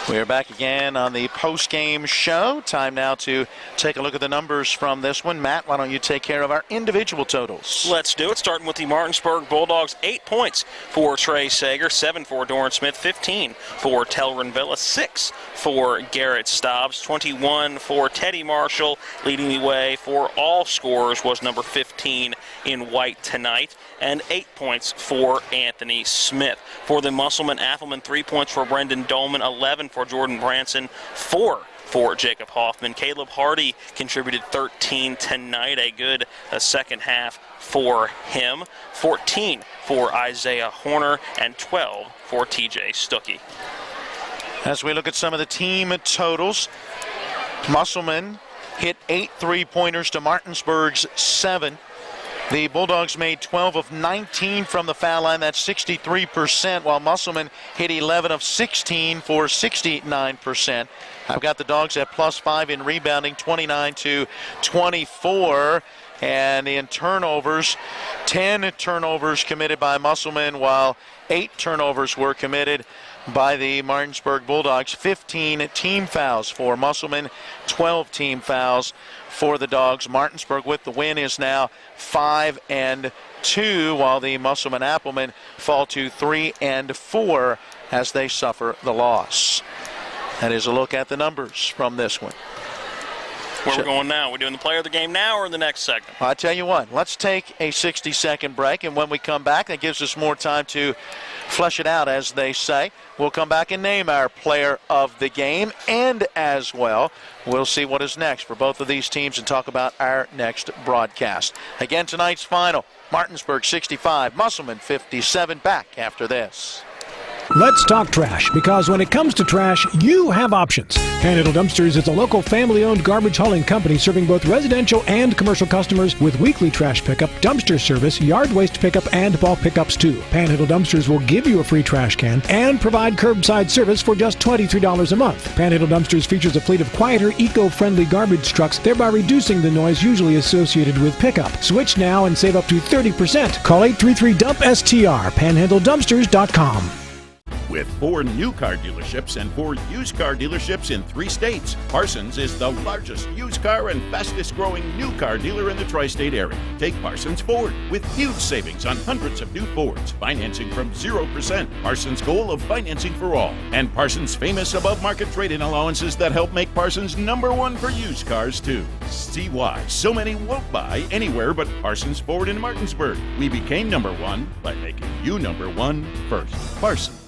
We're back again on the post-game show. Time now to take a look at the numbers from this one. Matt, why don't you take care of our individual totals? Let's do it, starting with the Martinsburg Bulldogs. 8 points for Trey Sager, 7 for Doran Smith, 15 for Telrin Villa, 6 for Garrett Stobbs, 21 for Teddy Marshall. Leading the way for all scorers was number 15 in white tonight, and 8 points for Anthony Smith. For the Musselman Affelman, 3 points for Brendan Dolman, 11 for Jordan Branson, 4 for Jacob Hoffman. Caleb Hardy contributed 13 tonight, a good second half for him. 14 for Isaiah Horner, and 12 for TJ Stuckey. As we look at some of the team totals, Musselman hit 8 3-pointers to Martinsburg's 7. The Bulldogs made 12 of 19 from the foul line. That's 63%, while Musselman hit 11 of 16 for 69%. I've got the Dogs at +5 in rebounding, 29-24. And in turnovers, 10 turnovers committed by Musselman, while 8 turnovers were committed by the Martinsburg Bulldogs. 15 team fouls for Musselman, 12 team fouls for the Dogs. Martinsburg with the win is now 5-2, while the Musselman Applemen fall to 3-4 as they suffer the loss. That is a look at the numbers from this one. Where we're going now? We're doing the player of the game now or in the next segment? I tell you what, let's take a 60-second break, and when we come back, that gives us more time to flesh it out, as they say. We'll come back and name our player of the game, and as well, we'll see what is next for both of these teams and talk about our next broadcast. Again, tonight's final, Martinsburg 65, Musselman 57. Back after this. Let's talk trash, because when it comes to trash, you have options. Panhandle Dumpsters is a local family-owned garbage hauling company serving both residential and commercial customers with weekly trash pickup, dumpster service, yard waste pickup, and bulk pickups too. Panhandle Dumpsters will give you a free trash can and provide curbside service for just $23 a month. Panhandle Dumpsters features a fleet of quieter, eco-friendly garbage trucks, thereby reducing the noise usually associated with pickup. Switch now and save up to 30%. Call 833-DUMP-STR, panhandledumpsters.com. With 4 new car dealerships and 4 used car dealerships in 3 states, Parsons is the largest used car and fastest growing new car dealer in the tri-state area. Take Parsons Ford with huge savings on hundreds of new Fords, financing from 0%. Parsons' goal of financing for all, and Parsons' famous above-market trade-in allowances that help make Parsons #1 for used cars too. See why so many won't buy anywhere but Parsons Ford in Martinsburg. We became #1 by making you #1 first. Parsons.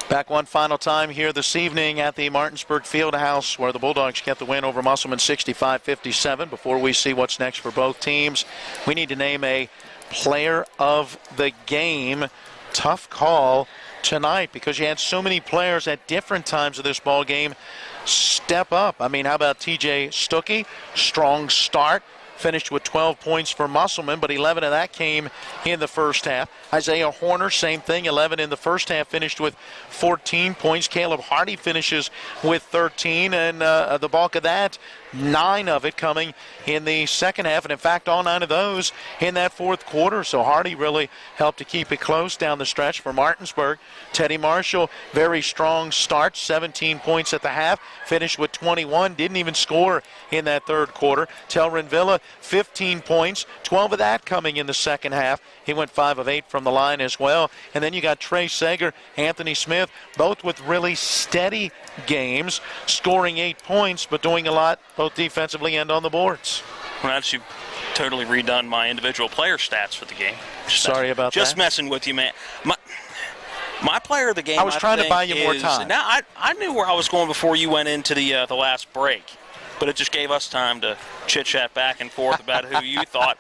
Back one final time here this evening at the Martinsburg Fieldhouse, where the Bulldogs get the win over Musselman 65-57. Before we see what's next for both teams, we need to name a player of the game. Tough call tonight because you had so many players at different times of this ball game step up. I mean, how about TJ Stuckey? Strong start. Finished with 12 points for Musselman, but 11 of that came in the first half. Isaiah Horner, same thing, 11 in the first half, finished with 14 points. Caleb Hardy finishes with 13, and the bulk of that, 9 of it coming in the second half, and in fact, all 9 of those in that fourth quarter. So Hardy really helped to keep it close down the stretch for Martinsburg. Teddy Marshall, very strong start, 17 points at the half, finished with 21, didn't even score in that third quarter. Telrin Villa, 15 points, 12 of that coming in the second half. He went 5 of 8 from the line as well. And then you got Trey Sager, Anthony Smith, both with really steady games, scoring 8 points, but doing a lot both defensively and on the boards. Well, actually, totally redone my individual player stats for the game. Sorry about that. Just messing with you, man. My player of the game, I was trying to buy you more time. Now, I knew where I was going before you went into the last break, but it just gave us time to chit-chat back and forth about who you thought.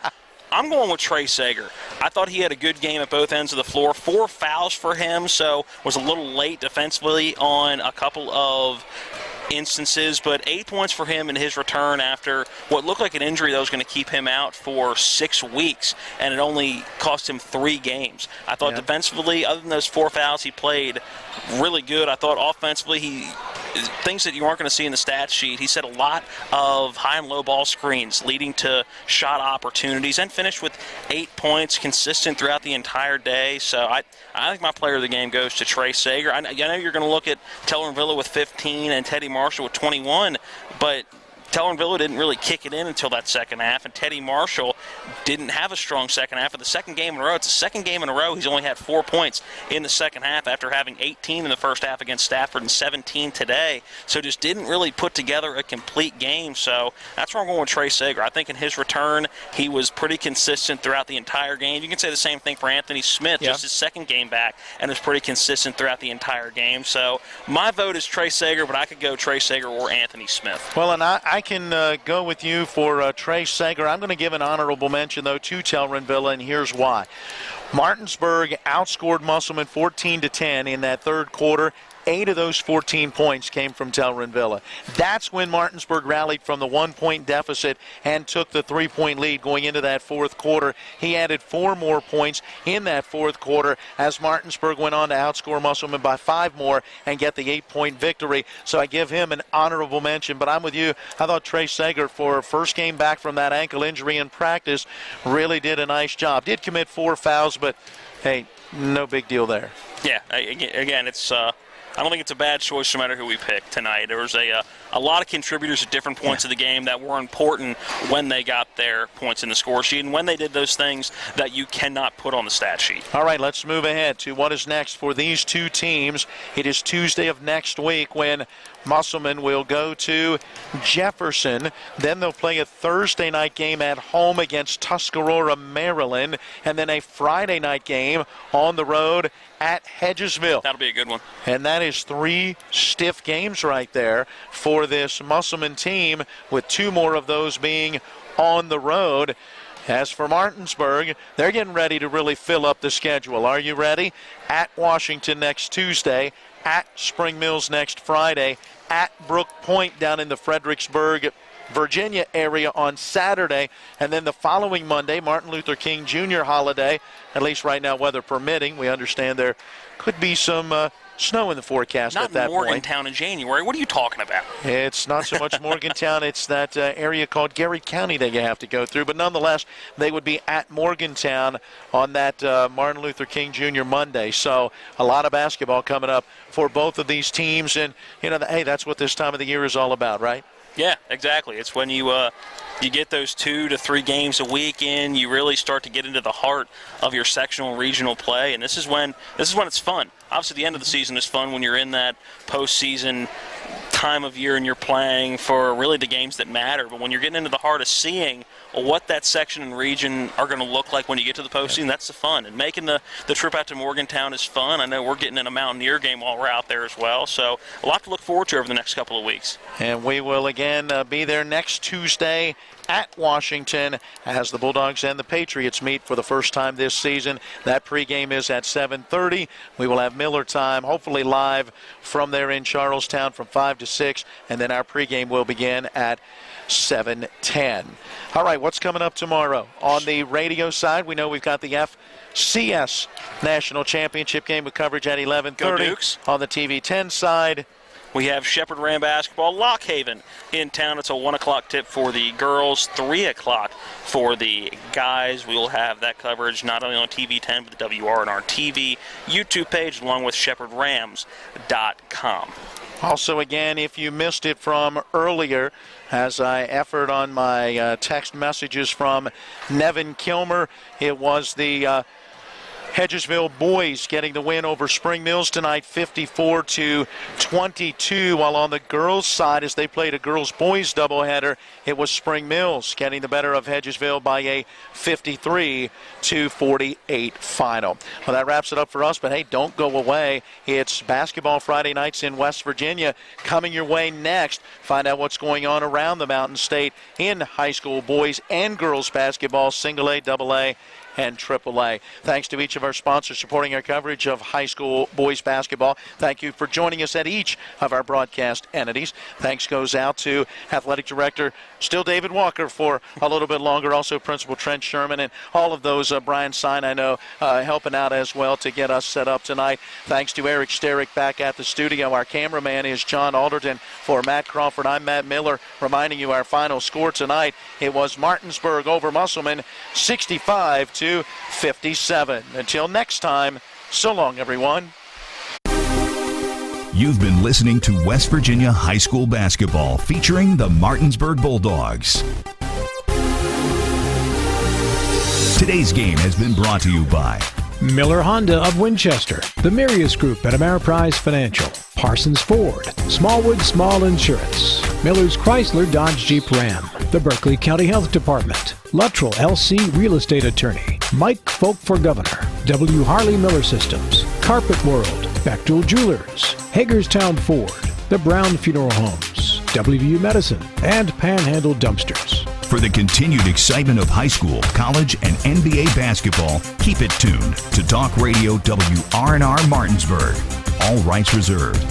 I'm going with Trey Sager. I thought he had a good game at both ends of the floor. 4 fouls for him, so was a little late defensively on a couple of instances, but 8 points for him in his return after what looked like an injury that was going to keep him out for 6 weeks, and it only cost him 3 games. I thought defensively, other than those 4 fouls, he played really good. I thought offensively, things that you aren't going to see in the stat sheet, he set a lot of high and low ball screens leading to shot opportunities and finished with 8 points consistent throughout the entire day. So I think my player of the game goes to Trey Sager. I know you're going to look at Telrin Villa with 15 and Teddy Marshall with 21, but Telrin Villa didn't really kick it in until that second half, and Teddy Marshall didn't have a strong second half. For the second game in a row, it's the second game in a row he's only had 4 points in the second half after having 18 in the first half against Stafford and 17 today. So just didn't really put together a complete game. So that's where I'm going with Trey Sager. I think in his return, he was pretty consistent throughout the entire game. You can say the same thing for Anthony Smith, just his second game back, and was pretty consistent throughout the entire game. So my vote is Trey Sager, but I could go Trey Sager or Anthony Smith. Well, and I can go with you for Trey Sager. I'm going to give an honorable mention, though, to Telrin Villa, and here's why. Martinsburg outscored Musselman 14-10 in that third quarter. 8 of those 14 points came from Telrin Villa. That's when Martinsburg rallied from the 1-point deficit and took the 3-point lead going into that fourth quarter. He added 4 more points in that fourth quarter as Martinsburg went on to outscore Musselman by 5 more and get the 8-point victory. So I give him an honorable mention. But I'm with you. I thought Trey Sager, for first game back from that ankle injury in practice, really did a nice job. Did commit 4 fouls, but, hey, no big deal there. Yeah, again, it's I don't think it's a bad choice no matter who we pick tonight. There was a lot of contributors at different points of the game that were important when they got their points in the score sheet and when they did those things that you cannot put on the stat sheet. All right, let's move ahead to what is next for these two teams. It is Tuesday of next week when Musselman will go to Jefferson. Then they'll play a Thursday night game at home against Tuscarora, Maryland, and then a Friday night game on the road at Hedgesville. That'll be a good one. And that is 3 stiff games right there for this Musselman team, with 2 more of those being on the road. As for Martinsburg, they're getting ready to really fill up the schedule. Are you ready? At Washington next Tuesday, at Spring Mills next Friday, at Brook Point down in the Fredericksburg, Virginia area on Saturday, and then the following Monday, Martin Luther King Jr. holiday, at least right now, weather permitting. We understand there could be some snow in the forecast at that point. Not Morgantown in January. What are you talking about? It's not so much Morgantown. It's that area called Gary County that you have to go through. But nonetheless, they would be at Morgantown on that Martin Luther King Jr. Monday. So a lot of basketball coming up for both of these teams. And, hey, that's what this time of the year is all about, right? Yeah, exactly. It's when you get those 2 to 3 games a week in, you really start to get into the heart of your sectional and regional play, and this is when it's fun. Obviously, the end of the season is fun when you're in that postseason time of year and you're playing for really the games that matter. But when you're getting into the heart of seeing what that section and region are going to look like when you get to the postseason, that's the fun. And making the trip out to Morgantown is fun. I know we're getting in a Mountaineer game while we're out there as well. So a lot to look forward to over the next couple of weeks. And we will again be there next Tuesday at Washington as the Bulldogs and the Patriots meet for the first time this season. That pregame is at 7:30. We will have Miller time, hopefully live from there in Charlestown from 5 to 6, and then our pregame will begin at 7:10. All right, what's coming up tomorrow? On the radio side, we know we've got the FCS National Championship game with coverage at 11:30. Go Dukes. On the TV 10 side, we have Shepherd Ram basketball, Lock Haven in town. It's a 1 o'clock tip for the girls, 3 o'clock for the guys. We will have that coverage not only on TV 10, but the WRNR TV YouTube page, along with shepherdrams.com. Also, again, if you missed it from earlier, as I effort on my text messages from Nevin Kilmer, it was the Hedgesville boys getting the win over Spring Mills tonight, 54-22, while on the girls' side, as they played a girls-boys doubleheader, it was Spring Mills getting the better of Hedgesville by a 53-48 final. Well, that wraps it up for us, but hey, don't go away. It's Basketball Friday nights in West Virginia coming your way next. Find out what's going on around the Mountain State in high school boys and girls basketball, single A, double A, and AAA. Thanks to each of our sponsors supporting our coverage of high school boys basketball. Thank you for joining us at each of our broadcast entities. Thanks goes out to Athletic Director, still David Walker for a little bit longer, also Principal Trent Sherman, and all of those, Brian Sine, I know, helping out as well to get us set up tonight. Thanks to Eric Sterick back at the studio. Our cameraman is John Alderton. For Matt Crawford, I'm Matt Miller, reminding you our final score tonight. It was Martinsburg over Musselman, 65-57. Until next time, so long, everyone. You've been listening to West Virginia High School Basketball featuring the Martinsburg Bulldogs. Today's game has been brought to you by Miller Honda of Winchester, the Mirius Group at Ameriprise Financial, Parsons Ford, Smallwood Small Insurance, Miller's Chrysler Dodge Jeep Ram, the Berkeley County Health Department, Luttrell LC Real Estate Attorney, Mike Folk for Governor, W. Harley Miller Systems, Carpet World, Bechtel Jewelers, Hagerstown Ford, the Brown Funeral Homes, WVU Medicine, and Panhandle Dumpsters. For the continued excitement of high school, college, and NBA basketball, keep it tuned to Talk Radio WRNR Martinsburg. All rights reserved.